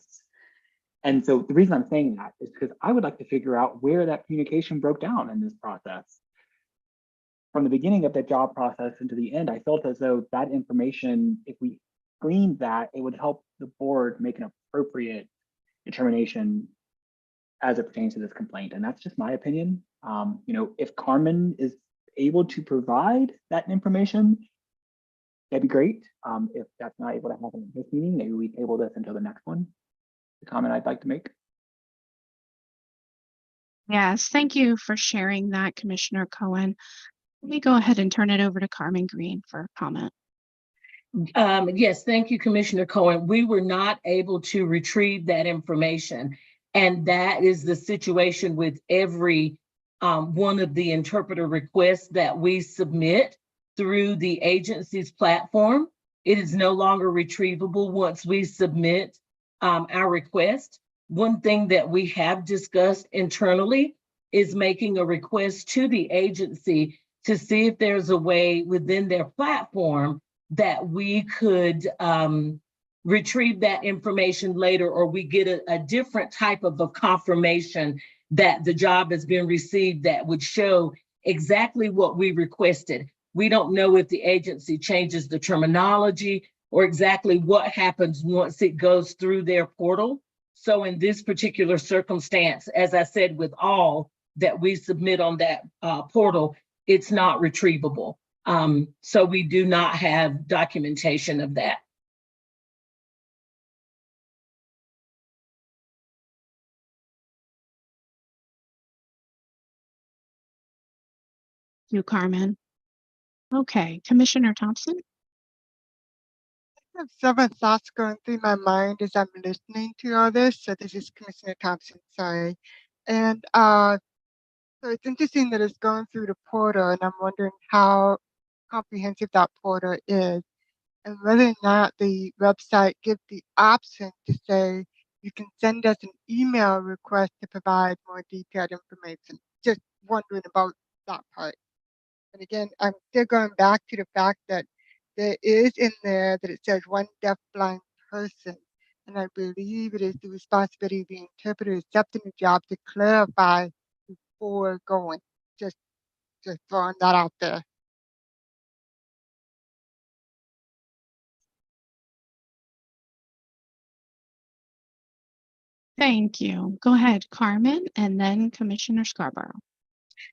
And so the reason I'm saying that is because I would like to figure out where that communication broke down in this process. From the beginning of the job process into the end, I felt as though that information, if we gleaned that, it would help the board make an appropriate determination as it pertains to this complaint. And that's just my opinion. If Carmen is able to provide that information, that'd be great. If that's not able to happen in this meeting, maybe we table this until the next one. The comment I'd like to make. Yes, thank you for sharing that, Commissioner Cohen. Let me go ahead and turn it over to Carmen Green for a comment. Yes, thank you, Commissioner Cohen. We were not able to retrieve that information. And that is the situation with every one of the interpreter requests that we submit through the agency's platform. It is no longer retrievable once we submit our request. One thing that we have discussed internally is making a request to the agency to see if there's a way within their platform that we could retrieve that information later, or we get a different type of a confirmation that the job has been received that would show exactly what we requested. We don't know if the agency changes the terminology or exactly what happens once it goes through their portal. So in this particular circumstance, as I said, with all that we submit on that portal, it's not retrievable. So we do not have documentation of that. Thank you, Carmen. Okay, Commissioner Thompson. I have several thoughts going through my mind as I'm listening to all this. So this is Commissioner Thompson, sorry. And so it's interesting that it's going through the portal, and I'm wondering how comprehensive that portal is, and whether or not the website gives the option to say you can send us an email request to provide more detailed information. Just wondering about that part. And again, I'm still going back to the fact that there is in there that it says one deafblind person. And I believe it is the responsibility of the interpreter accepting the job to clarify before going. Just throwing that out there. Thank you. Go ahead, Carmen, and then Commissioner Scarborough.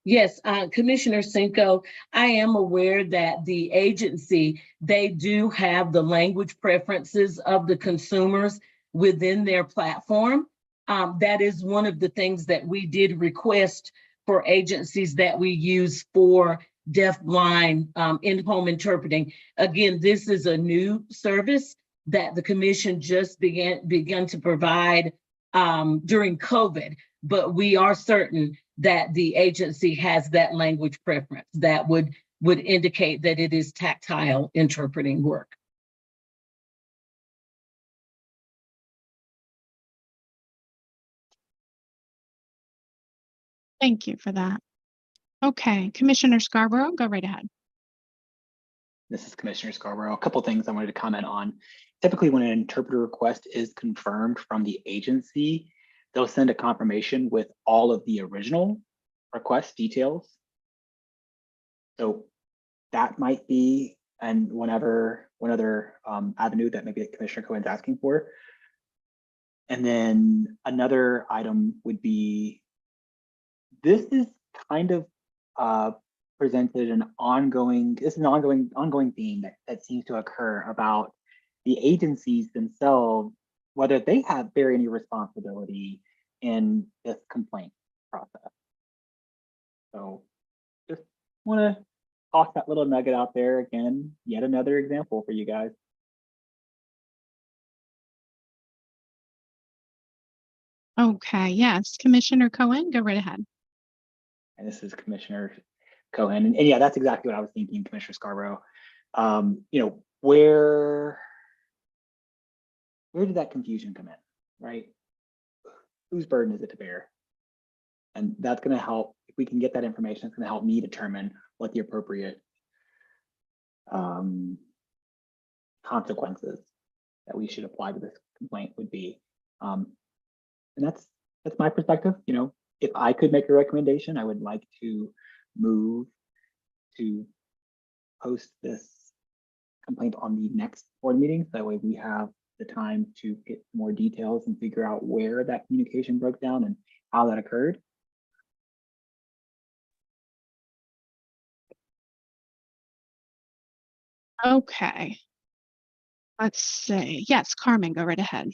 Yes, Commissioner Cinco, I am aware that the agency, they do have the language preferences of the consumers within their platform. That is one of the things that we did request for agencies that we use for deafblind in-home interpreting. Again, this is a new service. that the commission just began to provide during COVID, but we are certain that the agency has that language preference that would indicate that it is tactile interpreting work. Thank you for that. Okay, Commissioner Scarborough, go right ahead. This is Commissioner Scarborough. A couple things I wanted to comment on. Typically, when an interpreter request is confirmed from the agency, they'll send a confirmation with all of the original request details. So that might be one other avenue that maybe Commissioner Cohen's asking for. And then another item would be, this is kind of presented an ongoing theme that seems to occur about the agencies themselves, whether they bear any responsibility in this complaint process. So just want to toss that little nugget out there again, yet another example for you guys. Okay, yes, Commissioner Cohen, go right ahead. And this is Commissioner Cohen. And yeah, that's exactly what I was thinking, Commissioner Scarborough. You know, where did that confusion come in, right? Whose burden is it to bear? And that's going to help, if we can get that information, it's going to help me determine what the appropriate consequences that we should apply to this complaint would be. And that's my perspective. You know, if I could make a recommendation, I would like to move to post this complaint on the next board meeting. That way we have the time to get more details and figure out where that communication broke down and how that occurred. Okay. Let's see. Yes, Carmen, go right ahead.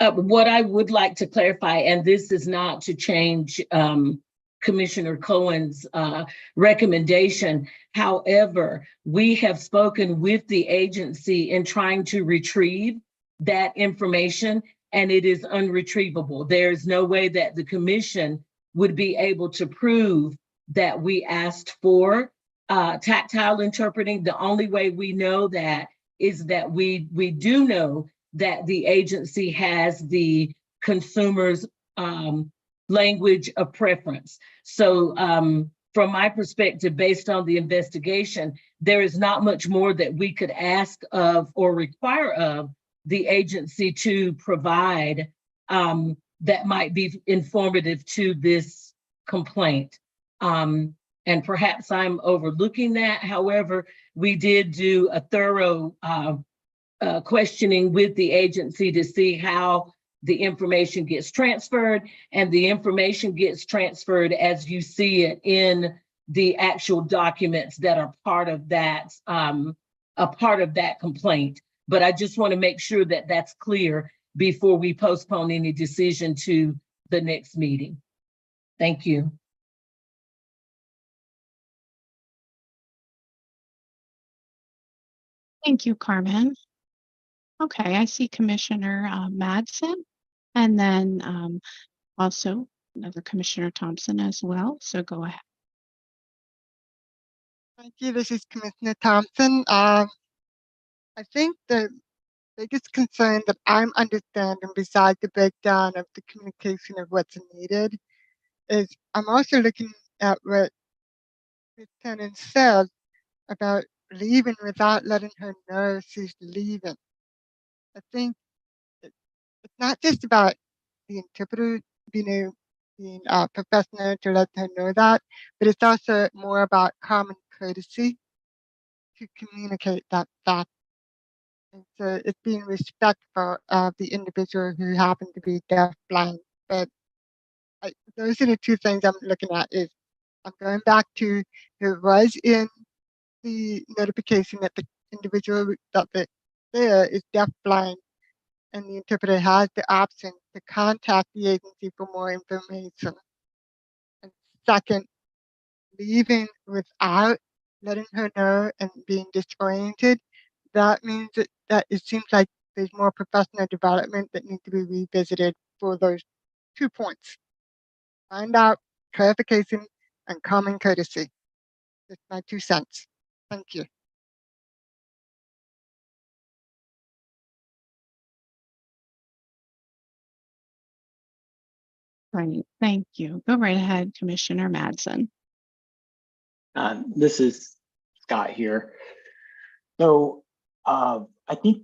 What I would like to clarify, and this is not to change Commissioner Cohen's recommendation. However, we have spoken with the agency in trying to retrieve that information, and it is unretrievable. There's no way that the commission would be able to prove that we asked for tactile interpreting. The only way we know that is that we do know that the agency has the consumer's language of preference. So from my perspective, based on the investigation, there is not much more that we could ask of or require of the agency to provide that might be informative to this complaint. And perhaps I'm overlooking that. However, we did do a thorough questioning with the agency to see how the information gets transferred, and the information gets transferred as you see it in the actual documents that are part of that, a part of that complaint. But I just want to make sure that that's clear before we postpone any decision to the next meeting. Thank you. Thank you, Carmen. Okay, I see Commissioner Madsen, and then also another Commissioner Thompson as well. So go ahead. Thank you. This is Commissioner Thompson. I think the biggest concern that I'm understanding, besides the breakdown of the communication of what's needed, is I'm also looking at what Ms. Tennant said about leaving without letting her know she's leaving. I think it's not just about the interpreter being professional to let her know that, but it's also more about common courtesy to communicate that fact. And so it's being respectful of the individual who happened to be deafblind. But those are the two things I'm looking at. Is I'm going back to, there was in the notification that the individual there is deafblind, and the interpreter has the option to contact the agency for more information. And second, leaving without letting her know and being disoriented that means that it seems like there's more professional development that needs to be revisited for those 2 points. Find out, clarification, and common courtesy. Just my 2 cents. Thank you. Right, thank you. Go right ahead, Commissioner Madsen. This is Scott here. So I think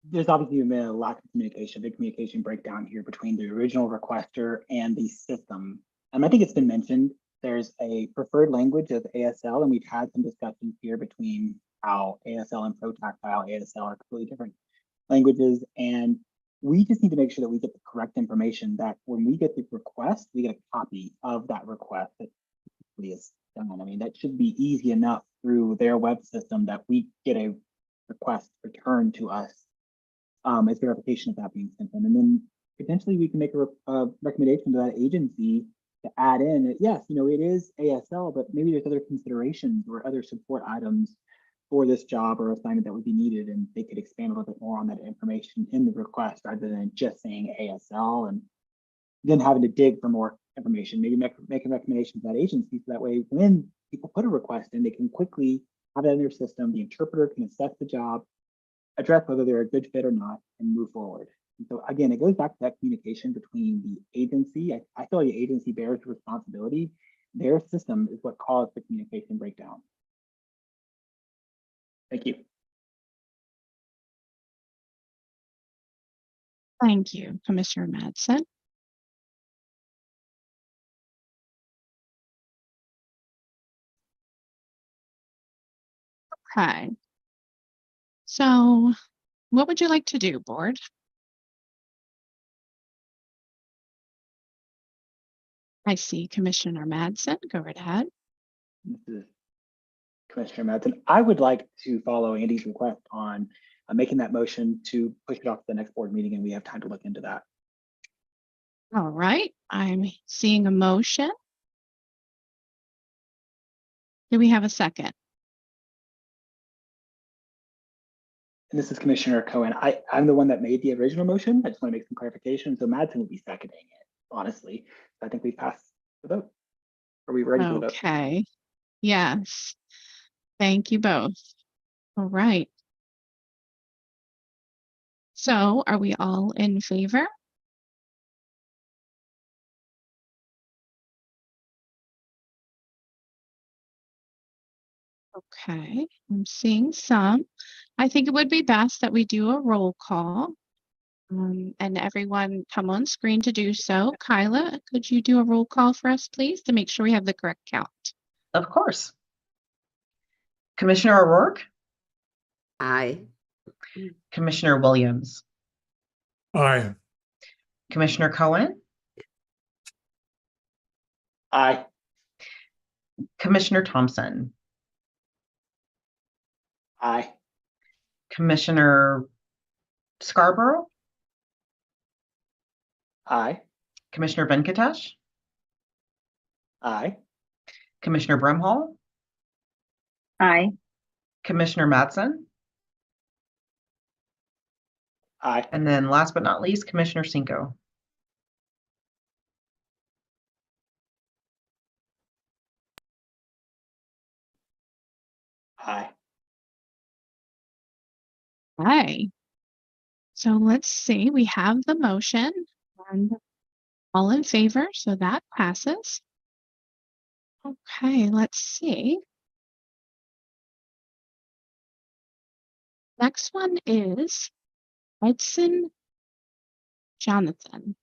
there's obviously been a lack of communication, big communication breakdown here between the original requester and the system. I think it's been mentioned, there's a preferred language of ASL, and we've had some discussions here between how ASL and ProTactile ASL are completely different languages. And we just need to make sure that we get the correct information, that when we get the request, we get a copy of that request that is done. I mean, that should be easy enough through their web system that we get a request returned to us as verification of that being sent in. And then potentially we can make a recommendation to that agency to add in, yes, you know, it is ASL, but maybe there's other considerations or other support items for this job or assignment that would be needed, and they could expand a little bit more on that information in the request rather than just saying ASL and then having to dig for more information. Maybe make a recommendation to that agency so that way when people put a request in, they can quickly have that in their system. The interpreter can assess the job, address whether they're a good fit or not, and move forward. And so again, it goes back to that communication between the agency. I feel like the agency bears the responsibility. Their system is what caused the communication breakdown. Thank you. Thank you, Commissioner Madsen. Okay. So what would you like to do, board? I see Commissioner Madsen. Go right ahead. This is Commissioner Madsen. I would like to follow Andy's request on making that motion to push it off to the next board meeting, and we have time to look into that. All right, I'm seeing a motion. Do we have a second? And this is Commissioner Cohen. I'm the one that made the original motion. I just want to make some clarification. So Madsen will be seconding it, honestly. I think we passed the vote. Are we ready for the vote? Okay. Yes. Thank you both. All right. So are we all in favor? Okay, I'm seeing some. I think it would be best that we do a roll call. And everyone come on screen to do so. Kyla, could you do a roll call for us, please, to make sure we have the correct count? Of course. Commissioner O'Rourke, Aye. Commissioner Williams, Aye. Commissioner Cohen, Aye. Commissioner Thompson, Aye. Commissioner Scarborough, Aye. Commissioner Venkatesh, Aye. Commissioner Brimhall, Aye. Commissioner Madsen, Aye. and then last but not least, Commissioner Cinco. Aye. Hi. So let's see, we have the motion and all in favor, so that passes. Okay, let's see. Next one is Edson Jonathan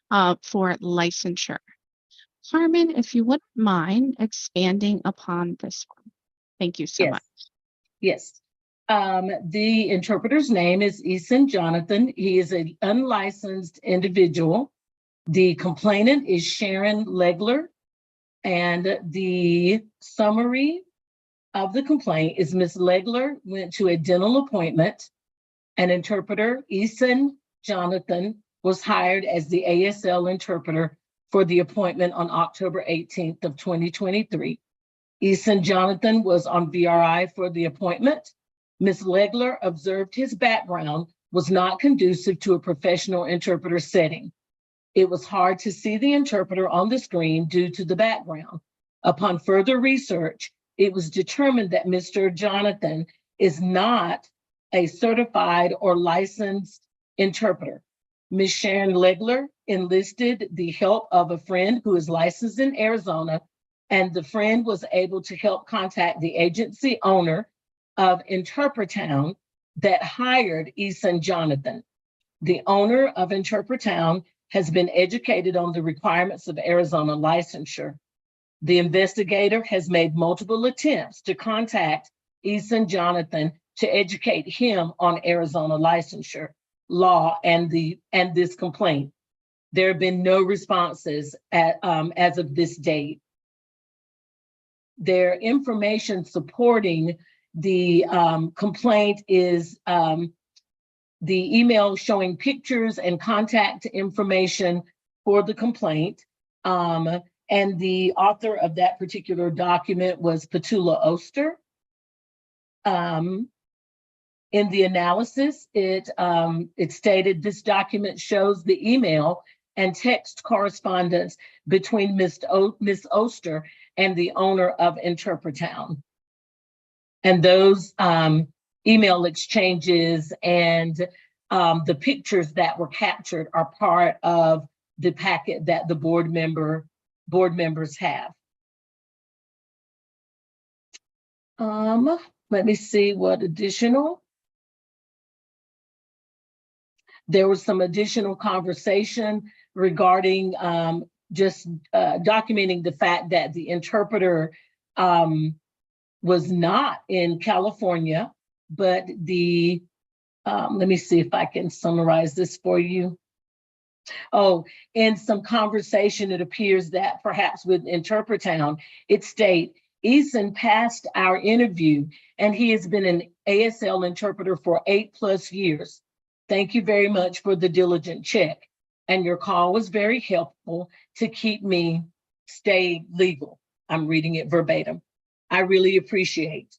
for licensure. Carmen, if you wouldn't mind expanding upon this one. Thank you so much. Yes. The interpreter's name is Edson Jonathan. He is an unlicensed individual. The complainant is Sharon Legler. And the summary of the complaint is Ms. Legler went to a dental appointment. An interpreter, Edson Jonathan, was hired as the ASL interpreter for the appointment on October 18th of 2023. Edson Jonathan was on VRI for the appointment. Ms. Legler observed his background was not conducive to a professional interpreter setting. It was hard to see the interpreter on the screen due to the background. Upon further research, it was determined that Mr. Jonathan is not a certified or licensed interpreter. Ms. Sharon Legler enlisted the help of a friend who is licensed in Arizona, and the friend was able to help contact the agency owner of Interpretown that hired Eason Jonathan. The owner of Interpretown has been educated on the requirements of Arizona licensure. The investigator has made multiple attempts to contact Eason Jonathan to educate him on Arizona licensure law and this complaint. There have been no responses as of this date. Their information supporting the complaint is the email showing pictures and contact information for the complaint. And the author of that particular document was Petula Oster. In the analysis, it stated this document shows the email and text correspondence between Ms. Oster and the owner of Interpretown. And those email exchanges and the pictures that were captured are part of the packet that the board members have. Let me see what additional. There was some additional conversation regarding just documenting the fact that the interpreter was not in California, but the, let me see if I can summarize this for you. Oh, in some conversation, it appears that perhaps with Interpretown, it states, Eason passed our interview and he has been an ASL interpreter for 8+ years. Thank you very much for the diligent check. And your call was very helpful to keep me stay legal. I'm reading it verbatim. I really appreciate.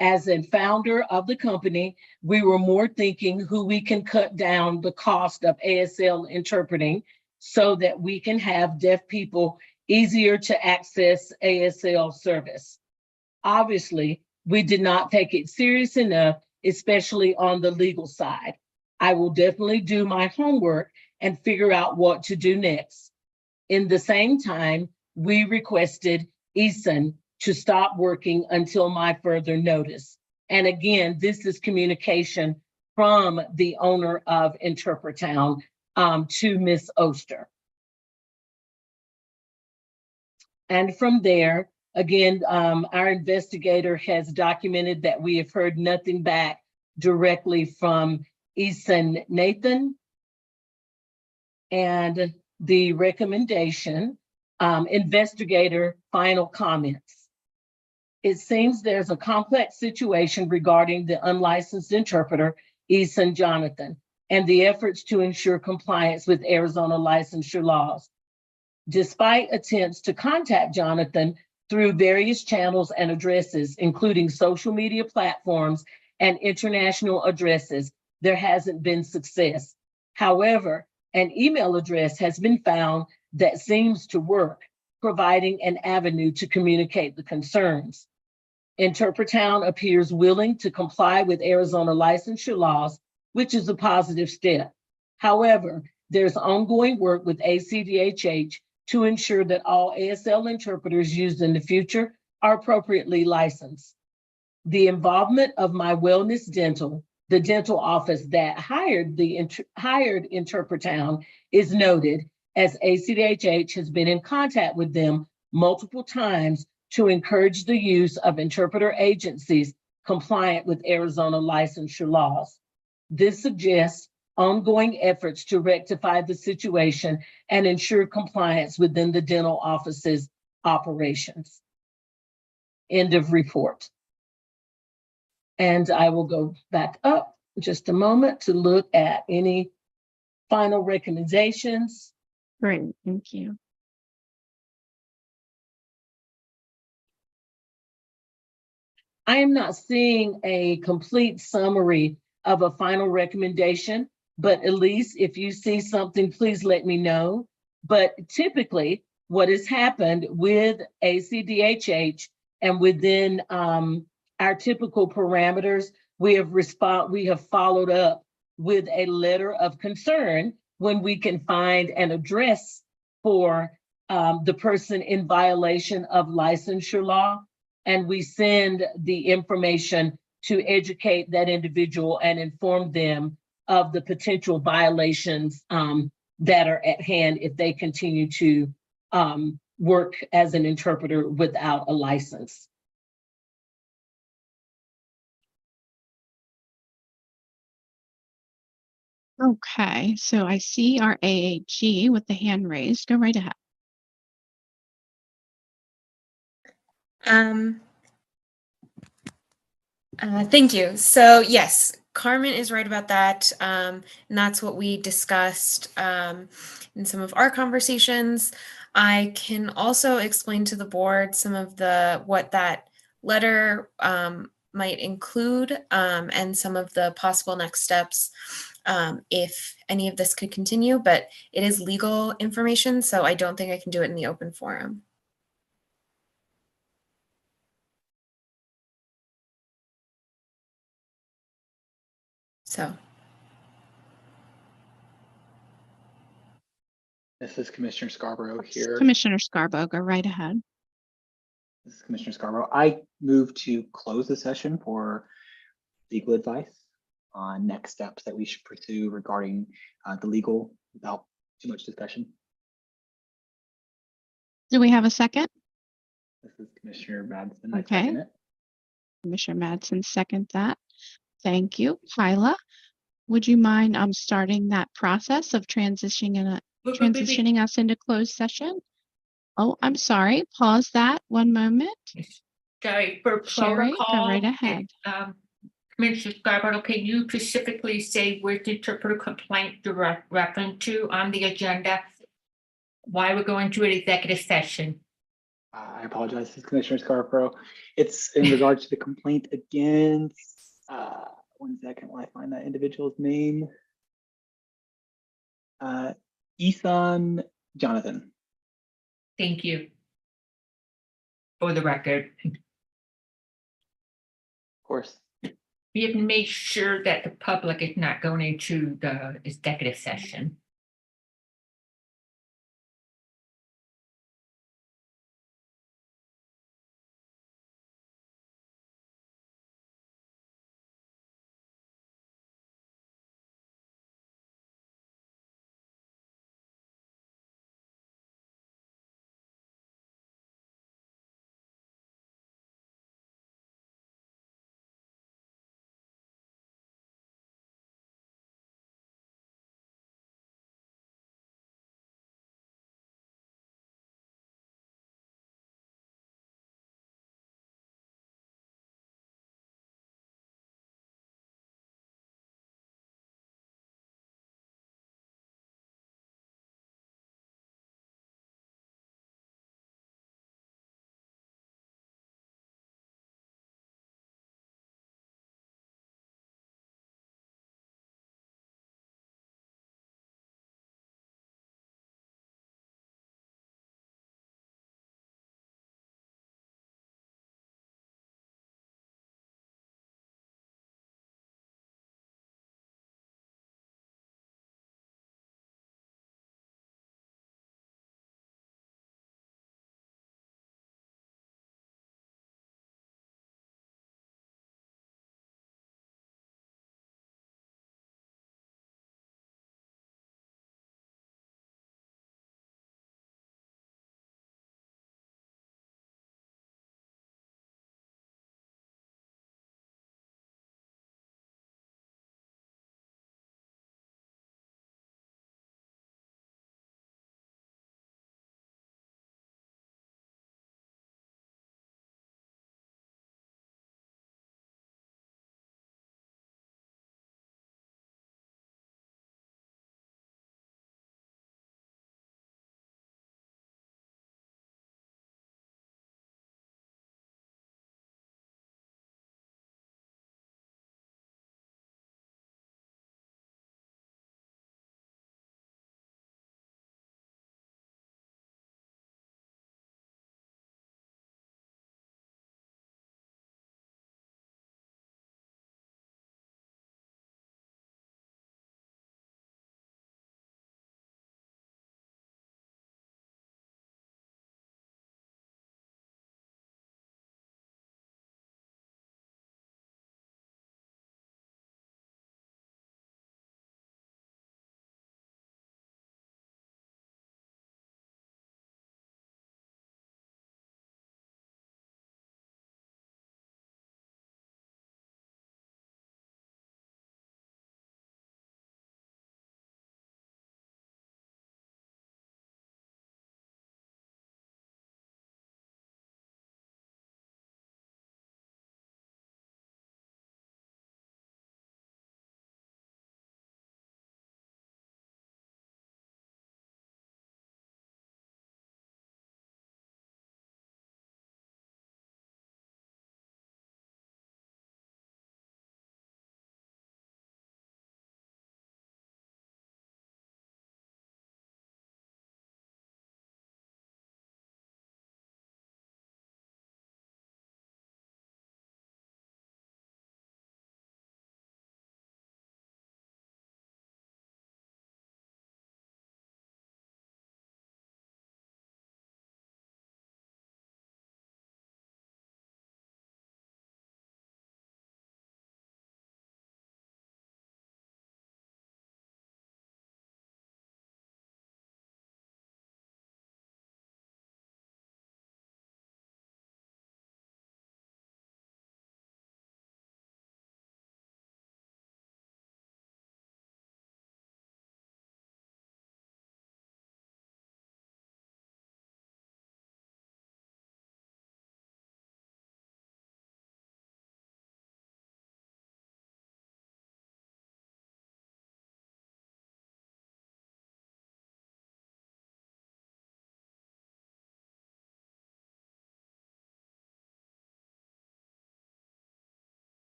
As a founder of the company, we were more thinking who we can cut down the cost of ASL interpreting so that we can have deaf people easier to access ASL service. Obviously, we did not take it serious enough, especially on the legal side. I will definitely do my homework and figure out what to do next. In the same time, we requested Eason to stop working until my further notice. And again, this is communication from the owner of Interpretown to Ms. Oster. And from there, again, our investigator has documented that we have heard nothing back directly from Eason Nathan. And the recommendation, investigator final comments. It seems there's a complex situation regarding the unlicensed interpreter, Eason Jonathan, and the efforts to ensure compliance with Arizona licensure laws. Despite attempts to contact Jonathan through various channels and addresses, including social media platforms and international addresses, there hasn't been success. However, an email address has been found that seems to work, providing an avenue to communicate the concerns. Interpretown appears willing to comply with Arizona licensure laws, which is a positive step. However, there's ongoing work with ACDHH to ensure that all ASL interpreters used in the future are appropriately licensed. The involvement of My Wellness Dental, the dental office that hired Interpretown, is noted, as ACDHH has been in contact with them multiple times to encourage the use of interpreter agencies compliant with Arizona licensure laws. This suggests ongoing efforts to rectify the situation and ensure compliance within the dental office's operations. End of report. And I will go back up just a moment to look at any final recommendations. Great, thank you. I am not seeing a complete summary of a final recommendation, but Elise, if you see something, please let me know. But typically, what has happened with ACDHH and within our typical parameters, we have followed up with a letter of concern when we can find an address for the person in violation of licensure law, and we send the information to educate that individual and inform them of the potential violations that are at hand if they continue to work as an interpreter without a license. Okay, so I see our AAG with the hand raised. Go right ahead. Thank you. So yes, Carmen is right about that. And that's what we discussed in some of our conversations. I can also explain to the board some of what that letter might include and some of the possible next steps if any of this could continue, but it is legal information, so I don't think I can do it in the open forum. So. This is Commissioner Scarborough here. Commissioner Scarborough, go right ahead. This is Commissioner Scarborough. I move to close the session for legal advice on next steps that we should pursue regarding the legal without too much discussion. Do we have a second? This is Commissioner Madsen. I Okay. second it. Commissioner Madsen, second that. Thank you. Kyla, would you mind starting that process of transitioning us into closed session? Oh, I'm sorry. Pause that one moment. Sorry, for Sherry, protocol. go right ahead. Commissioner Scarborough, can you specifically say where the interpreter complaint direct reference to on the agenda? Why we're going to an executive session? I apologize, this is Commissioner Scarborough. It's in regards to the complaint against, 1 second while I find that individual's name. Ethan Jonathan. Thank you. For the record. Of course. We have to make sure that the public is not going into the executive session.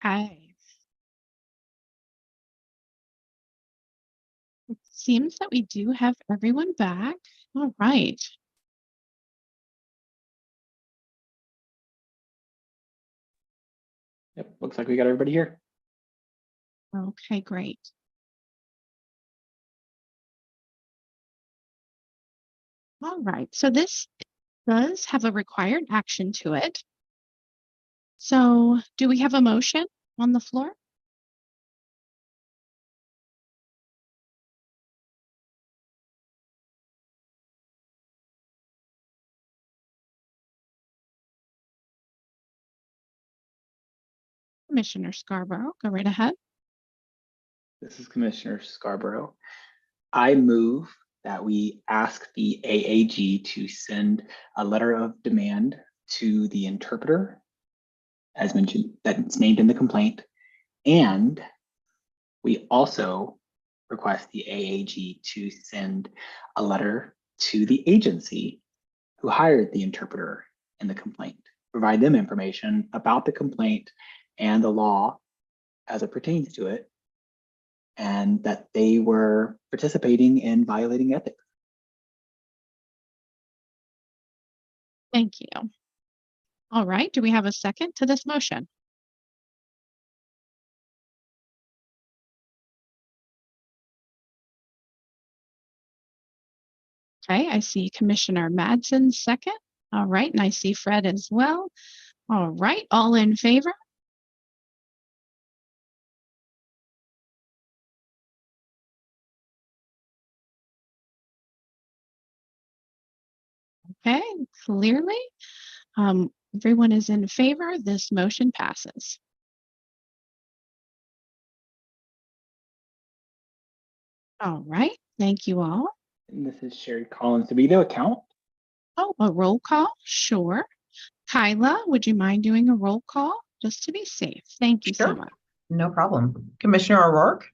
Okay. It seems that we do have everyone back. All right. Yep, looks like we got everybody here. Okay, great. All right. So this does have a required action to it. So do we have a motion on the floor? Commissioner Scarborough, go right ahead. This is Commissioner Scarborough. I move that we ask the AAG to send a letter of demand to the interpreter, as mentioned, that's named in the complaint. And we also request the AAG to send a letter to the agency who hired the interpreter in the complaint, provide them information about the complaint and the law as it pertains to it, and that they were participating in violating ethics. Thank you. All right. Do we have a second to this motion? Okay, I see Commissioner Madsen second. All right, and I see Fred as well. All right, all in favor? Okay, clearly, everyone is in favor. This motion passes. All right, thank you all. And this is Sherry Collins. Do we do a count? Oh, a roll call? Sure. Kyla, would you mind doing a roll call just to be safe? Thank you so Sure. much. No problem. Commissioner O'Rourke,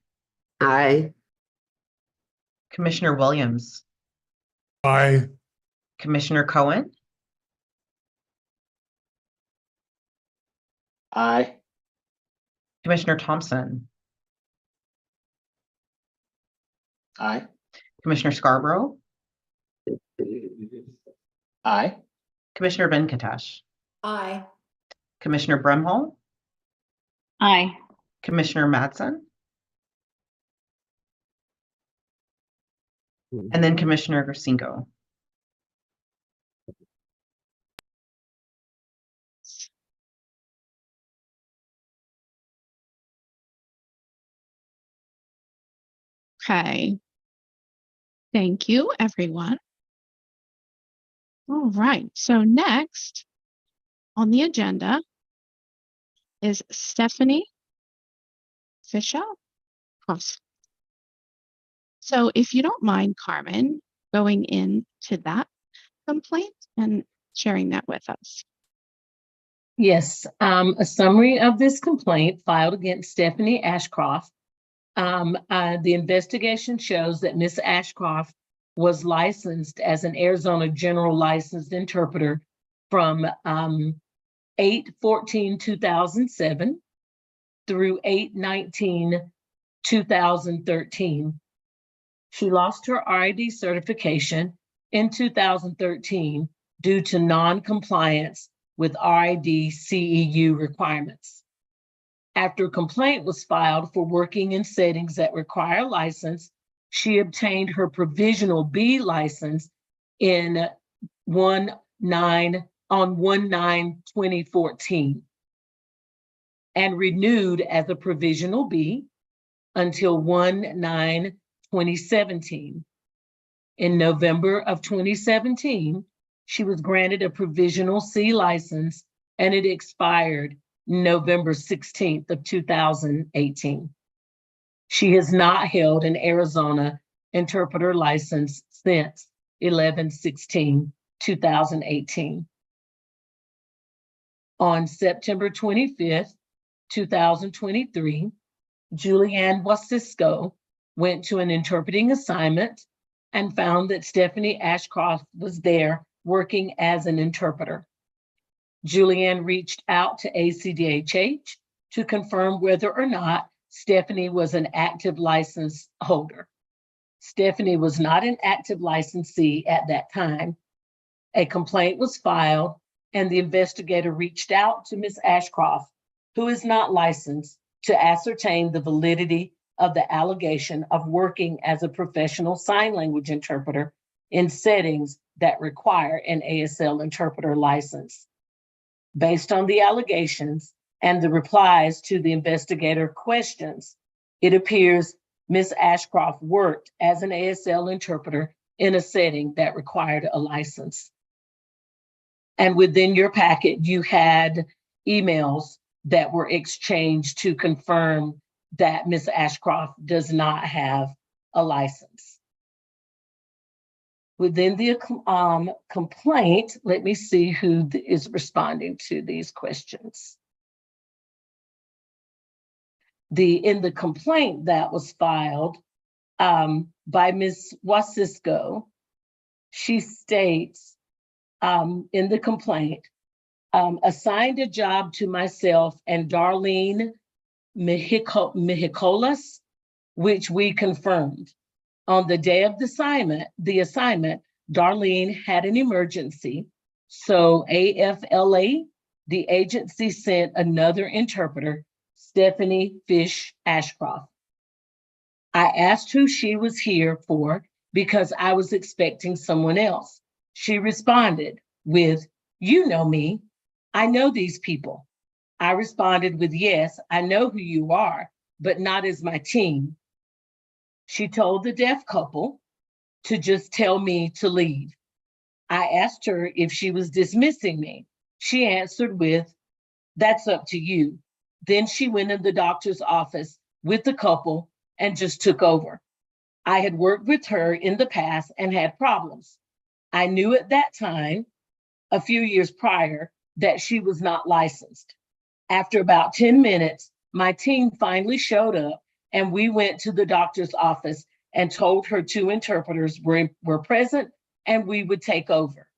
Aye. Commissioner Williams, Aye. Commissioner Cohen, Aye. Commissioner Thompson, Aye. Commissioner Scarborough, Aye. Commissioner Venkatesh, Aye. Commissioner Bremhall, Aye. Commissioner Madsen, and then Commissioner Gracinko. Okay. Thank you, everyone. All right, so next on the agenda is Stephanie Fisher. So if you don't mind, Carmen, going into that complaint and sharing that with us. Yes, a summary of this complaint filed against Stephanie Ashcroft. The investigation shows that Ms. Ashcroft was licensed as an Arizona General Licensed Interpreter from 8/14/2007 through 8/19/2013. She lost her RID certification in 2013 due to non-compliance with RID CEU requirements. After a complaint was filed for working in settings that require a license, she obtained her provisional B license in 1/9/2014 and renewed as a provisional B until 1/9/2017. In November of 2017, she was granted a provisional C license and it expired November 16th of 2018. She has not held an Arizona interpreter license since 11/16/2018. On September 25th, 2023, Julianne Wasisco went to an interpreting assignment and found that Stephanie Ashcroft was there working as an interpreter. Julianne reached out to ACDHH to confirm whether or not Stephanie was an active license holder. Stephanie was not an active licensee at that time. A complaint was filed, and the investigator reached out to Ms. Ashcroft, who is not licensed, to ascertain the validity of the allegation of working as a professional sign language interpreter in settings that require an ASL interpreter license. Based on the allegations and the replies to the investigator questions, it appears Ms. Ashcroft worked as an ASL interpreter in a setting that required a license. And within your packet, you had emails that were exchanged to confirm that Ms. Ashcroft does not have a license. Within the complaint, let me see who is responding to these questions. In the complaint that was filed by Ms. Wasisco, she states in the complaint, assigned a job to myself and Darlene Mejicolas, which we confirmed. On the day of the assignment, Darlene had an emergency, so AFLA, the agency, sent another interpreter, Stephanie Fish Ashcroft. I asked who she was here for because I was expecting someone else. She responded with, "You know me. I know these people." I responded with, "Yes, I know who you are, but not as my team." She told the deaf couple to just tell me to leave. I asked her if she was dismissing me. She answered with, "That's up to you." Then she went in the doctor's office with the couple and just took over. I had worked with her in the past and had problems. I knew at that time, a few years prior, that she was not licensed. After about 10 minutes, my team finally showed up and we went to the doctor's office and told her 2 interpreters were present and we would take over.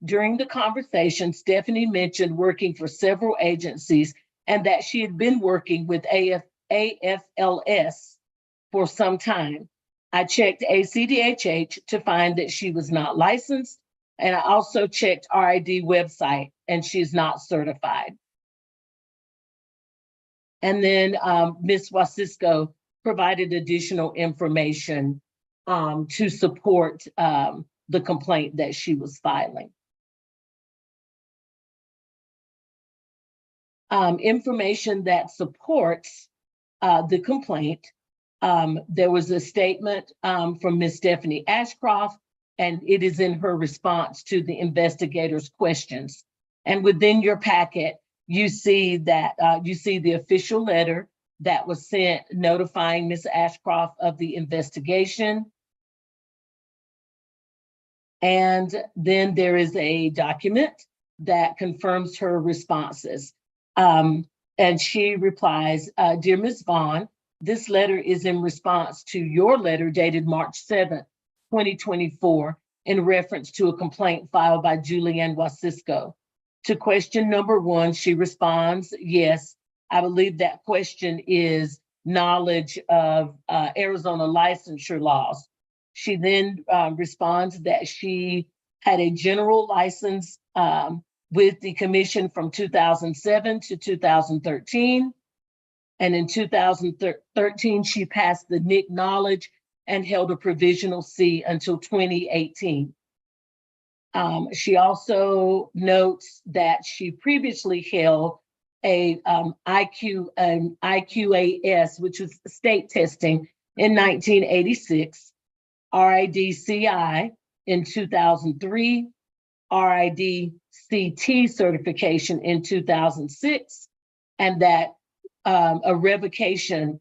During the conversation, Stephanie mentioned working for several agencies and that she had been working with AFLS for some time. I checked ACDHH to find that she was not licensed, and I also checked RID website and she's not certified. And then Ms. Wasisco provided additional information to support the complaint that she was filing. Information that supports the complaint. There was a statement from Ms. Stephanie Ashcroft, and it is in her response to the investigator's questions. And within your packet, you see that you see the official letter that was sent notifying Ms. Ashcroft of the investigation. And then there is a document that confirms her responses. And she replies, "Dear Ms. Vaughn, this letter is in response to your letter dated March 7th, 2024, in reference to a complaint filed by Julianne Wasisco. To question number 1, she responds, yes, I believe that question is knowledge of Arizona licensure laws. She then responds that she had a general license with the commission from 2007 to 2013. And in 2013, she passed the NIC knowledge and held a provisional C until 2018. She also notes that she previously held a IQAS, which was state testing in 1986, RID-CI in 2003, RID-CT certification in 2006, and that a revocation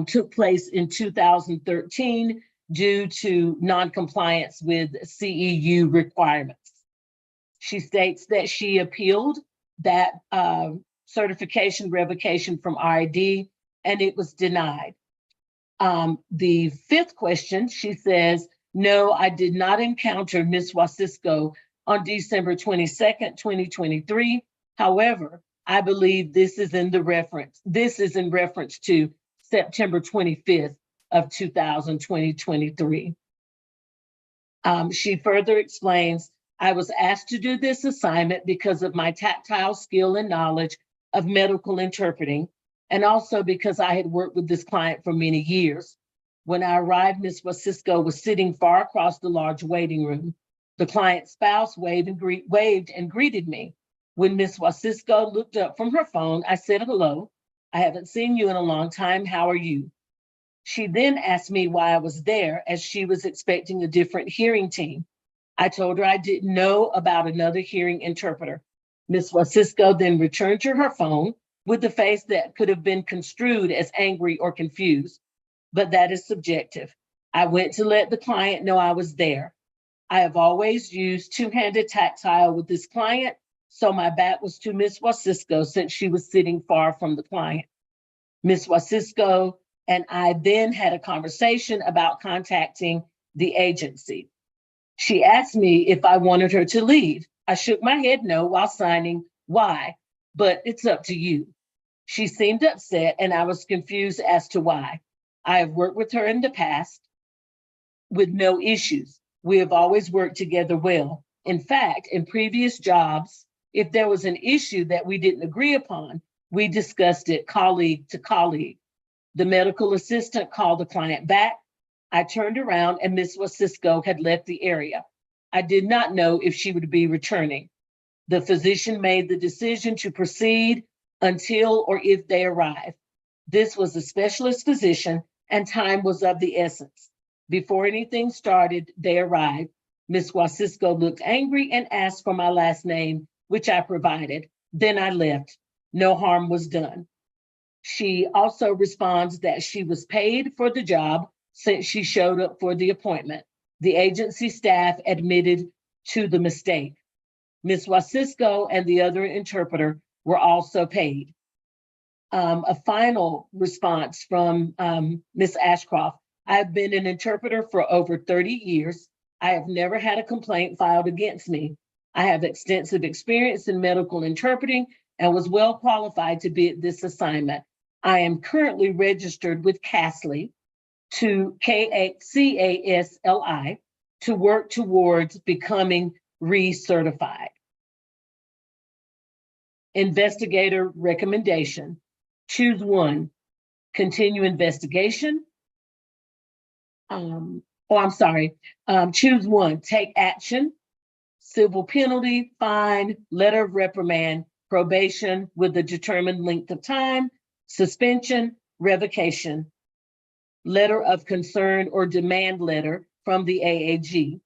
took place in 2013 due to non-compliance with CEU requirements. She states that she appealed that certification revocation from RID and it was denied. The 5th question, she says, no, I did not encounter Ms. Wasisco on December 22nd, 2023. However, I believe this is in reference to September 25th of 2023. She further explains, I was asked to do this assignment because of my tactile skill and knowledge of medical interpreting, and also because I had worked with this client for many years. When I arrived, Ms. Wasisco was sitting far across the large waiting room. The client's spouse waved and greeted me. When Ms. Wasisco looked up from her phone, I said, hello, I haven't seen you in a long time. How are you? She then asked me why I was there, as she was expecting a different hearing team. I told her I didn't know about another hearing interpreter. Ms. Wasisco then returned to her phone with a face that could have been construed as angry or confused, but that is subjective. I went to let the client know I was there. I have always used two-handed tactile with this client, so my back was to Ms. Wasisco since she was sitting far from the client. Ms. Wasisco and I then had a conversation about contacting the agency. She asked me if I wanted her to leave. I shook my head no while signing why, but it's up to you. She seemed upset and I was confused as to why. I have worked with her in the past with no issues. We have always worked together well. In fact, in previous jobs, if there was an issue that we didn't agree upon, we discussed it colleague to colleague. The medical assistant called the client back. I turned around and Ms. Wasisco had left the area. I did not know if she would be returning. The physician made the decision to proceed until or if they arrive. This was a specialist physician and time was of the essence. Before anything started, they arrived. Ms. Wasisco looked angry and asked for my last name, which I provided. Then I left. No harm was done. She also responds that she was paid for the job since she showed up for the appointment. The agency staff admitted to the mistake. Ms. Wasisco and the other interpreter were also paid. A final response from Ms. Ashcroft. I've been an interpreter for over 30 years. I have never had a complaint filed against me. I have extensive experience in medical interpreting and was well qualified to be at this assignment. I am currently registered with CASLI to CASLI to work towards becoming recertified. Investigator recommendation. Choose one. Continue investigation. Choose one. Take action. Civil penalty, fine, letter of reprimand, probation with a determined length of time, suspension, revocation, letter of concern or demand letter from the AAG.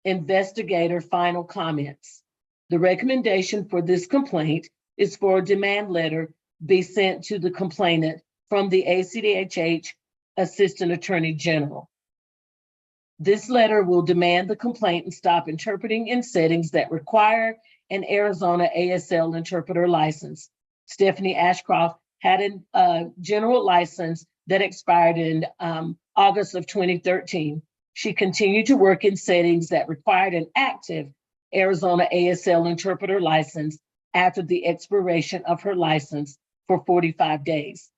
Investigator final comments. The recommendation for this complaint is for a demand letter be sent to the complainant from the ACDHH Assistant Attorney General. This letter will demand the complainant stop interpreting in settings that require an Arizona ASL interpreter license. Stephanie Ashcroft had a general license that expired in August of 2013. She continued to work in settings that required an active Arizona ASL interpreter license after the expiration of her license for 45 days.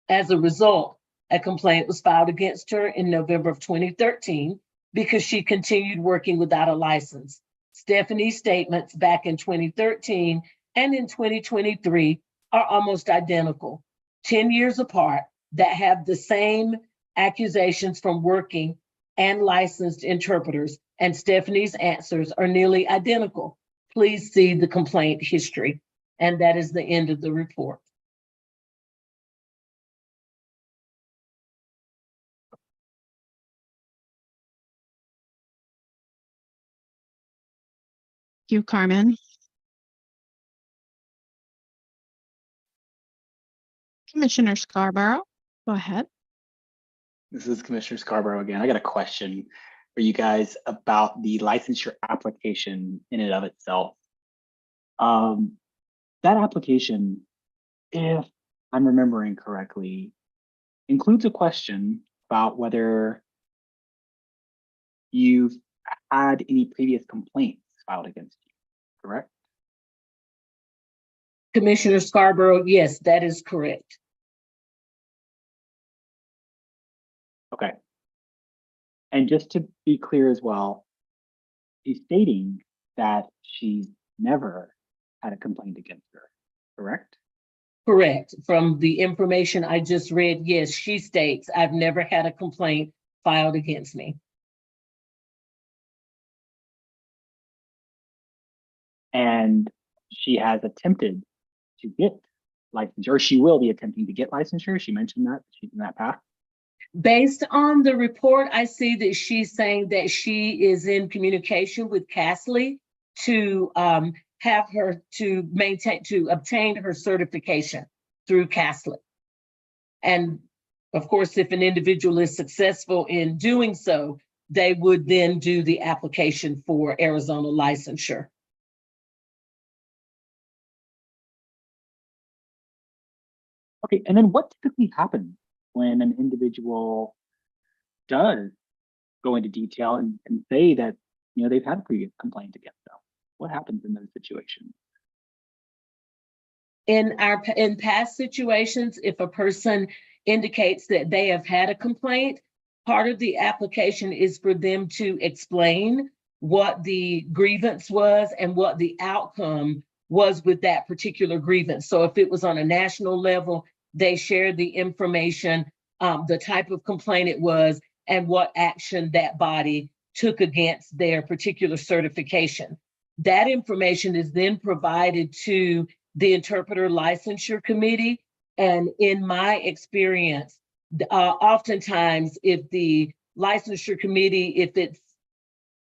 As a result, a complaint was filed against her in November of 2013 because she continued working without a license. Stephanie's statements back in 2013 and in 2023 are almost identical, 10 years apart, that have the same accusations from working and licensed interpreters, and Stephanie's answers are nearly identical. Please see the complaint history. And that is the end of the report. Thank you, Carmen. Commissioner Scarborough, go ahead. This is Commissioner Scarborough again. I got a question for you guys about the licensure application in and of itself. That application, if I'm remembering correctly, includes a question about whether you've had any previous complaints filed against you, correct? Commissioner Scarborough, yes, that is correct. Okay. And just to be clear as well, she's stating that she's never had a complaint against her, correct? Correct. From the information I just read, yes, she states, I've never had a complaint filed against me. And she has attempted to get licensure, or she will be attempting to get licensure. She mentioned that she's in that path. Based on the report, I see that she's saying that she is in communication with Castley to have her to obtain her certification through Castley. And of course, if an individual is successful in doing so, they would then do the application for Arizona licensure. Okay, and then what typically happens when an individual does go into detail and say that, you know, they've had a previous complaint against them? What happens in those situations? In past situations, if a person indicates that they have had a complaint, part of the application is for them to explain what the grievance was and what the outcome was with that particular grievance. So if it was on a national level, they shared the information, the type of complaint it was, and what action that body took against their particular certification. That information is then provided to the interpreter licensure committee. And in my experience, oftentimes if the licensure committee, if it's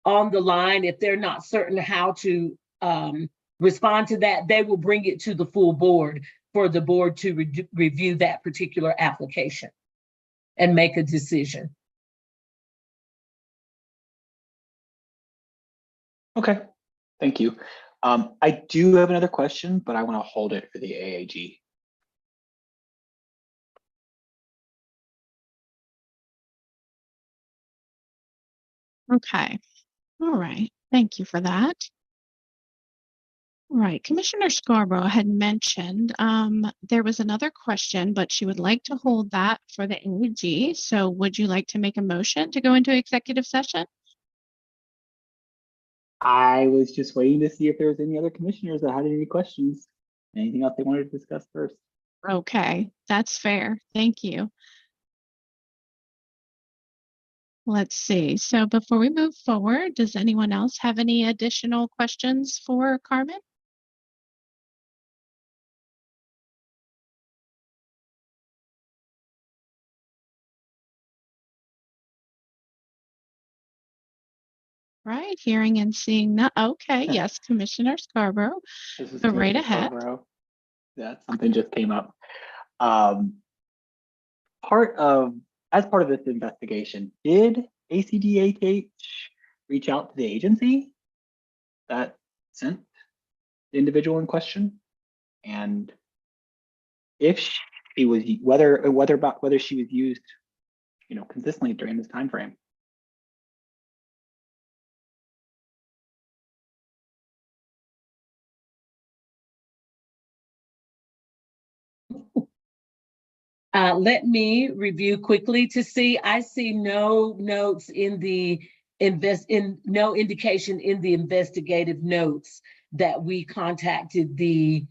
on the line, if they're not certain how to respond to that, they will bring it to the full board for the board to review that particular application and make a decision. Okay, thank you. I do have another question, but I want to hold it for the AAG. Okay. All right. Thank you for that. Right. Commissioner Scarborough had mentioned there was another question, but she would like to hold that for the AG. So would you like to make a motion to go into executive session? I was just waiting to see if there was any other commissioners that had any questions. Anything else they wanted to discuss first? Okay, that's fair. Thank you. Let's see. So before we move forward, does anyone else have any additional questions for Carmen? Right, hearing and seeing none. Okay, yes, Commissioner Scarborough. This is Go right Commissioner ahead. Scarborough. That something just came up. As part of this investigation, did ACDHH reach out to the agency that sent the individual in question? And if she was, whether she was used, you know, consistently during this time frame? Let me review quickly to see. I see no notes in the no indication in the investigative notes that we contacted the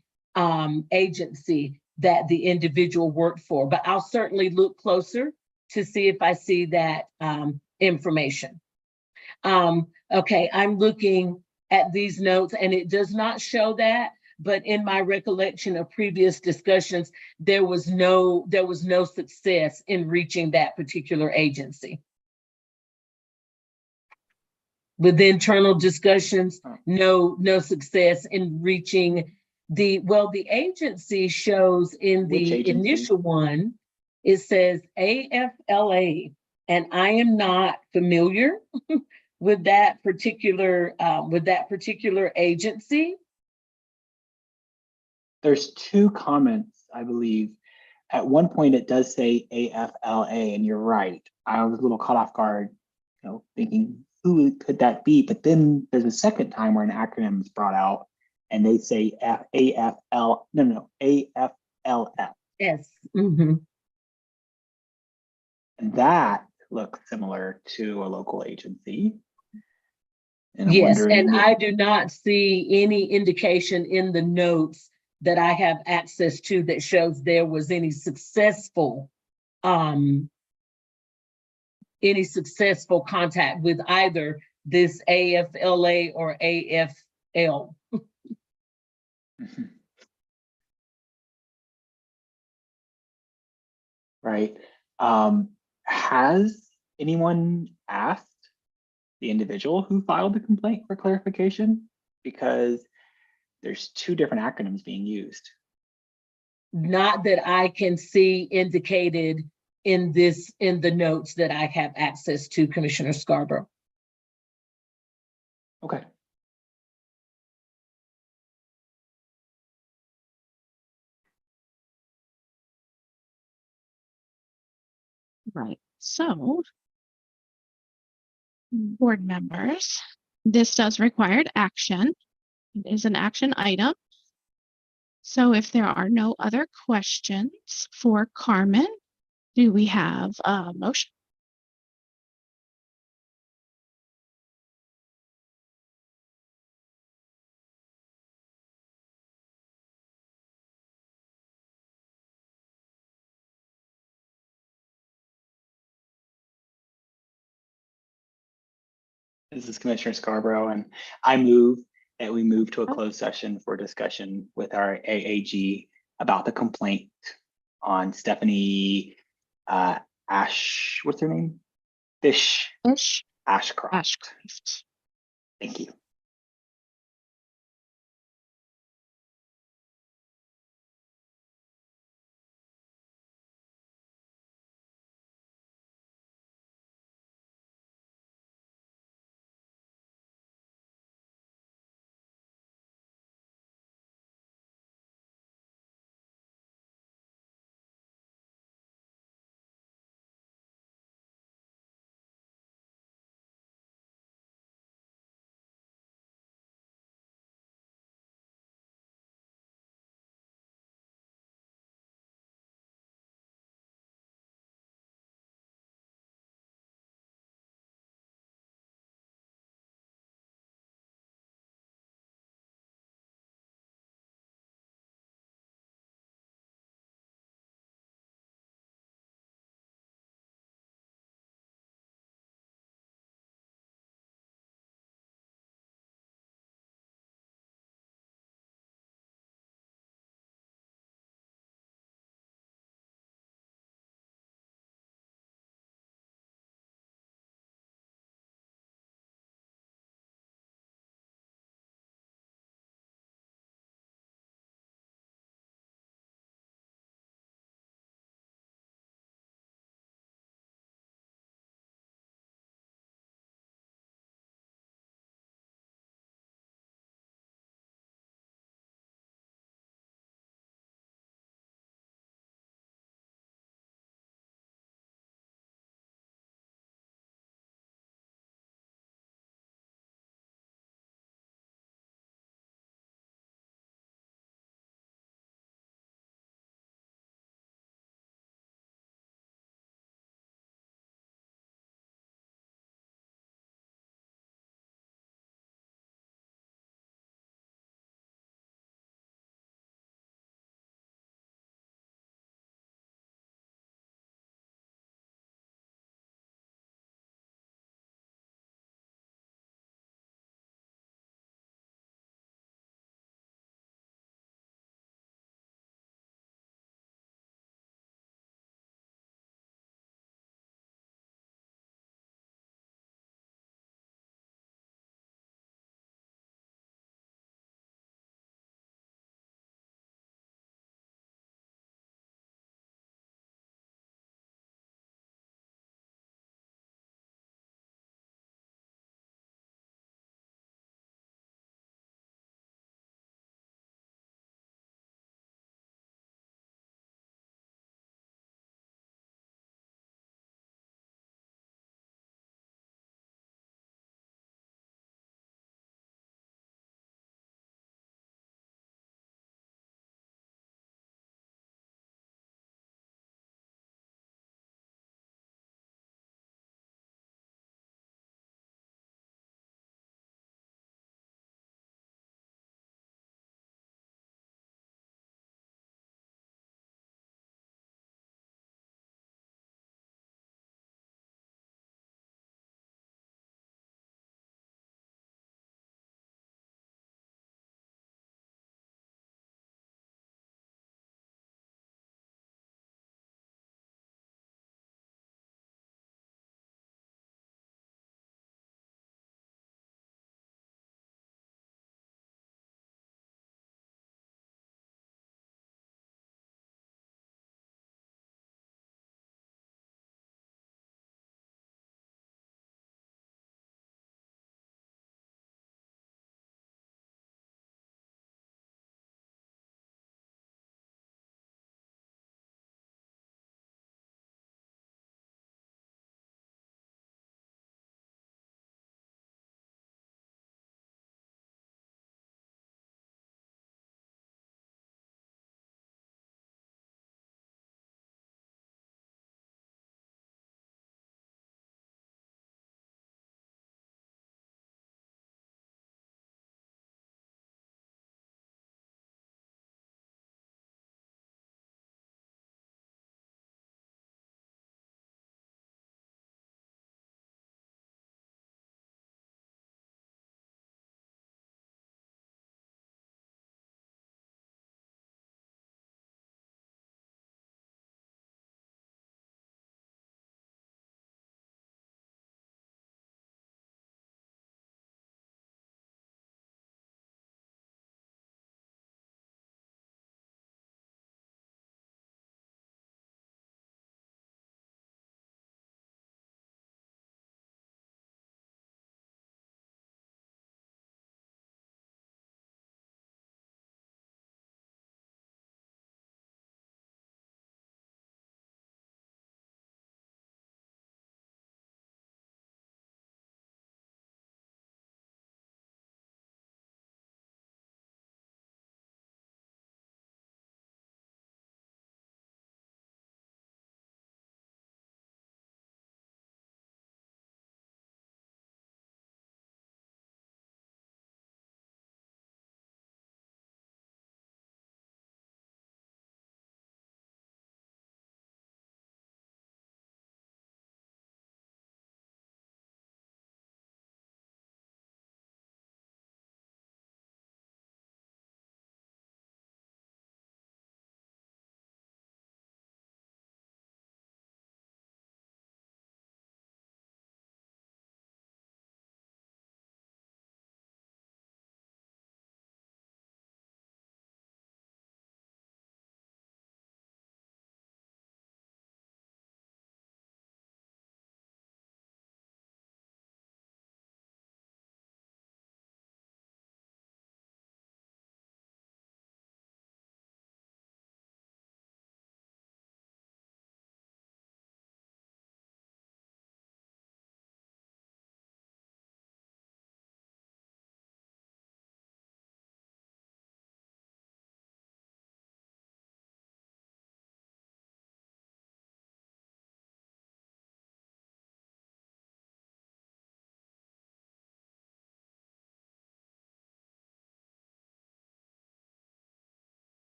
agency that the individual worked for, but I'll certainly look closer to see if I see that information. Okay, I'm looking at these notes and it does not show that, but in my recollection of previous discussions, there was no success in reaching that particular agency. With internal discussions, no success in reaching the agency shows in the initial one, it says AFLA, and I am not familiar with that particular agency. There's two comments, I believe. At one point, it does say AFLA, and you're right. I was a little caught off guard, you know, thinking who could that be? But then there's a second time where an acronym is brought out, and they say AFL, no, AFLF. Yes. Mhm. And that looks similar to a local agency. And I'm Yes, wondering and if- I do not see any indication in the notes that I have access to that shows there was any successful contact with either this AFLA or AFL. Mhm. Right. Has anyone asked the individual who filed the complaint for clarification? Because there's two different acronyms being used. Not that I can see indicated in the notes that I have access to, Commissioner Scarborough. Okay. Right. So, board members, this does require action. It is an action item. So if there are no other questions for Carmen, do we have a motion? This is Commissioner Scarborough, and I move that we move to a closed session for discussion with our AAG about the complaint on Stephanie what's her name? Fish Ashcroft. Ashcraft. Thank you.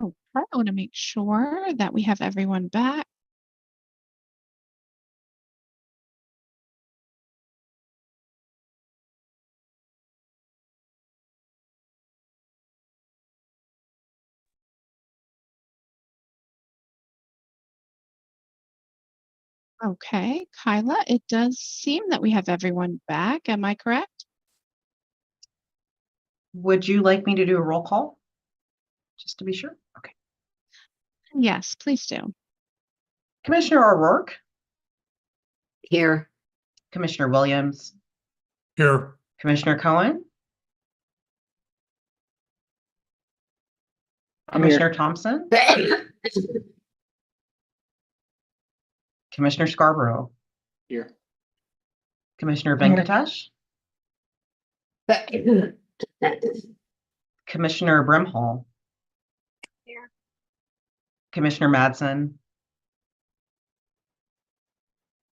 Okay, I want to make sure that we have everyone back. Okay, Kyla, it does seem that we have everyone back. Am I correct? Would you like me to do a roll call? Just to be sure? Okay. Yes, please do. Commissioner O'Rourke, Here. Commissioner Williams, Here. Commissioner Cohen, I'm here. Commissioner Thompson, Commissioner Scarborough, Here. Commissioner I'm here. Venkatesh, Commissioner Brimhall, Here. Commissioner Madsen,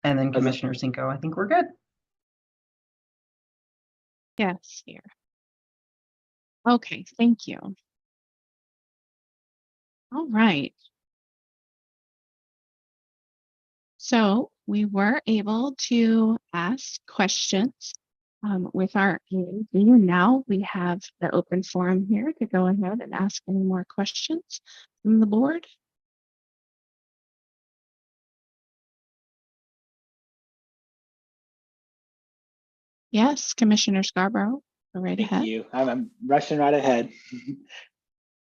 and then Present. Commissioner Cinco. I think we're good. Yes, here. Okay, thank you. All right. So we were able to ask questions with our AAD, and now we have the open forum here to go ahead and ask any more questions from the board. Yes, Commissioner Scarborough, go right Thank ahead. you. I'm rushing right ahead.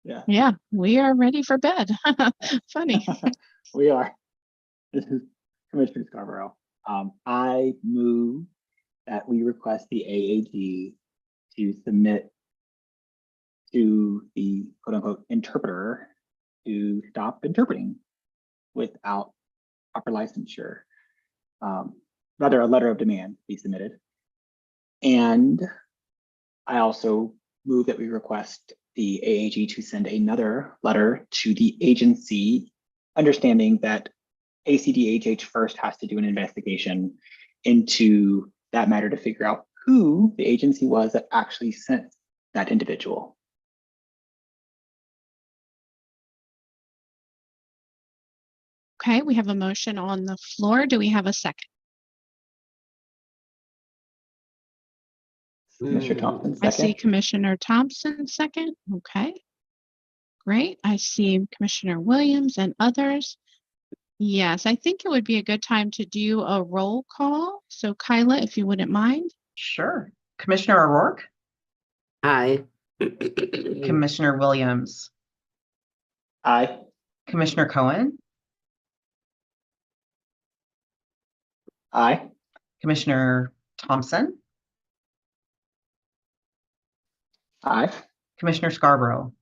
Yeah. Yeah, we are ready for bed. Funny. We are. This is Commissioner Scarborough. I move that we request the AAG to submit to the quote unquote interpreter to stop interpreting without proper licensure. Rather, a letter of demand be submitted. And I also move that we request the AAG to send another letter to the agency, understanding that ACDHH first has to do an investigation into that matter to figure out who the agency was that actually sent that individual. Okay, we have a motion on the floor. Do we have a second? Commissioner Thompson, I see second. Commissioner Thompson second. Okay. Great. I see Commissioner Williams and others. Yes, I think it would be a good time to do a roll call. So Kyla, if you wouldn't mind. Sure. Commissioner O'Rourke, Aye. Commissioner Williams, Aye. Commissioner Cohen, Aye. Commissioner Thompson, Aye. Commissioner Scarborough,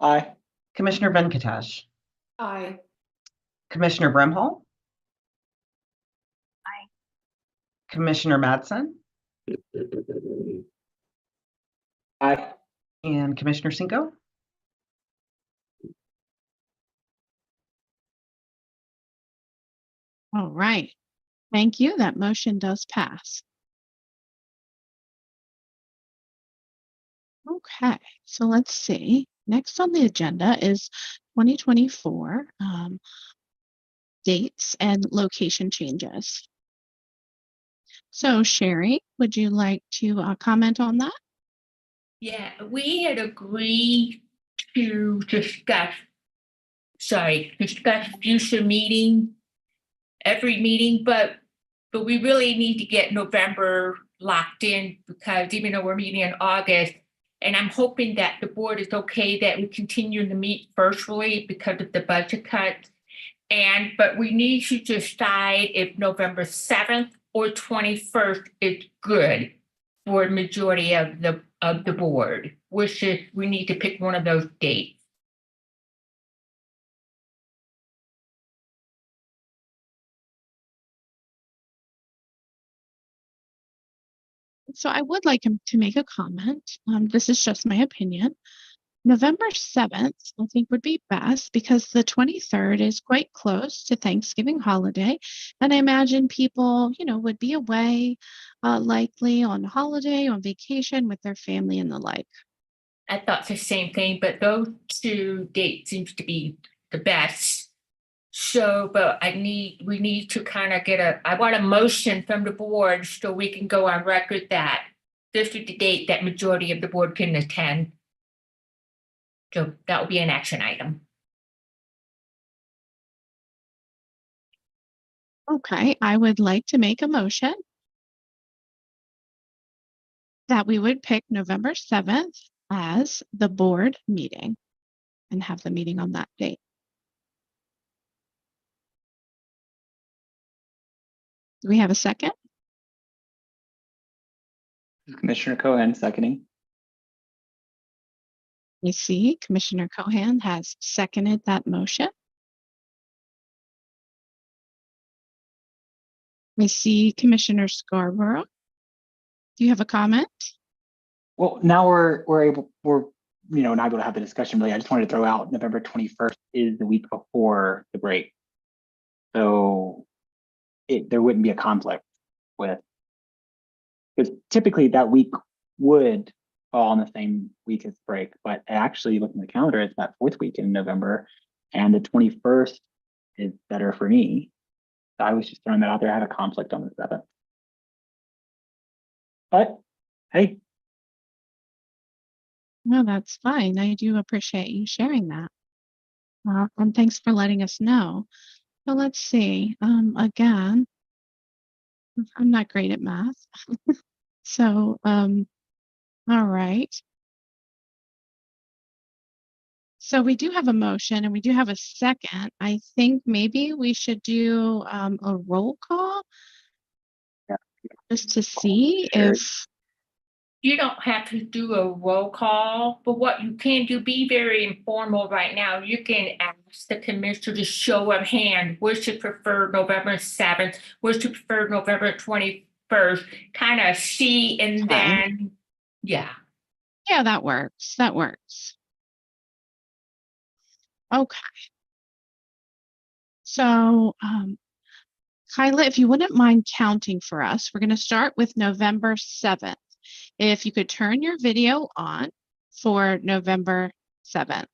Aye. Commissioner Venkatesh, Aye. Commissioner Brimhall, Aye. Commissioner Madsen, Aye. and Commissioner Cinco. All right. Thank you. That motion does pass. Okay, so let's see. Next on the agenda is 2024 dates and location changes. So Sherry, would you like to comment on that? Yeah, we had agreed to discuss future every meeting, but we really need to get November locked in, because even though we're meeting in August, and I'm hoping that the board is okay that we continue to meet virtually because of the budget cuts. But we need to decide if November 7th or 21st is good for a majority of the board. We need to pick one of those dates. So I would like him to make a comment. This is just my opinion. November 7th, I think, would be best because the 23rd is quite close to Thanksgiving holiday. And I imagine people, would be away likely on holiday, on vacation with their family and the like. I thought the same thing, but those two dates seems to be the best. So, but we need to kind of I want a motion from the board so we can go on record that this is the date that majority of the board can attend. So that will be an action item. Okay, I would like to make a motion that we would pick November 7th as the board meeting and have the meeting on that date. Do we have a second? Commissioner Cohen seconding. You see, Commissioner Cohan has seconded that motion. I see Commissioner Scarborough. Do you have a comment? Well, now we're not able to have the discussion really. I just wanted to throw out November 21st is the week before the break. So there wouldn't be a conflict with, because typically that week would fall on the same week as break, but actually looking at the calendar, it's that fourth week in November, and the 21st is better for me. So I was just throwing that out there. I have a conflict on the 7th. But hey. No, that's fine. I do appreciate you sharing that. And thanks for letting us know. So let's see. Again, I'm not great at math. So, all right. So we do have a motion and we do have a second. I think maybe we should do a roll call just to see Sure. if. You don't have to do a roll call, but what you can do, be very informal right now. You can ask the commissioner to show of hand, which you prefer November 7th, which you prefer November 21st, kind of see, and then, yeah. Yeah, that works. That works. Okay. So, Kyla, if you wouldn't mind counting for us, we're going to start with November 7th. If you could turn your video on for November 7th.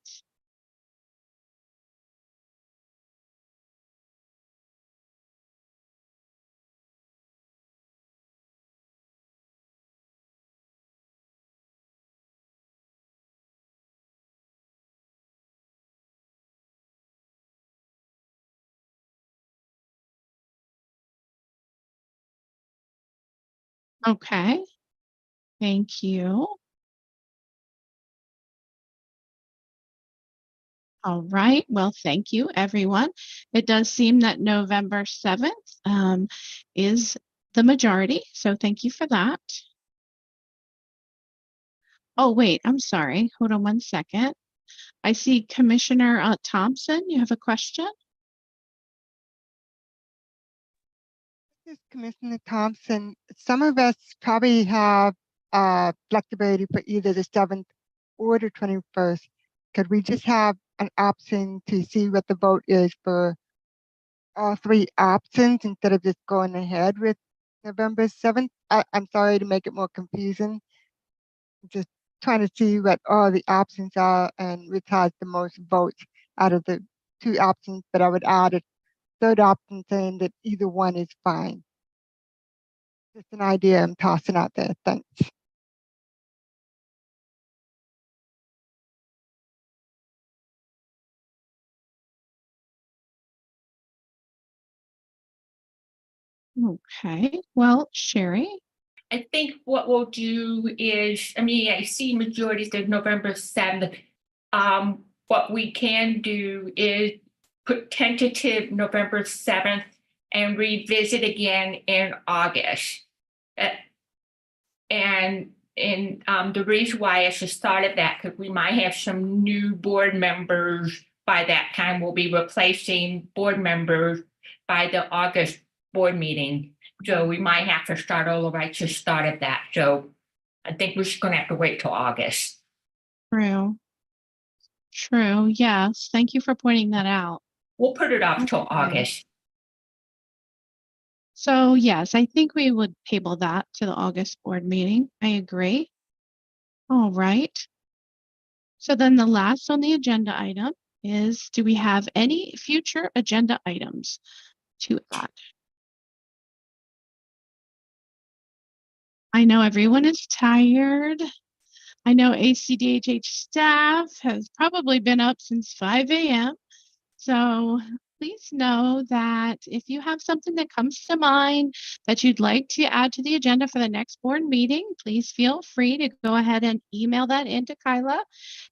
Okay. Thank you. All right. Well, thank you, everyone. It does seem that November 7th is the majority. So thank you for that. Oh, wait, I'm sorry. Hold on one second. I see Commissioner Thompson. You have a question? This is Commissioner Thompson. Some of us probably have flexibility for either the 7th or the 21st. Could we just have an option to see what the vote is for all three options instead of just going ahead with November 7th? I'm sorry to make it more confusing. Just trying to see what all the options are and which has the most votes out of the two options, but I would add a third option saying that either one is fine. Just an idea I'm tossing out there. Thanks. Okay. Well, Sherry. I think what we'll do is, I see majorities of November 7th. What we can do is put tentative November 7th and revisit again in August. And the reason why I just thought of that, because we might have some new board members by that time. We'll be replacing board members by the August board meeting. So we might have to start all over. I just started that. So I think we're just going to have to wait till August. True. True. Yes. Thank you for pointing that out. We'll put it off till August. So yes, I think we would table that to the August board meeting. I agree. All right. So then the last on the agenda item is, do we have any future agenda items to add? I know everyone is tired. I know ACDHH staff has probably been up since 5 a.m. So please know that if you have something that comes to mind that you'd like to add to the agenda for the next board meeting, please feel free to go ahead and email that into Kyla,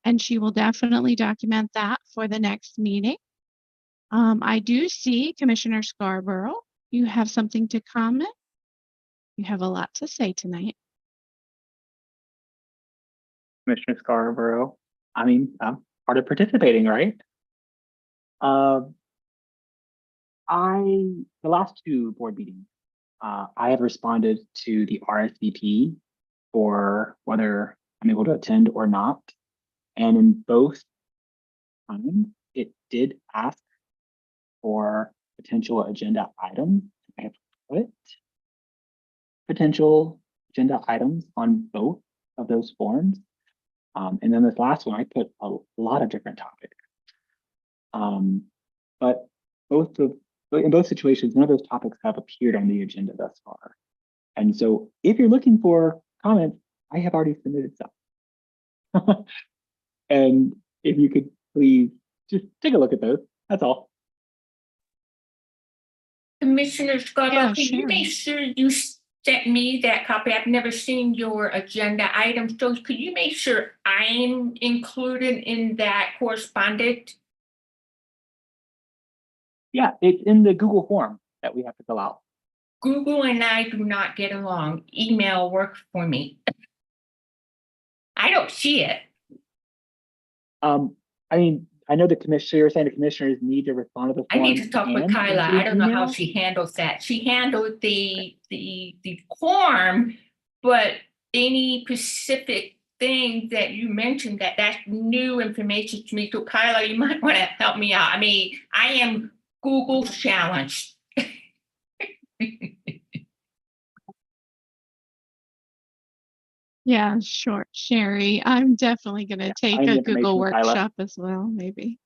and she will definitely document that for the next meeting. I do see Commissioner Scarborough. You have something to comment? You have a lot to say tonight. Commissioner Scarborough, I mean, I'm part of participating, right? The last two board meetings, I have responded to the RSVP for whether I'm able to attend or not. And in both times, it did ask for potential agenda items. I have put potential agenda items on both of those forms. And then this last one, I put a lot of different topics. But in both situations, none of those topics have appeared on the agenda thus far. And so if you're looking for comments, I have already submitted some. And if you could please just take a look at those, that's all. Commissioner Scarborough, Yeah, can you sure. make sure you sent me that copy? I've never seen your agenda items, so could you make sure I'm included in that correspondent? Yeah, it's in the Google form that we have to fill out. Google and I do not get along. Email works for me. I don't see it. I mean, I know the commissioner, you're saying the commissioners need to respond to the I form. need to talk with and Kyla. into the I don't know how email. she handles that. She handled the form, but any specific thing that you mentioned that's new information to me. So Kyla, you might want to help me out. I mean, I am Google challenged. Yeah, sure, Sherry. I'm definitely going to take find a the Google information, Kyla. workshop as well, maybe.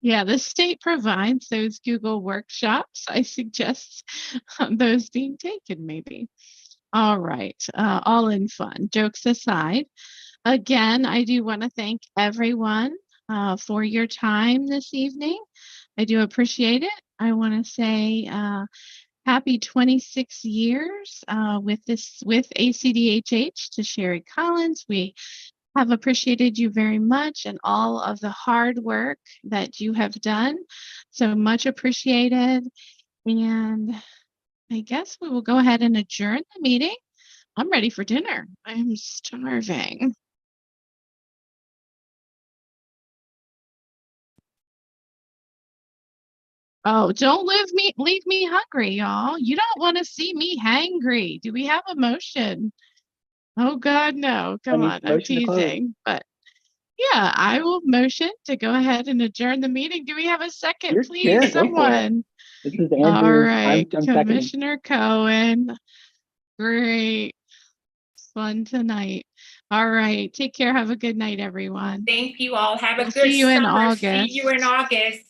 Yeah, the state provides those Google workshops. I suggest those being taken, maybe. All right, all in fun. Jokes aside, again, I do want to thank everyone for your time this evening. I do appreciate it. I want to say happy 26 years with ACDHH to Sherry Collins. We have appreciated you very much and all of the hard work that you have done. So much appreciated. And I guess we will go ahead and adjourn the meeting. I'm ready for dinner. I'm starving. Oh, don't leave me hungry, y'all. You don't want to see me hangry. Do we have a motion? Oh God, no. Come on, I'm Motion to close. teasing. But yeah, I will motion to go ahead and adjourn the meeting. Do we have a second, You're please? scared, go for it. Someone. This is All Andrew. right, I'm seconding. Commissioner Cohen. Great. Fun tonight. All right. Take care. Have a good night, everyone. Thank you all. Have a We'll good see you in summer. See you in August. August.